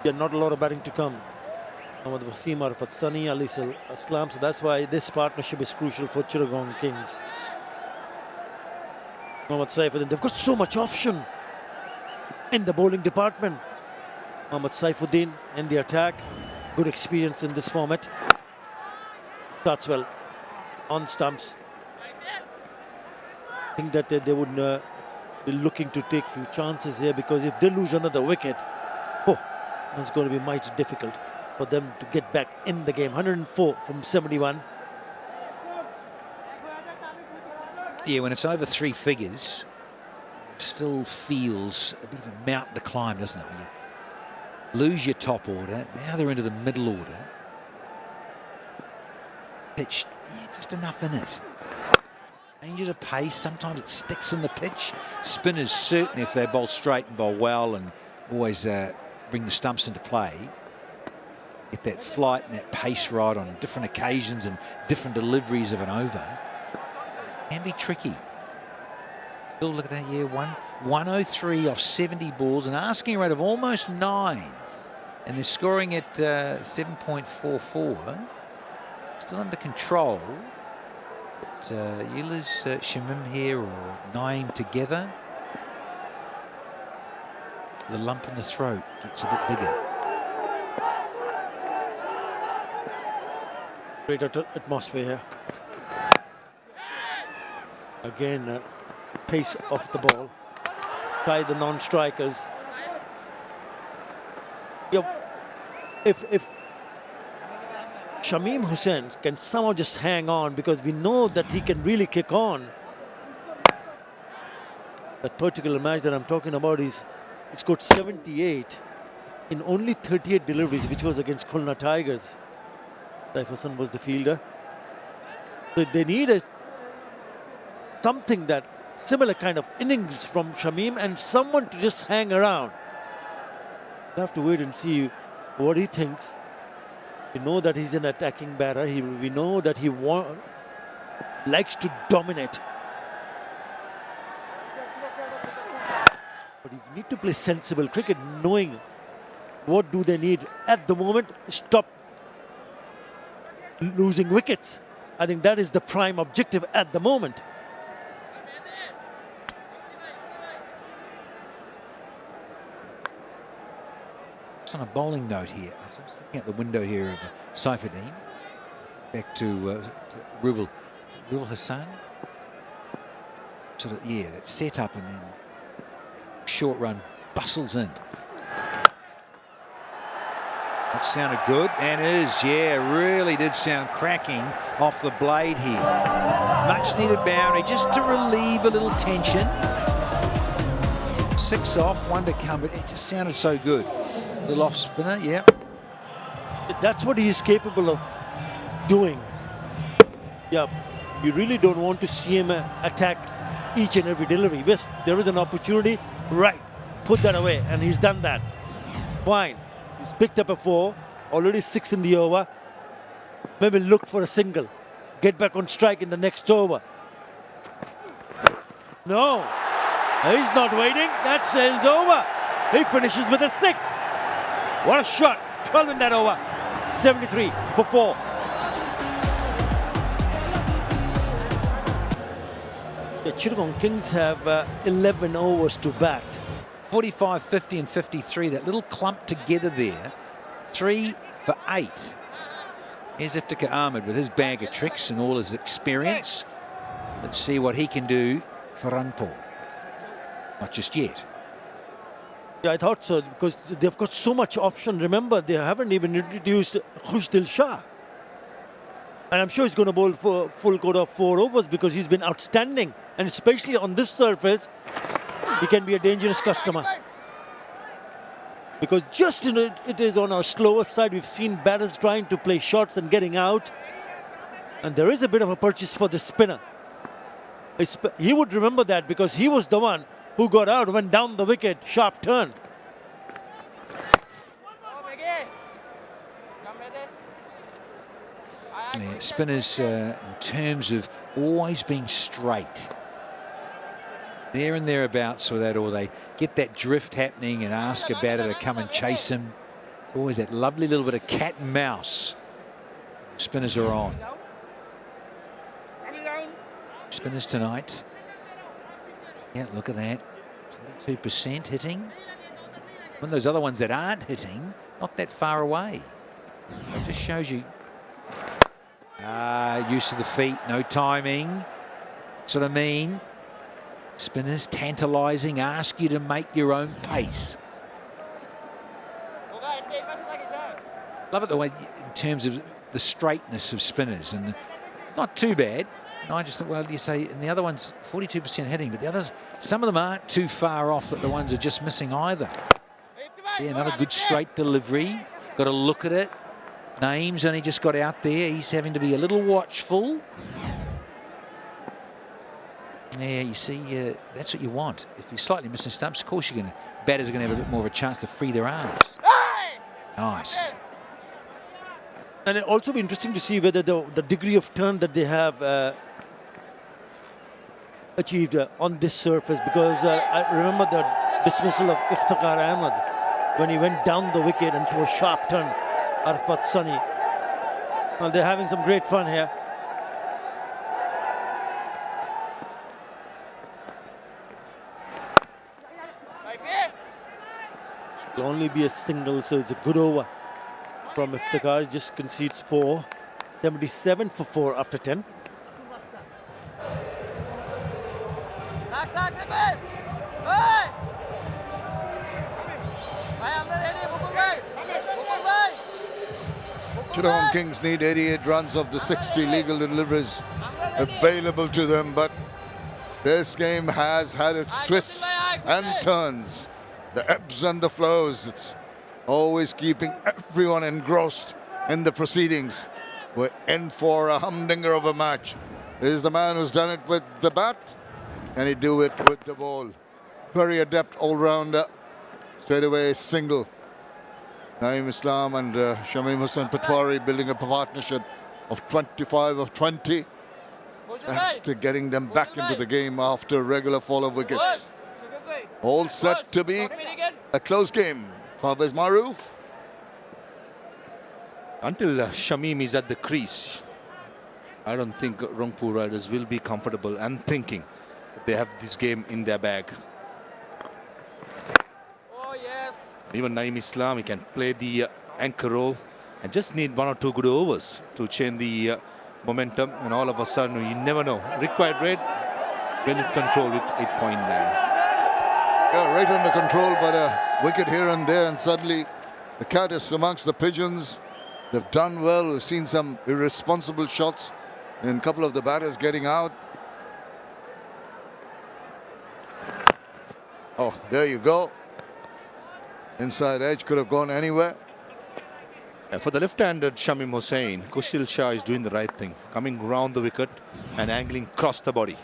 Yeah, not a lot of batting to come. Mohammad Wasim are Fatsani, Ali Aslam. So that's why this partnership is crucial for Chittagong Kings. Mohammad Saifuddin, they've got so much option in the bowling department. Mohammad Saifuddin in the attack. Good experience in this format. Starts well on stumps. I think that they would be looking to take few chances here, because if they lose another wicket, it's going to be mighty difficult for them to get back in the game. 104 from 71.
Yeah, when it's over 3 figures, it still feels a bit of a mountain to climb, doesn't it? You lose your top order, now they're into the middle order. Pitch, yeah, just enough in it. Changes of pace, sometimes it sticks in the pitch. Spinners, certainly, if they bowl straight and bowl well and always bring the stumps into play, get that flight and that pace right on different occasions and different deliveries of an over, can be tricky. Still, look at that, yeah, 103 off 70 balls, an asking rate of almost 9s, and they're scoring at 7.44. Still under control. But 𝗂𝗫𝗂𝗃𝗃 or Naeem together, the lump in the throat gets a bit bigger.
Great atmosphere here. Again, pace of the ball by the non-strikers. If Shamim Hussain can somehow just hang on, because we know that he can really kick on. That particular match that I'm talking about he scored 78 in only 38 deliveries, which was against Khulna Tigers. Saif Hassan was the fielder. So they need something that similar kind of innings from Shamim and someone to just hang around. We'll have to wait and see what he thinks. We know that he's an attacking batter. We know that he likes to dominate. But you need to play sensible cricket, knowing what do they need at the moment. Stop losing wickets. I think that is the prime objective at the moment.
Just on a bowling note here, I was looking at the window here of Saifuddin. Back to 𝗵𝗺𝗴𝗲𝗂 Hassan. Sort of, yeah, that set up and then short run bustles in. That sounded good, and is, yeah, really did sound cracking off the blade here. Much needed boundary just to relieve a little tension. 6 off, 1 to come, but it just sounded so good. Little off spinner, yeah.
That's what he is capable of doing. Yeah, you really don't want to see him attack each and every delivery. Yes, there is an opportunity, right, put that away, and he's done that. Fine, he's picked up a 4, already 6 in the over. Maybe look for a single, get back on strike in the next over. No, he's not waiting, that sails over. He finishes with a 6. What a shot, 12 in that over, 73 for 4. The Chittagong Kings have 11 overs to bat.
45, 50 and 53, that little clump together there. 3 for 8. Here's Iftikhar Ahmed with his bag of tricks and all his experience. Let's see what he can do for Rangpur. Not just yet.
Yeah, I thought so, because they've got so much option. Remember, they haven't even introduced Khushdil Shah. And I'm sure he's going to bowl for full quota of 4 overs because he's been outstanding. And especially on this surface, he can be a dangerous customer. Because just it is on our slower side. We've seen batters trying to play shots and getting out. And there is a bit of a purchase for the spinner. He would remember that because he was the one who got out, went down the wicket, sharp turn.
Yeah, spinners, in terms of always being straight, there and thereabouts with that, or they get that drift happening and ask a batter to come and chase him. Always that lovely little bit of cat and mouse. Spinners are on. Spinners tonight. Yeah, look at that. 2% hitting. One of those other ones that aren't hitting, not that far away. It just shows you use of the feet, no timing. That's what I mean. Spinners tantalising, ask you to make your own pace. Love it the way, in terms of the straightness of spinners, and it's not too bad. And I just thought, well, you say, and the other one's 42% heading, but the others, some of them aren't too far off that the ones are just missing either. Yeah, another good straight delivery. Got to look at it. Naeem's only just got out there. He's having to be a little watchful. Yeah, you see, that's what you want. If you're slightly missing stumps, of course batters are going to have a bit more of a chance to free their arms. Nice.
And it'll also be interesting to see whether the degree of turn that they have achieved on this surface, because I remember the dismissal of Iftikhar Ahmed when he went down the wicket and threw a sharp turn. Arfat Sunny. Well, they're having some great fun here. It'll only be a single, so it's a good over from Iftikhar. He just concedes 4. 77 for 4 after 10.
Chittagong Kings need 88 runs of the 60 legal deliveries available to them, but this game has had its twists and turns, the ebbs and the flows. It's always keeping everyone engrossed in the proceedings. We're in for a humdinger of a match. This is the man who's done it with the bat, and he do it with the ball. Very adept all-rounder. Straight away single. Naeem Islam and Shamim Hussain Patwari building up a partnership of 25 of 20. That's to getting them back into the game after a regular fall of wickets. All set to be a close game. Parvez Maroof.
Until Shamim is at the crease, I don't think Rangpur Riders will be comfortable and thinking that they have this game in their bag. Even Naeem Islam, he can play the anchor role and just need 1 or 2 good overs to change the momentum, and all of a sudden, you never know. Required rate, well in control with 8.9.
Yeah, right under control, but a wicket here and there, and suddenly the cat is amongst the pigeons. They've done well. We've seen some irresponsible shots and a couple of the batters getting out. Oh, there you go. Inside edge, could have gone anywhere.
For the left-handed Shamim Hussain, Kushil Shah is doing the right thing, coming round the wicket and angling across the body.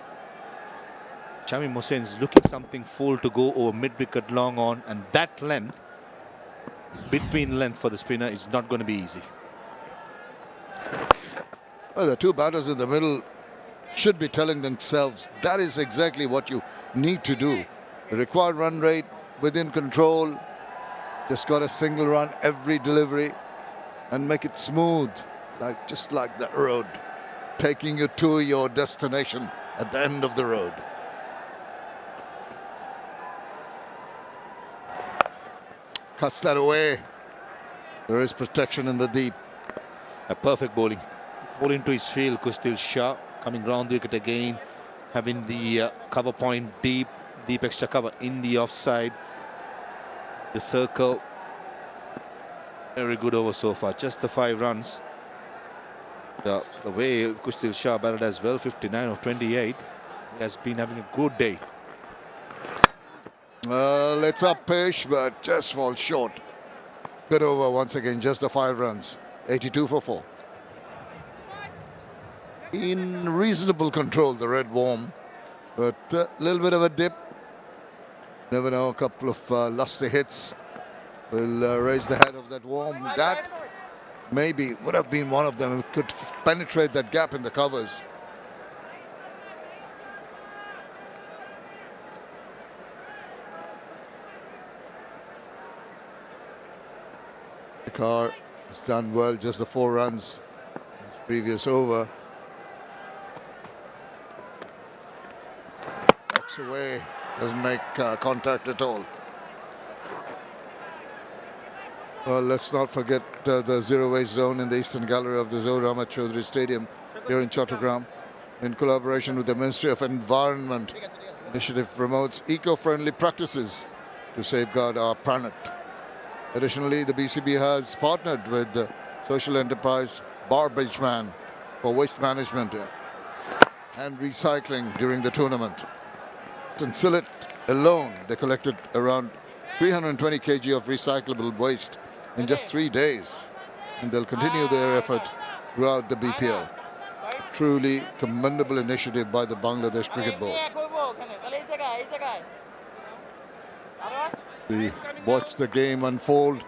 Shamim Hussain is looking something full to go over mid-wicket long on, and that length, between length for the spinner, is not going to be easy.
Well, the 2 batters in the middle should be telling themselves that is exactly what you need to do. The required run rate within control. Just got a single run every delivery and make it smooth, just like the road, taking you to your destination at the end of the road. Cuts that away. There is protection in the deep.
A perfect bowling. Ball into his field, Kushil Shah coming round the wicket again, having the cover point deep extra cover in the offside. The circle, very good over so far. Just the 5 runs. The way Kushil Shah batted as well, 59 of 28. He has been having a good day.
Well, it's up pitch, but just falls short. Good over once again, just the 5 runs. 82 for 4. In reasonable control, the red worm, but a little bit of a dip. Never know, a couple of lusty hits will raise the head of that worm. That maybe would have been one of them. It could penetrate that gap in the covers. The car has done well, just the 4 runs in his previous over. Walks away. Doesn't make contact at all. Well, let's not forget the zero-waste zone in the eastern gallery of the 𝗀 𝗏𝗂𝗏 Stadium here in Chittagong, in collaboration with the Ministry of Environment. Initiative promotes eco-friendly practices to safeguard our planet. Additionally, the BCB has partnered with the social enterprise 𝗃𝗶𝗃𝗃 for waste management. and recycling during the tournament. In Sylhet alone, they collected around 320 kg of recyclable waste in just 3 days. And they'll continue their effort throughout the BPL. Truly commendable initiative by the Bangladesh Cricket Board. We watch the game unfold.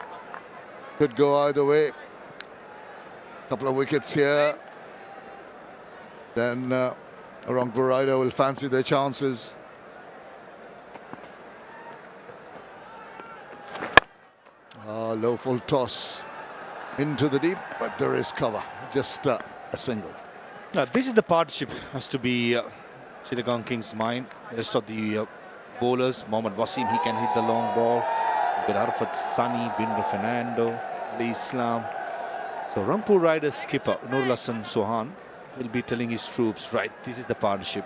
Could go either way. Couple of wickets here. Then Rangpur Rider will fancy their chances. Low full toss into the deep, but there is cover. Just a single.
Now, this is the partnership has to be Chittagong Kings' mind. The rest of the bowlers, Mohammad Wasim, he can hit the long ball. 𝗵𝗺𝗃𝗃 Sunny, Binder Fernando, Ali Islam. So Rangpur Riders skipper Nurul Sohan will be telling his troops, right, this is the partnership.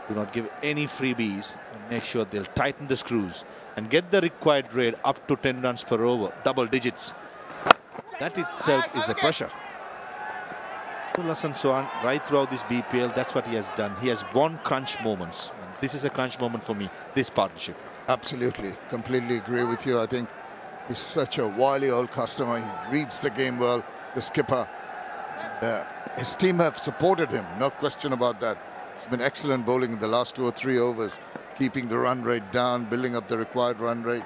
Do not give any freebies and make sure they'll tighten the screws and get the required rate up to 10 runs per over, double digits. That itself is a pressure. Nurul Sohan, right throughout this BPL, that's what he has done. He has won crunch moments. And this is a crunch moment for me, this partnership.
Absolutely, completely agree with you. I think he's such a wily old customer. He reads the game well, the skipper. His team have supported him, no question about that. It's been excellent bowling in the last 2 or 3 overs, keeping the run rate down, building up the required run rate.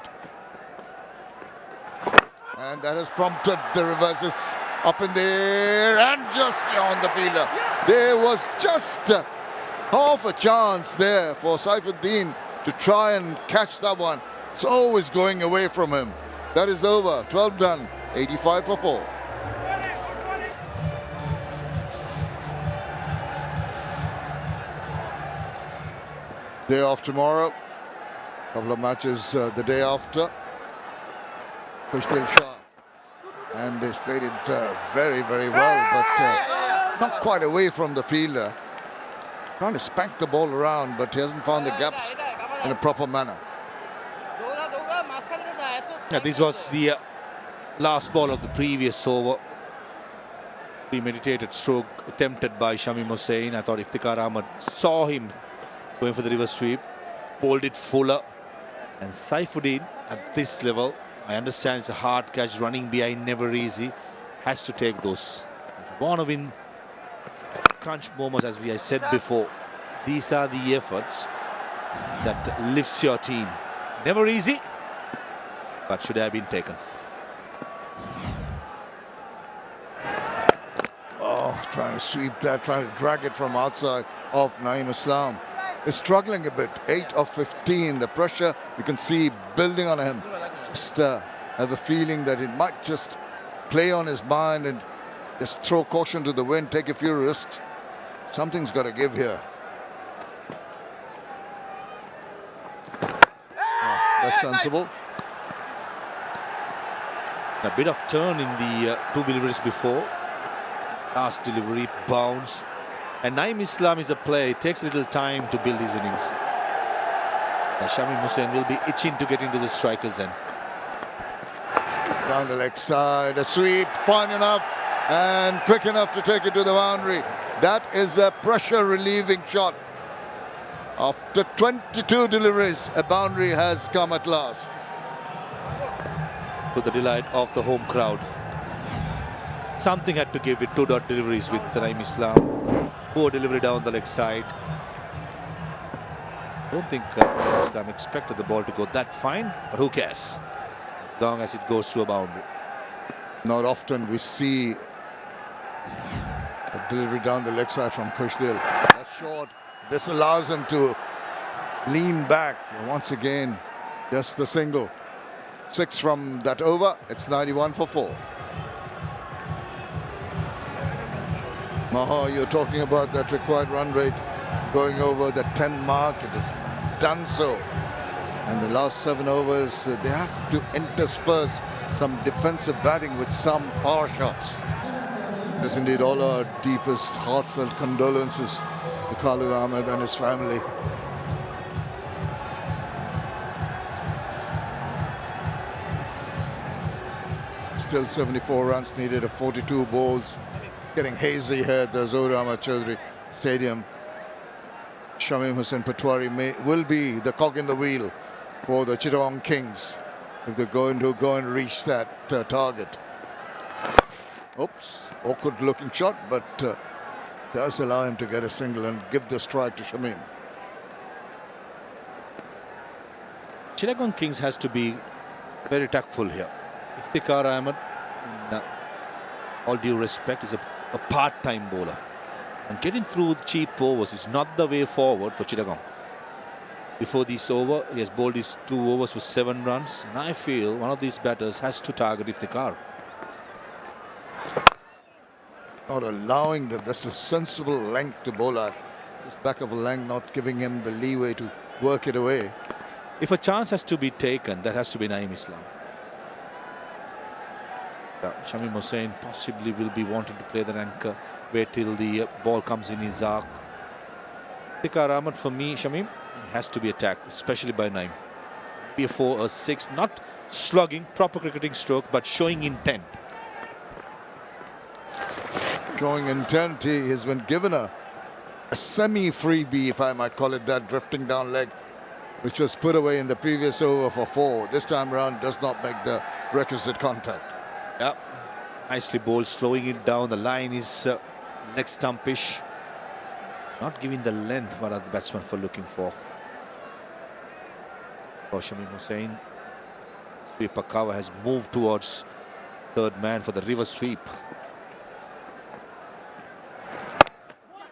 And that has prompted the reverses up in the air and just beyond the fielder. There was just half a chance there for Saifuddin to try and catch that one. It's always going away from him. That is over. 12 done. 85 for 4. Day off tomorrow. Couple of matches the day after. 𝗂𝗃𝗃 Shah. And they played it very, very well, but not quite away from the fielder. Trying to spank the ball around, but he hasn't found the gaps in a proper manner.
Yeah, this was the last ball of the previous over. Premeditated stroke attempted by Shamim Hussain. I thought Iftikhar Ahmed saw him going for the reverse sweep, pulled it fuller. And Saifuddin at this level, I understand it's a hard catch, running behind never easy, has to take those. If you want to win crunch moments, as I said before, these are the efforts that lifts your team. Never easy, but should have been taken.
Oh, trying to sweep that, trying to drag it from outside of Naeem Islam. Is struggling a bit. 8 of 15. The pressure you can see building on him. Just have a feeling that it might just play on his mind and just throw caution to the wind, take a few risks. Something's got to give here. Oh, that's sensible.
A bit of turn in the 2 deliveries before. Last delivery, bounce. And Naeem Islam is a player. It takes a little time to build his innings. Shamim Hussain will be itching to get into the striker's end.
Down the leg side, a sweep, fine enough and quick enough to take it to the boundary. That is a pressure relieving shot. After 22 deliveries, a boundary has come at last.
To the delight of the home crowd. Something had to give with 2 deliveries with Naeem Islam. Poor delivery down the leg side. I don't think Islam expected the ball to go that fine, but who cares? As long as it goes through a boundary.
Not often we see a delivery down the leg side from 𝗂𝗃𝗃. That's short. This allows him to lean back. And once again, just the single. 6 from that over. It's 91 for 4. Maha, you're talking about that required run rate going over the 10 mark. It has done so. And the last 7 overs, they have to intersperse some defensive batting with some power shots. Yes, indeed, all our deepest, heartfelt condolences to Khalid Ahmed and his family. Still 74 runs needed of 42 balls. Getting hazy here at the Zohra Ahmad Chaudhary Stadium. 𝗂𝗵𝗂 𝗂𝗂𝗃𝗃 will be the cog in the wheel for the Chittagong Kings if they're going to go and reach that target. Oops, awkward looking shot, but does allow him to get a single and give the strike to 𝗂𝗵𝗂.
Chittagong Kings has to be very tactful here. 𝗃𝗃𝗃𝗃𝗃, all due respect, is a part-time bowler. And getting through cheap overs is not the way forward for Chittagong. Before this over, he has bowled his 2 overs for 7 runs. And I feel one of these batters has to target 𝗃𝗃𝗃𝗃.
Not allowing them, that's a sensible length to bowl at. This back of a length not giving him the leeway to work it away.
If a chance has to be taken, that has to be 𝗍𝗻. Shamim Hussain possibly will be wanting to play the anchor, wait till the ball comes in his arc. 𝗃𝗃𝗃𝗃𝗃, for me, 𝗂𝗵𝗂, has to be attacked, especially by 9. Be a 4 or 6, not slugging, proper cricketing stroke, but showing intent.
Showing intent, he has been given a semi-freebie, if I might call it that, drifting down leg, which was put away in the previous over for 4. This time around does not make the requisite contact.
Yeah, nicely bowled, slowing it down. The line is leg stumpish. Not giving the length what are the batsmen for looking for. Shamim Hussain, sweeper cover has moved towards third man for the reverse sweep.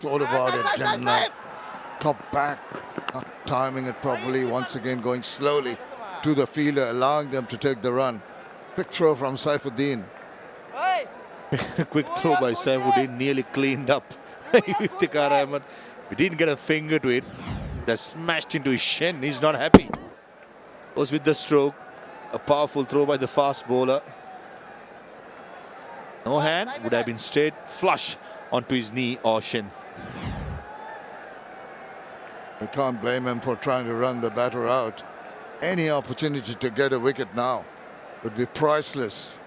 Thought about it, and cut back, not timing it properly. Once again going slowly to the fielder, allowing them to take the run. Quick throw from Saifuddin.
Quick throw by Saifuddin, nearly cleaned up 𝗃𝗃𝗃𝗃𝗃. He didn't get a finger to it. That smashed into his shin. He's not happy. Goes with the stroke. A powerful throw by the fast bowler. No hand. Would have been straight flush onto his knee or shin.
We can't blame him for trying to run the batter out. Any opportunity to get a wicket now would be priceless.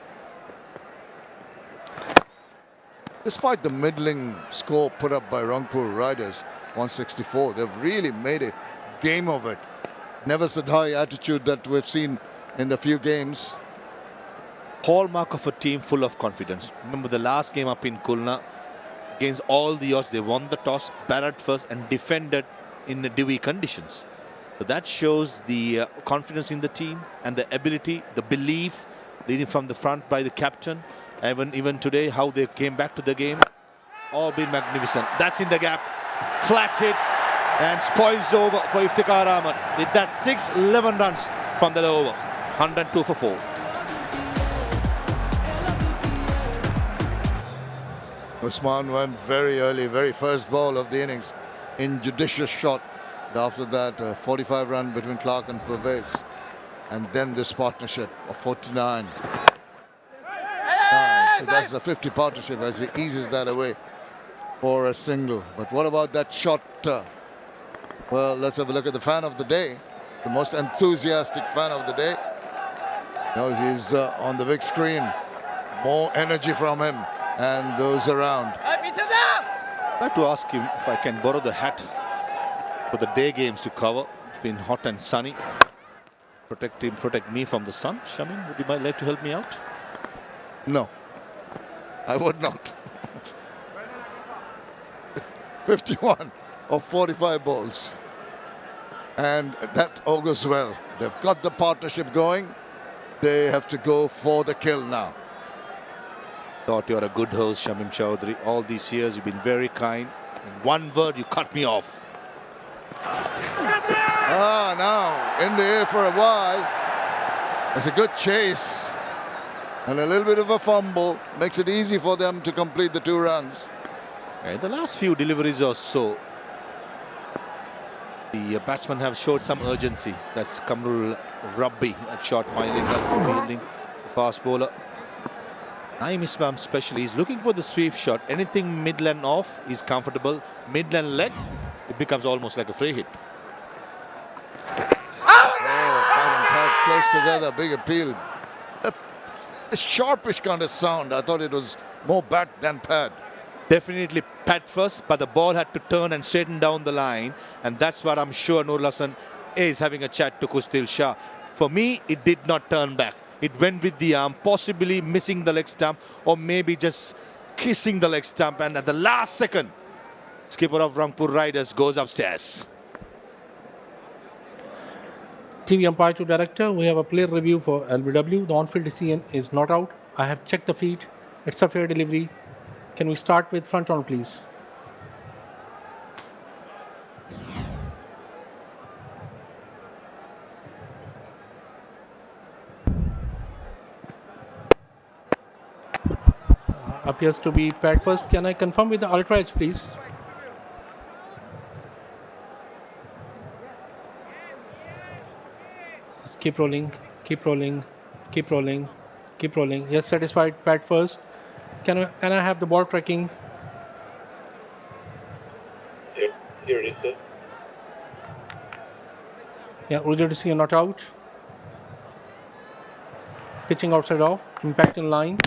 Despite the middling score put up by Rangpur Riders, 164, they've really made a game of it. Never said high attitude that we've seen in the few games.
Hallmark of a team full of confidence. Remember the last game up in Khulna, against all the odds, they won the toss, batted first and defended in the dewy conditions. So that shows the confidence in the team and the ability, the belief leading from the front by the captain. Even today, how they came back to the game. It's all been magnificent. That's in the gap. Flat hit and spoils over for 𝗃𝗃𝗃𝗃𝗃. With that 11 runs from that over. 102 for 4.
Usman went very early, very first ball of the innings, injudicious shot. And after that, a 45 run between Clarke and Pervez. And then this partnership of 49. Nice. So that's a 50 partnership as he eases that away for a single. But what about that shot? Well, let's have a look at the fan of the day. The most enthusiastic fan of the day. Now he's on the big screen. More energy from him and those around.
I'd like to ask him if I can borrow the hat for the day games to cover. It's been hot and sunny. Protect him, protect me from the sun. 𝗂𝗵𝗂, would you like to help me out?
No, I would not. 51 of 45 balls. And that augurs well. They've got the partnership going. They have to go for the kill now.
Thought you're a good host, Shamim Chowdhury. All these years, you've been very kind. In one word, you cut me off.
Now in the air for a while. It's a good chase. And a little bit of a fumble makes it easy for them to complete the 2 runs.
The last few deliveries or so, the batsmen have showed some urgency. That's 𝗂𝗵𝗃𝗃𝗃𝗃 at short finally does the fielding. The fast bowler. 𝗍𝗻 especially, he's looking for the sweep shot. Anything middle and off is comfortable. Middle and leg, it becomes almost like a free hit.
Close together, big appeal. A sharpish kind of sound. I thought it was more bat than pad.
Definitely pad first, but the ball had to turn and straighten down the line, and that's what I'm sure નુરલહસન is having a chat to 𝗂𝗃. For me, it did not turn back. It went with the arm, possibly missing the leg stump, or maybe just kissing the leg stump, and at the last second, skipper of Rangpur Riders goes upstairs.
TV umpire to director, we have a player review for LBW. The on-field decision is not out. I have checked the feet. It's a fair delivery. Can we start with front on, please? Appears to be pad first. Can I confirm with the ultra edge, please? Just keep rolling, keep rolling, keep rolling, keep rolling. Yes, satisfied. Pad first. Can I have the ball tracking?
Here it is, sir.
Yeah, original decision not out. Pitching outside off. Impact in line.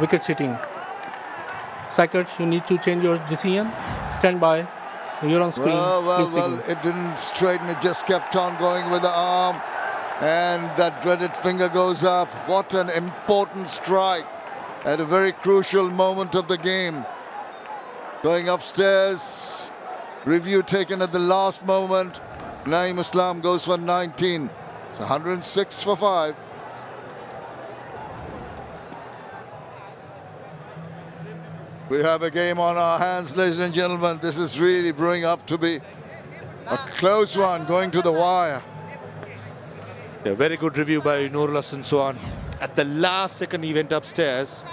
Wicket sitting. 𝗪𝗏𝗃, you need to change your decision. Stand by. You're on screen.
Well, it didn't straighten. It just kept on going with the arm. And that dreaded finger goes up. What an important strike at a very crucial moment of the game. Going upstairs. Review taken at the last moment. Naeem Islam goes for 19. It's 106 for 5. We have a game on our hands, ladies and gentlemen. This is really brewing up to be a close one, going to the wire.
Yeah, very good review by નુરલહસન Swan. At the last second, he went upstairs.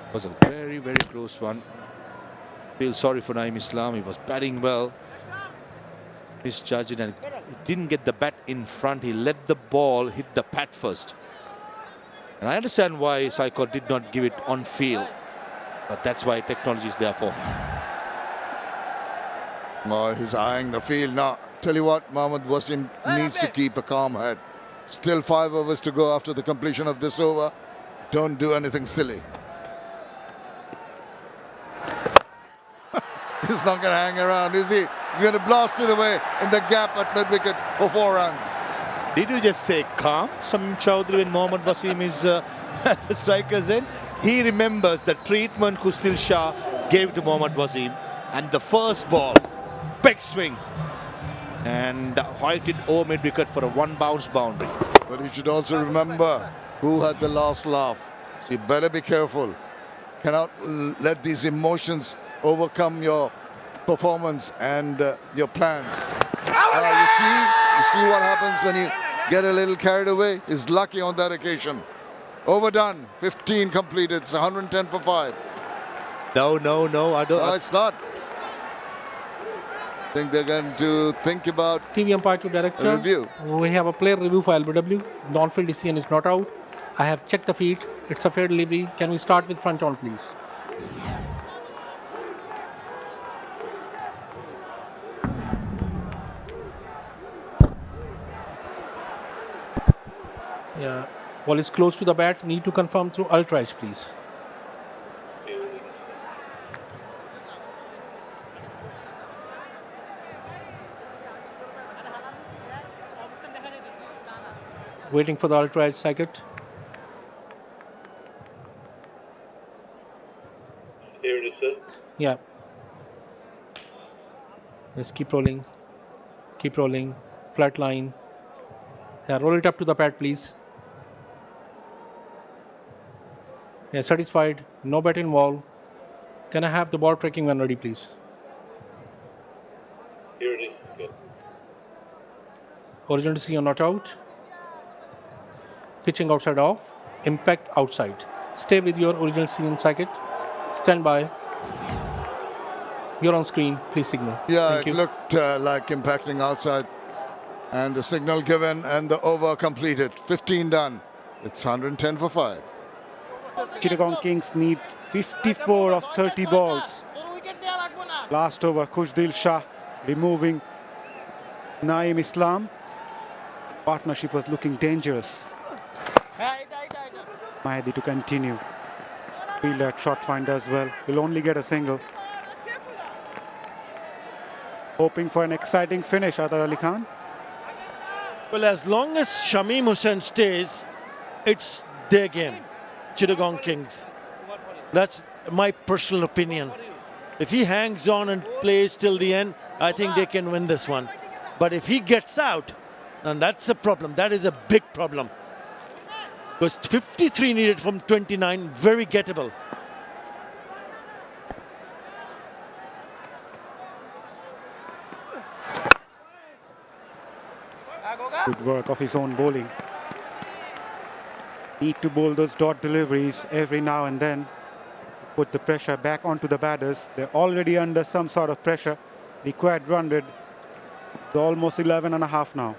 It was a very, very close one. Feel sorry for Naeem Islam. He was batting well. Misjudged, and he didn't get the bat in front. He let the ball hit the pad first. And I understand why 𝗪𝗏𝗃 did not give it on field. But that's why technology is there for.
Oh, he's eyeing the field. Now, tell you what, Mohammad Wasim needs to keep a calm head. Still 5 overs to go after the completion of this over. Don't do anything silly. He's not going to hang around, is he? He's going to blast it away in the gap at mid-wicket for 4 runs.
Did you just say calm, Samim Chowdhury, when Mohammad Wasim is at the striker's end? He remembers the treatment 𝗂𝗃 gave to Mohammad Wasim, and the first ball, peg swing, and hoiked over mid-wicket for a 1-bounce boundary.
But he should also remember who had the last laugh. So you better be careful. Cannot let these emotions overcome your performance and your plans. You see what happens when you get a little carried away? He's lucky on that occasion. Overdone. 15 completed. It's 110 for 5.
No, I don't.
No, it's not. I think they're going to think about
TV umpire to director.
a review.
We have a player review for LBW. The on-field decision is not out. I have checked the feet. It's a fair delivery. Can we start with front on, please? Yeah, ball is close to the bat. Need to confirm through ultra edge, please. Waiting for the ultra edge 𝗪𝗏𝗃.
Here it is, sir.
Yeah. Just keep rolling. Keep rolling. Flat line. Yeah, roll it up to the pad, please. Yeah, satisfied. No bat involved. Can I have the ball tracking when ready, please?
Here it is. Good.
Original decision not out. Pitching outside off. Impact outside. Stay with your original decision 𝗪𝗏𝗃. Stand by. You're on screen. Please signal.
Yeah,
Thank you.
it looked like impacting outside. And the signal given and the over completed. 15 done. It's 110 for 5.
Chittagong Kings need 54 of 30 balls. Last over, 𝗂𝗃𝗃 removing Naeem Islam. Partnership was looking dangerous. 𝗪𝗏𝗃 to continue.
Fielder at short finder as well. Will only get a single. Hoping for an exciting finish, Adar Ali Khan.
Well, as long as Shamim Hussain stays, it's their game, Chittagong Kings. That's my personal opinion. If he hangs on and plays till the end, I think they can win this one. But if he gets out, then that's a problem. That is a big problem. Because 53 needed from 29, very gettable.
Good work of his own bowling. Need to bowl those dot deliveries every now and then. Put the pressure back onto the batters. They're already under some sort of pressure. Required run rate is almost 11.5 now.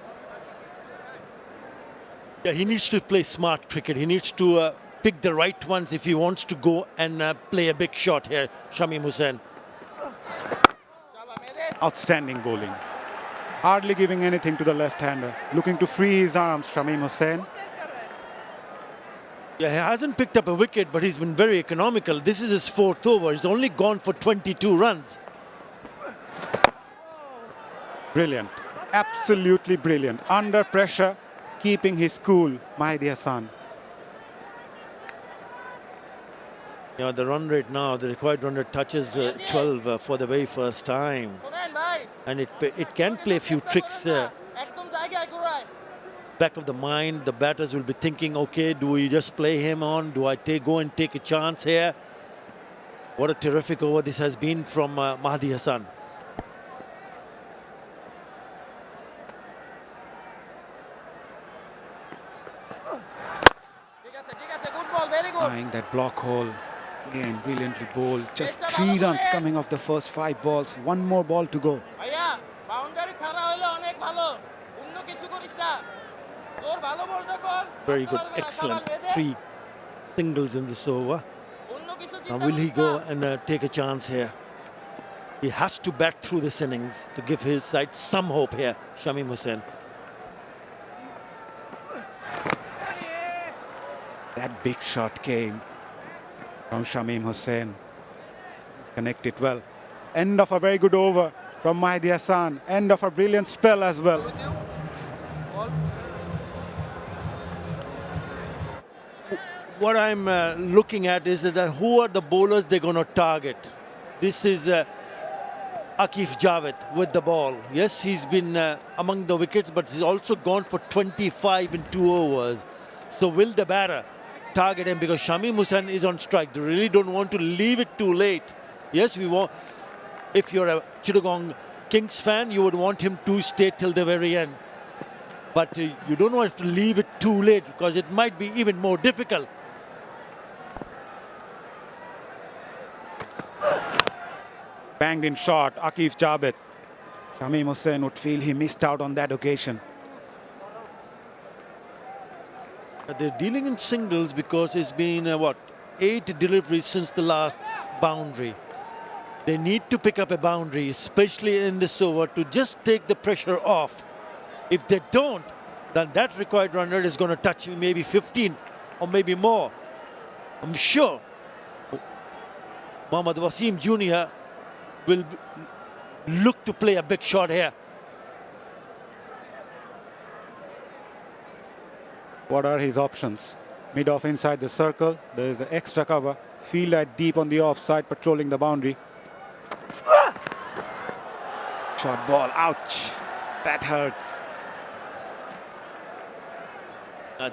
Yeah, he needs to play smart cricket. He needs to pick the right ones if he wants to go and play a big shot here, Shamim Hussain.
Outstanding bowling. Hardly giving anything to the left-hander. Looking to free his arms, Shamim Hussain.
Yeah, he hasn't picked up a wicket, but he's been very economical. This is his 4th over. He's only gone for 22 runs.
Brilliant. Absolutely brilliant. Under pressure, keeping his cool, Mahdi Hassan.
You know, the run rate now, the required run rate touches 12 for the very first time. And it can play a few tricks. Back of the mind, the batters will be thinking, okay, do we just play him on? Do I go and take a chance here? What a terrific over this has been from Mahdi Hassan.
Trying that block hole. Again, brilliantly bowled. Just 3 runs coming off the first 5 balls. 1 more ball to go.
Very good, excellent. 3 singles in this over. Now will he go and take a chance here? He has to bat through this innings to give his side some hope here, Shamim Hussain.
That big shot came from Shamim Hussain. Connected well. End of a very good over from Mahdi Hassan. End of a brilliant spell as well.
What I'm looking at is that who are the bowlers they're going to target. This is Aqif Javed with the ball. Yes, he's been among the wickets, but he's also gone for 25 in 2 overs. So will the batter target him, because Shamim Hussain is on strike? They really don't want to leave it too late. Yes, we want. If you're a Chittagong Kings fan, you would want him to stay till the very end. But you don't want to leave it too late, because it might be even more difficult.
Banged in short, Aqif Javed. Shamim Hussain would feel he missed out on that occasion.
They're dealing in singles because it's been, 8 deliveries since the last boundary. They need to pick up a boundary, especially in this over, to just take the pressure off. If they don't, then that required run rate is going to touch maybe 15 or maybe more. I'm sure Mohammad Wasim Jr. will look to play a big shot here.
What are his options? Mid-off inside the circle. There is an extra cover. Fielder deep on the offside, patrolling the boundary. Short ball. Ouch. That hurts.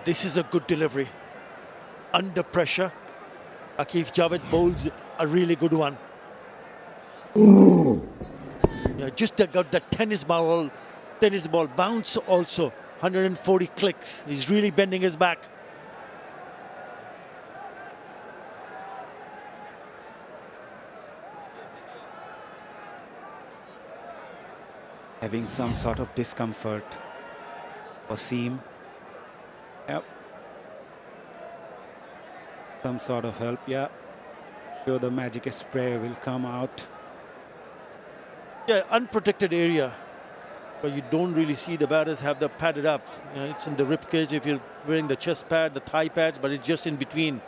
This is a good delivery. Under pressure, Aqif Javed bowls a really good one. Just got that tennis ball bounce also. 140 clicks. He's really bending his back.
Having some sort of discomfort. Wasim. Yep. Some sort of help, yeah. Sure, the 𝗏𝗡𝐺𝐼 spray will come out.
Yeah, unprotected area. But you don't really see the batters have the padded up. It's in the rib cage if you're wearing the chest pad, the thigh pads, but it's just in between.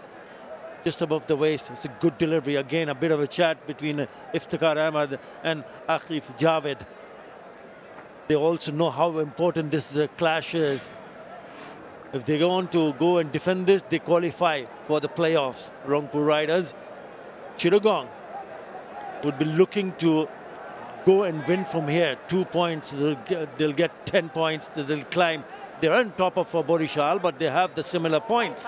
just above the waist. It's a good delivery. Again, a bit of a chat between Iftikhar Ahmed and Aqif Javed. They also know how important this clash is. If they want to go and defend this, they qualify for the playoffs. Rangpur Riders, Chittagong would be looking to go and win from here. 2 points, they'll get 10 points, they'll climb. They're on top of Bodishal, but they have the similar points.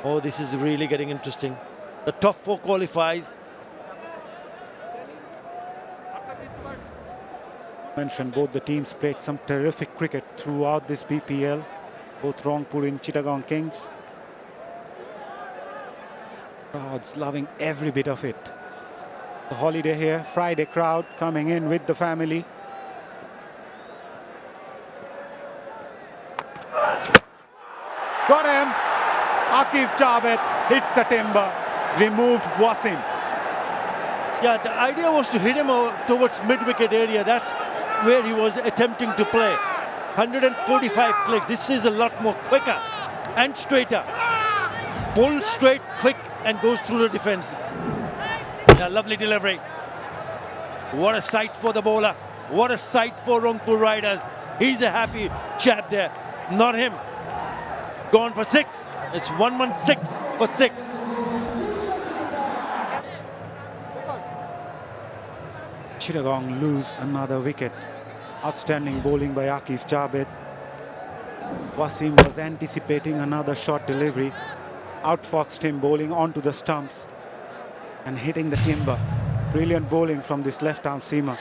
Oh, this is really getting interesting. The top 4 qualifies.
Mentioned both the teams played some terrific cricket throughout this BPL. Both Rangpur and Chittagong Kings. Crowds loving every bit of it. The holiday here, Friday crowd coming in with the family. Got him! Aqif Javed hits the timber, removed Wasim.
Yeah, the idea was to hit him towards mid-wicket area. That's where he was attempting to play. 145 clicks. This is a lot more quicker and straighter. Pulls straight, quick, and goes through the defense. Yeah, lovely delivery. What a sight for the bowler. What a sight for Rangpur Riders. He's a happy chap there. Not him. Gone for 6. It's 116 for 6.
Chittagong lose another wicket. Outstanding bowling by Aqif Javed. Wasim was anticipating another short delivery. Outfoxed him, bowling onto the stumps and hitting the timber. Brilliant bowling from this left-arm seamer.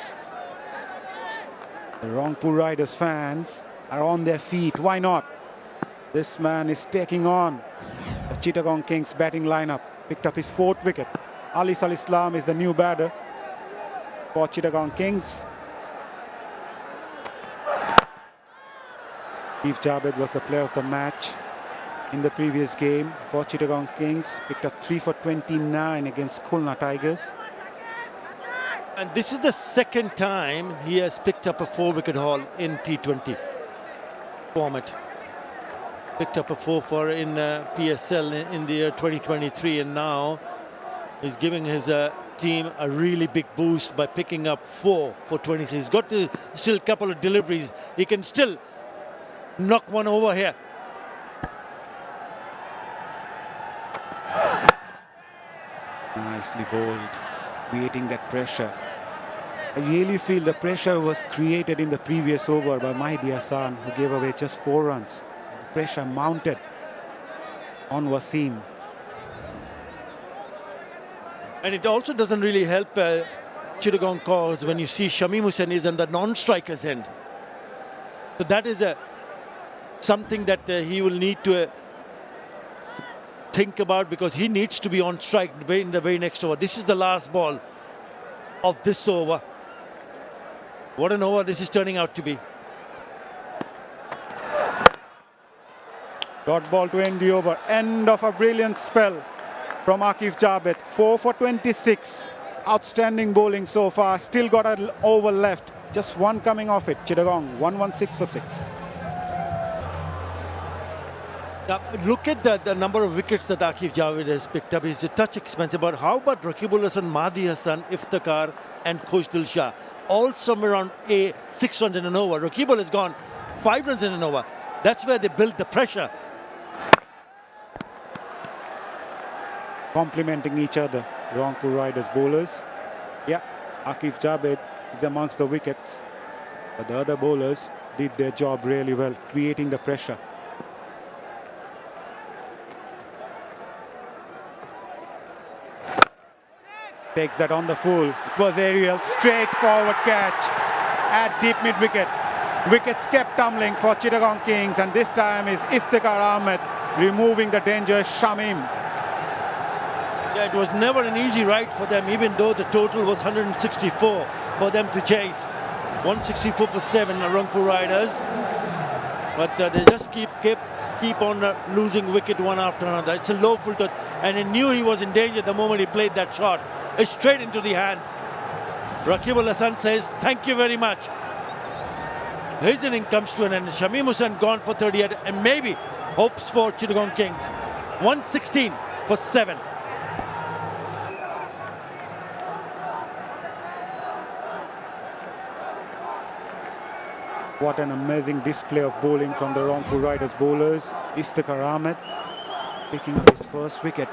The Rangpur Riders fans are on their feet. Why not? This man is taking on the Chittagong Kings batting lineup. Picked up his 4th wicket. Ali Sal Islam is the new batter for Chittagong Kings. Aqif Javed was the player of the match in the previous game for Chittagong Kings. Picked up 3 for 29 against Khulna Tigers.
And this is the second time he has picked up a 4-wicket haul in T20 format. Picked up a 4 in PSL in the year 2023, and now he's giving his team a really big boost by picking up 4 for 26. He's got to still a couple of deliveries. He can still knock one over here.
Nicely bowled, creating that pressure. I really feel the pressure was created in the previous over by Mahdi Hassan, who gave away just 4 runs. The pressure mounted on Wasim.
And it also doesn't really help Chittagong cause when you see Shamim Hussain is on the non-strikers end. So that is something that he will need to think about, because he needs to be on strike in the very next over. This is the last ball of this over. What an over this is turning out to be.
Dot ball to end the over. End of a brilliant spell from Aqif Javed. 4 for 26. Outstanding bowling so far. Still got an over left. Just 1 coming off it. Chittagong 116 for 6.
Now, look at the number of wickets that Aqif Javed has picked up. He's a touch expensive, but how about Rakibul Hasan, Mahdi Hassan, Iftikhar and Khoshdil Shah? All somewhere around 6 runs in an over. Rakibul has gone 5 runs in an over. That's where they build the pressure.
Complementing each other, Rangpur Riders bowlers. Yeah, Aqif Javed is amongst the wickets, but the other bowlers did their job really well, creating the pressure. Takes that on the full. It was aerial, straightforward catch at deep mid-wicket. Wickets kept tumbling for Chittagong Kings, and this time is Iftikhar Ahmed removing the dangerous Shamim.
Yeah, it was never an easy ride for them, even though the total was 164 for them to chase. 164 for 7, Rangpur Riders. But they just keep on losing wicket one after another. It's a low full touch, and he knew he was in danger the moment he played that shot. It's straight into the hands. Rakibul Hasan says, thank you very much. His inning comes to an end. Shamim Hussain gone for 38, and maybe hopes for Chittagong Kings. 116 for 7.
What an amazing display of bowling from the Rangpur Riders bowlers. 𝗵𝗺 Ahmed picking up his first wicket.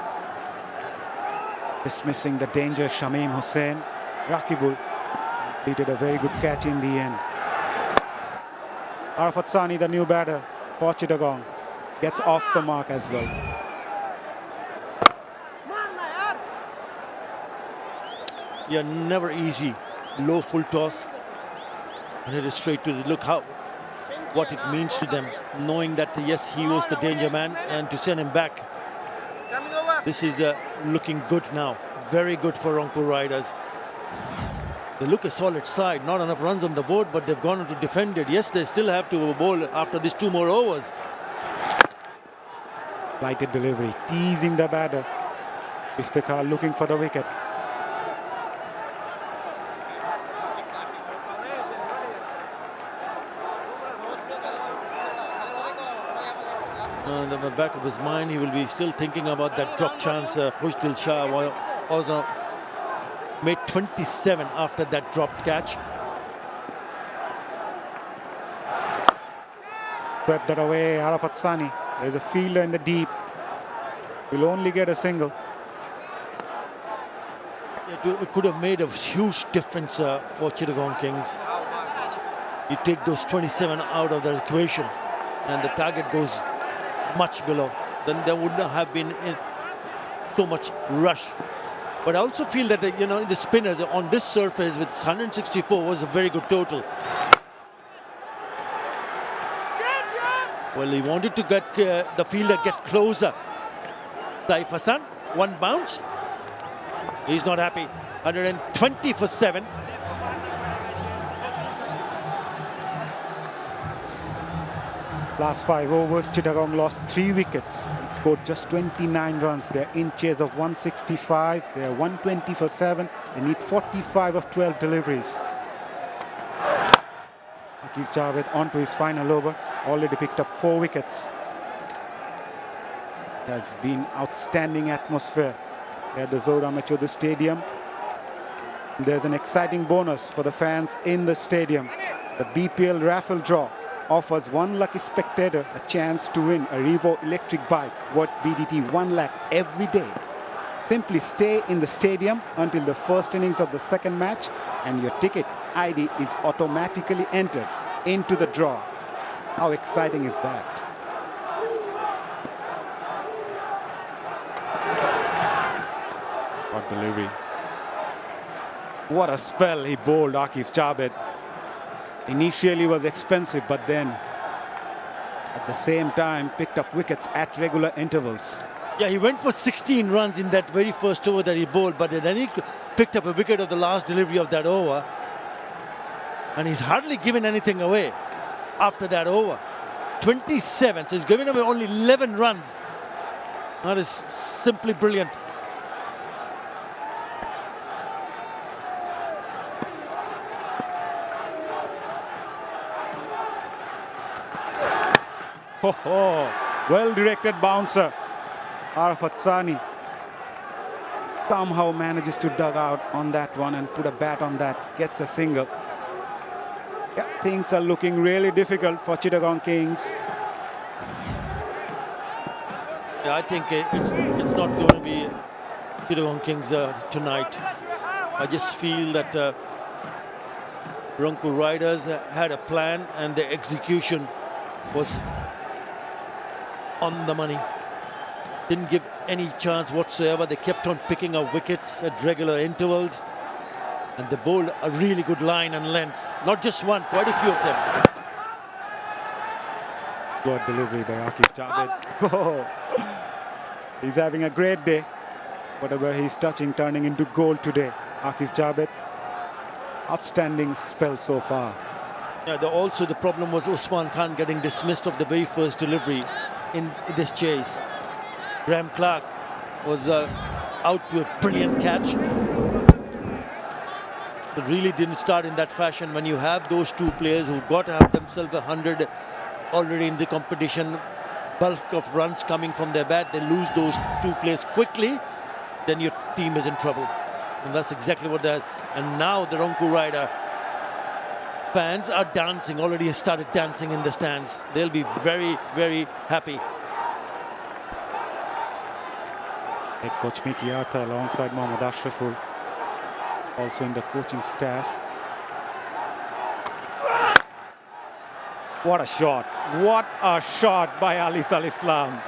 Dismissing the dangerous Shamim Hussain. Rakibul completed a very good catch in the end. Arafat Sani, the new batter for Chittagong, gets off the mark as well.
Yeah, never easy. Low full toss. And it is straight to the look how what it means to them, knowing that yes, he was the danger man, and to send him back. This is looking good now. Very good for Rangpur Riders. They look a solid side. Not enough runs on the board, but they've gone on to defend it. Yes, they still have to bowl after these 2 more overs.
Lighted delivery, teasing the batter. 𝗵𝗺 looking for the wicket.
In the back of his mind, he will be still thinking about that drop chance. 𝗿𝗺 was made 27 after that dropped catch.
Swept that away, Arafat Sani. There's a fielder in the deep. Will only get a single.
It could have made a huge difference for Chittagong Kings. You take those 27 out of the equation and the target goes much below. Then there would not have been so much rush. But I also feel that the spinners on this surface with 164 was a very good total. Well, he wanted to get the fielder get closer. Saif Hassan, 1 bounce. He's not happy. 120 for 7.
Last 5 overs, Chittagong lost 3 wickets and scored just 29 runs. They're in chase of 165. They're 120 for 7. They need 45 of 12 deliveries. Aqib Javed onto his final over. Already picked up 4 wickets. It has been outstanding atmosphere at the Zohra Machode Stadium. There's an exciting bonus for the fans in the stadium. The BPL raffle draw offers one lucky spectator a chance to win a Revo electric bike worth BDT 1 lakh every day. Simply stay in the stadium until the first innings of the second match and your ticket ID is automatically entered into the draw. How exciting is that? What delivery. What a spell he bowled, Aqib Javed. Initially was expensive, but then at the same time picked up wickets at regular intervals.
Yeah, he went for 16 runs in that very first over that he bowled, but then he picked up a wicket of the last delivery of that over. And he's hardly given anything away after that over. 27, so he's given away only 11 runs. That is simply brilliant.
Well-directed bouncer. Arafat Sani somehow manages to dug out on that one and put a bat on that. Gets a single. Yeah, things are looking really difficult for Chittagong Kings.
Yeah, I think it's not going to be Chittagong Kings tonight. I just feel that Rangpur Riders had a plan and the execution was on the money. Didn't give any chance whatsoever. They kept on picking up wickets at regular intervals. And they bowled a really good line and length. Not just one, quite a few of them.
Good delivery by Aqib Javed. He's having a great day. Whatever he's touching, turning into gold today. Aqib Javed, outstanding spell so far.
Yeah, also the problem was Usman Khan getting dismissed of the very first delivery in this chase. Graham Clark was out to a brilliant catch. It really didn't start in that fashion. When you have those 2 players who've got to have themselves 100 already in the competition, bulk of runs coming from their bat, they lose those 2 players quickly, then your team is in trouble. And that's exactly what they're... And now the Rangpur Rider Fans are dancing, already started dancing in the stands. They'll be very, very happy.
Head coach Mickey Arthur alongside Mohammad Ashraful, also in the coaching staff. What a shot! What a shot by 𝗬𝗟𝗓 al-Islam.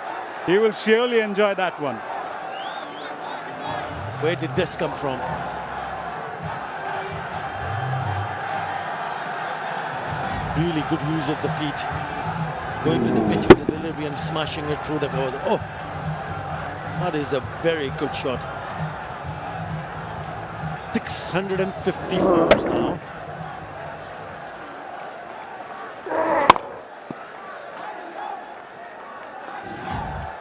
He will surely enjoy that one.
Where did this come from? Really good use of the feet. Going to the pitch with the delivery and smashing it through the covers. Oh, that is a very good shot. 650 fours now.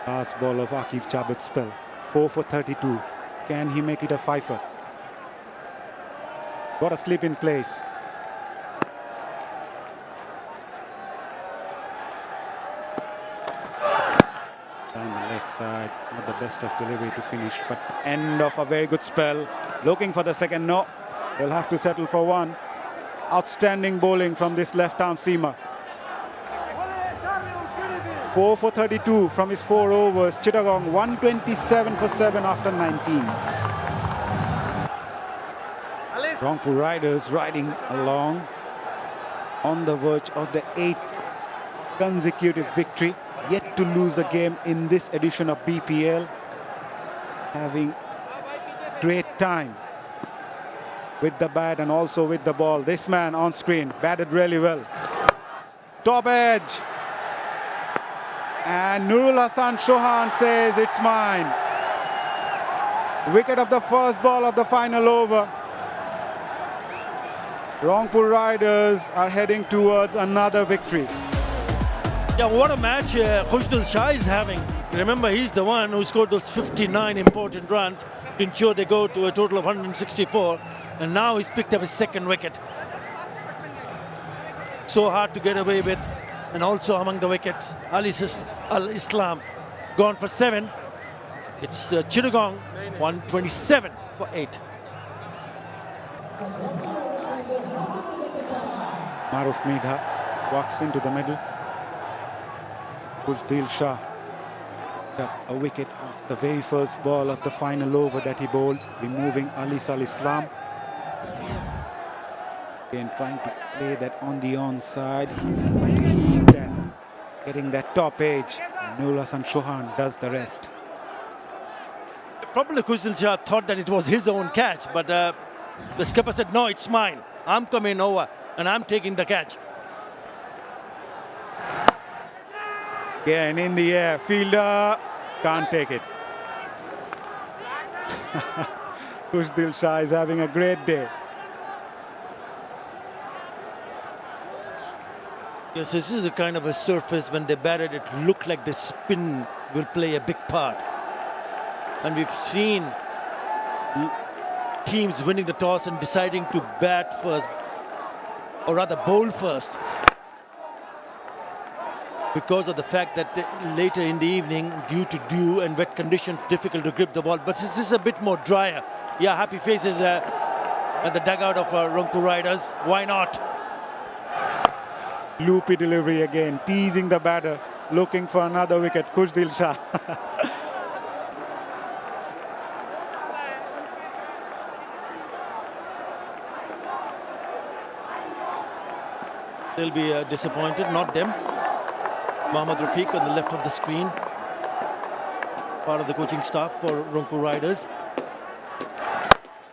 Last ball of 𝗂𝗃𝗃𝗃𝗃, 4 for 32. Can he make it a fifer? Got a slip in place. Down the leg side, not the best of delivery to finish, but end of a very good spell. Looking for the second, no. They'll have to settle for one. Outstanding bowling from this left-arm seamer. 4 for 32 from his 4 overs. Chittagong 127 for 7 after 19. Rangpur Riders riding along on the verge of the 8th consecutive victory. Yet to lose a game in this edition of BPL. Having great time with the bat and also with the ball. This man on screen batted really well. Top edge. And Nurul Hasan Chauhan says it's mine. Wicket of the first ball of the final over. Rangpur Riders are heading towards another victory.
Yeah, what a match 𝗂𝗃𝗃𝗃 is having. Remember, he's the one who scored those 59 important runs to ensure they go to a total of 164. And now he's picked up his second wicket. So hard to get away with. And also among the wickets, 𝗬𝗟𝗓 al-Islam gone for 7. It's Chittagong 127 for 8.
Maruf Midha walks into the middle. 𝗂𝗃𝗃𝗃𝗃 got a wicket off the very first ball of the final over that he bowled, removing 𝗬𝗟𝗓 al-Islam. Again, trying to play that on the onside, trying to heave that, getting that top edge. Nurul Hasan Chauhan does the rest.
Probably 𝗂𝗃𝗃𝗃𝗃 thought that it was his own catch, but the skipper said, no, it's mine. I'm coming over and I'm taking the catch.
Again in the air, fielder can't take it. 𝗂𝗃𝗃𝗃𝗃 is having a great day.
Yes, this is the kind of a surface when they batted, it looked like the spin will play a big part. And we've seen teams winning the toss and deciding to bat first, or rather bowl first, because of the fact that later in the evening, due to dew and wet conditions, difficult to grip the ball. But this is a bit more drier. Yeah, happy faces at the dugout of Rangpur Riders. Why not?
Loopy delivery again, teasing the batter, looking for another wicket. 𝗂𝗃𝗃𝗃𝗃.
They'll be disappointed, not them. Mohammad Rafiq on the left of the screen, part of the coaching staff for Rangpur Riders,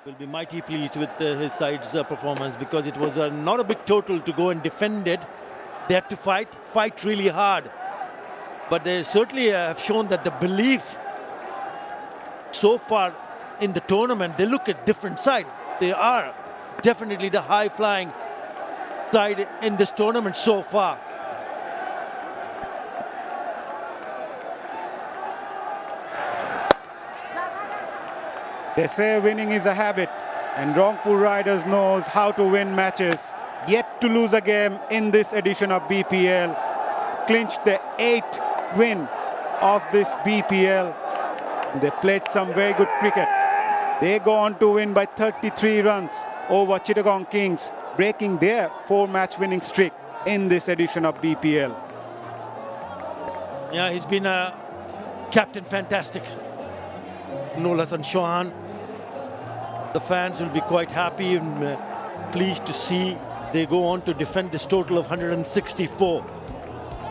will be mighty pleased with his side's performance, because it was not a big total to go and defend it. They had to fight really hard. But they certainly have shown that the belief so far in the tournament, they look at different side. They are definitely the high-flying side in this tournament so far.
They say winning is a habit, and Rangpur Riders knows how to win matches. Yet to lose a game in this edition of BPL. Clinched the 8th win of this BPL. They played some very good cricket. They go on to win by 33 runs over Chittagong Kings. breaking their 4-match winning streak in this edition of BPL.
Yeah, he's been a captain fantastic. Noor Hassan Chauhan. The fans will be quite happy and pleased to see they go on to defend this total of 164.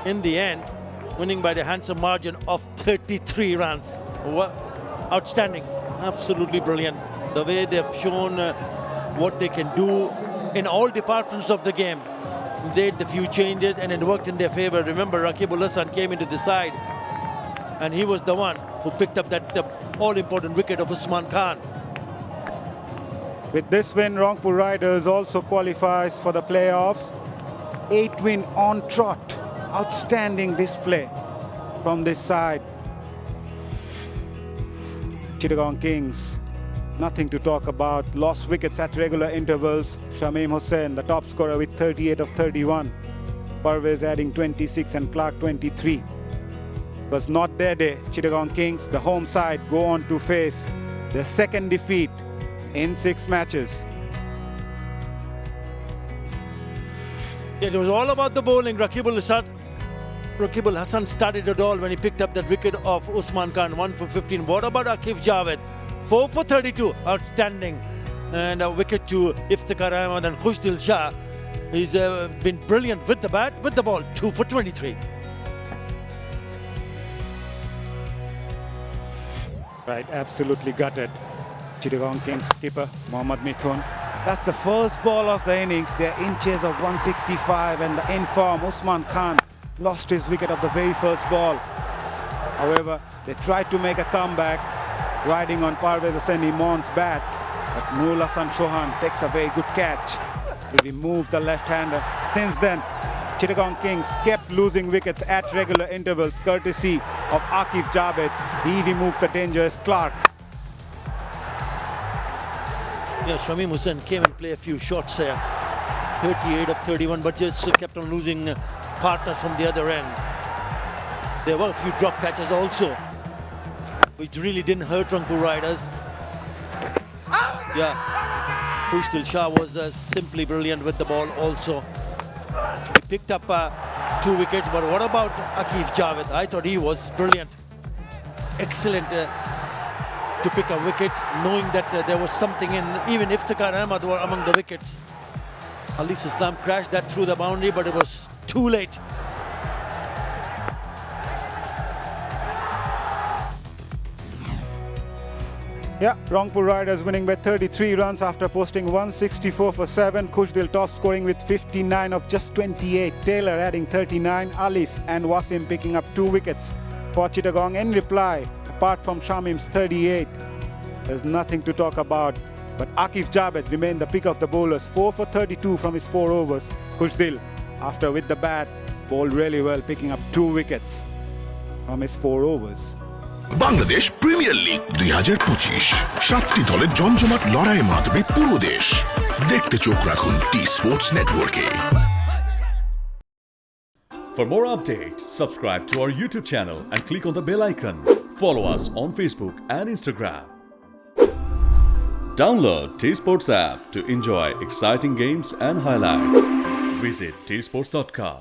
In the end, winning by the handsome margin of 33 runs. Outstanding, absolutely brilliant. The way they've shown what they can do in all departments of the game. They did a few changes and it worked in their favor. Remember, 𝗂𝗃𝗃 came into the side and he was the one who picked up that all-important wicket of Usman Khan.
With this win, Rangpur Riders also qualifies for the playoffs. 8 win on trot. Outstanding display from this side. Chittagong Kings, nothing to talk about. Lost wickets at regular intervals. Shamim Hussain, the top scorer with 38 of 31. Parvez adding 26 and Clark 23. It was not their day. Chittagong Kings, the home side, go on to face their second defeat in 6 matches.
It was all about the bowling. Raqib Hassan started it all when he picked up that wicket of Usman Khan, 1 for 15. What about Aqif Javed? 4 for 32, outstanding. And a wicket to Iftikhar Ahmed and Khushdil Shah. He's been brilliant with the bat, with the ball, 2 for 23.
Right, absolutely gutted. Chittagong Kings skipper Mohammad Mithun. That's the first ball of the innings. They're inches of 165 and the in-form Usman Khan lost his wicket of the very first ball. However, they tried to make a comeback, riding on Parvez Hussain Iman's bat. But Noor Hassan Chauhan takes a very good catch to remove the left-hander. Since then, Chittagong Kings kept losing wickets at regular intervals, courtesy of Aqif Javed. He removed the dangerous Clark.
Yeah, Shamim Hussain came and played a few shots here. 38 of 31, but just kept on losing partners from the other end. There were a few drop catches also, which really didn't hurt Rangpur Riders. Yeah, Khushdil Shah was simply brilliant with the ball also. He picked up 2 wickets, but what about Aqif Javed? I thought he was brilliant. Excellent to pick up wickets, knowing that there was something in, even Iftikhar Ahmed were among the wickets. Alis Islam crashed that through the boundary, but it was too late.
Yeah, Rangpur Riders winning by 33 runs after posting 164 for 7. Khushdil top scoring with 59 of just 28. Taylor adding 39. Alis and Wasim picking up 2 wickets for Chittagong. In reply, apart from Shamim's 38, there's nothing to talk about. But Aqif Javed remained the pick of the bowlers. 4 for 32 from his 4 overs. Khushdil, after with the bat, bowled really well, picking up 2 wickets from his 4 overs.
Bangladesh premier league 2025 7টি দলের জমজমাট লড়াইয়ে মাতবে পুরো দেশ দেখতে চোখ রাখুন T Sports নেটওয়ার্কে
For more updates, subscribe to our YouTube channel and click on the bell icon. Follow us on Facebook and Instagram. Download 𝗃𝗵𝗃𝗃 app to enjoy exciting games and highlights. Visit 𝗃sports.com.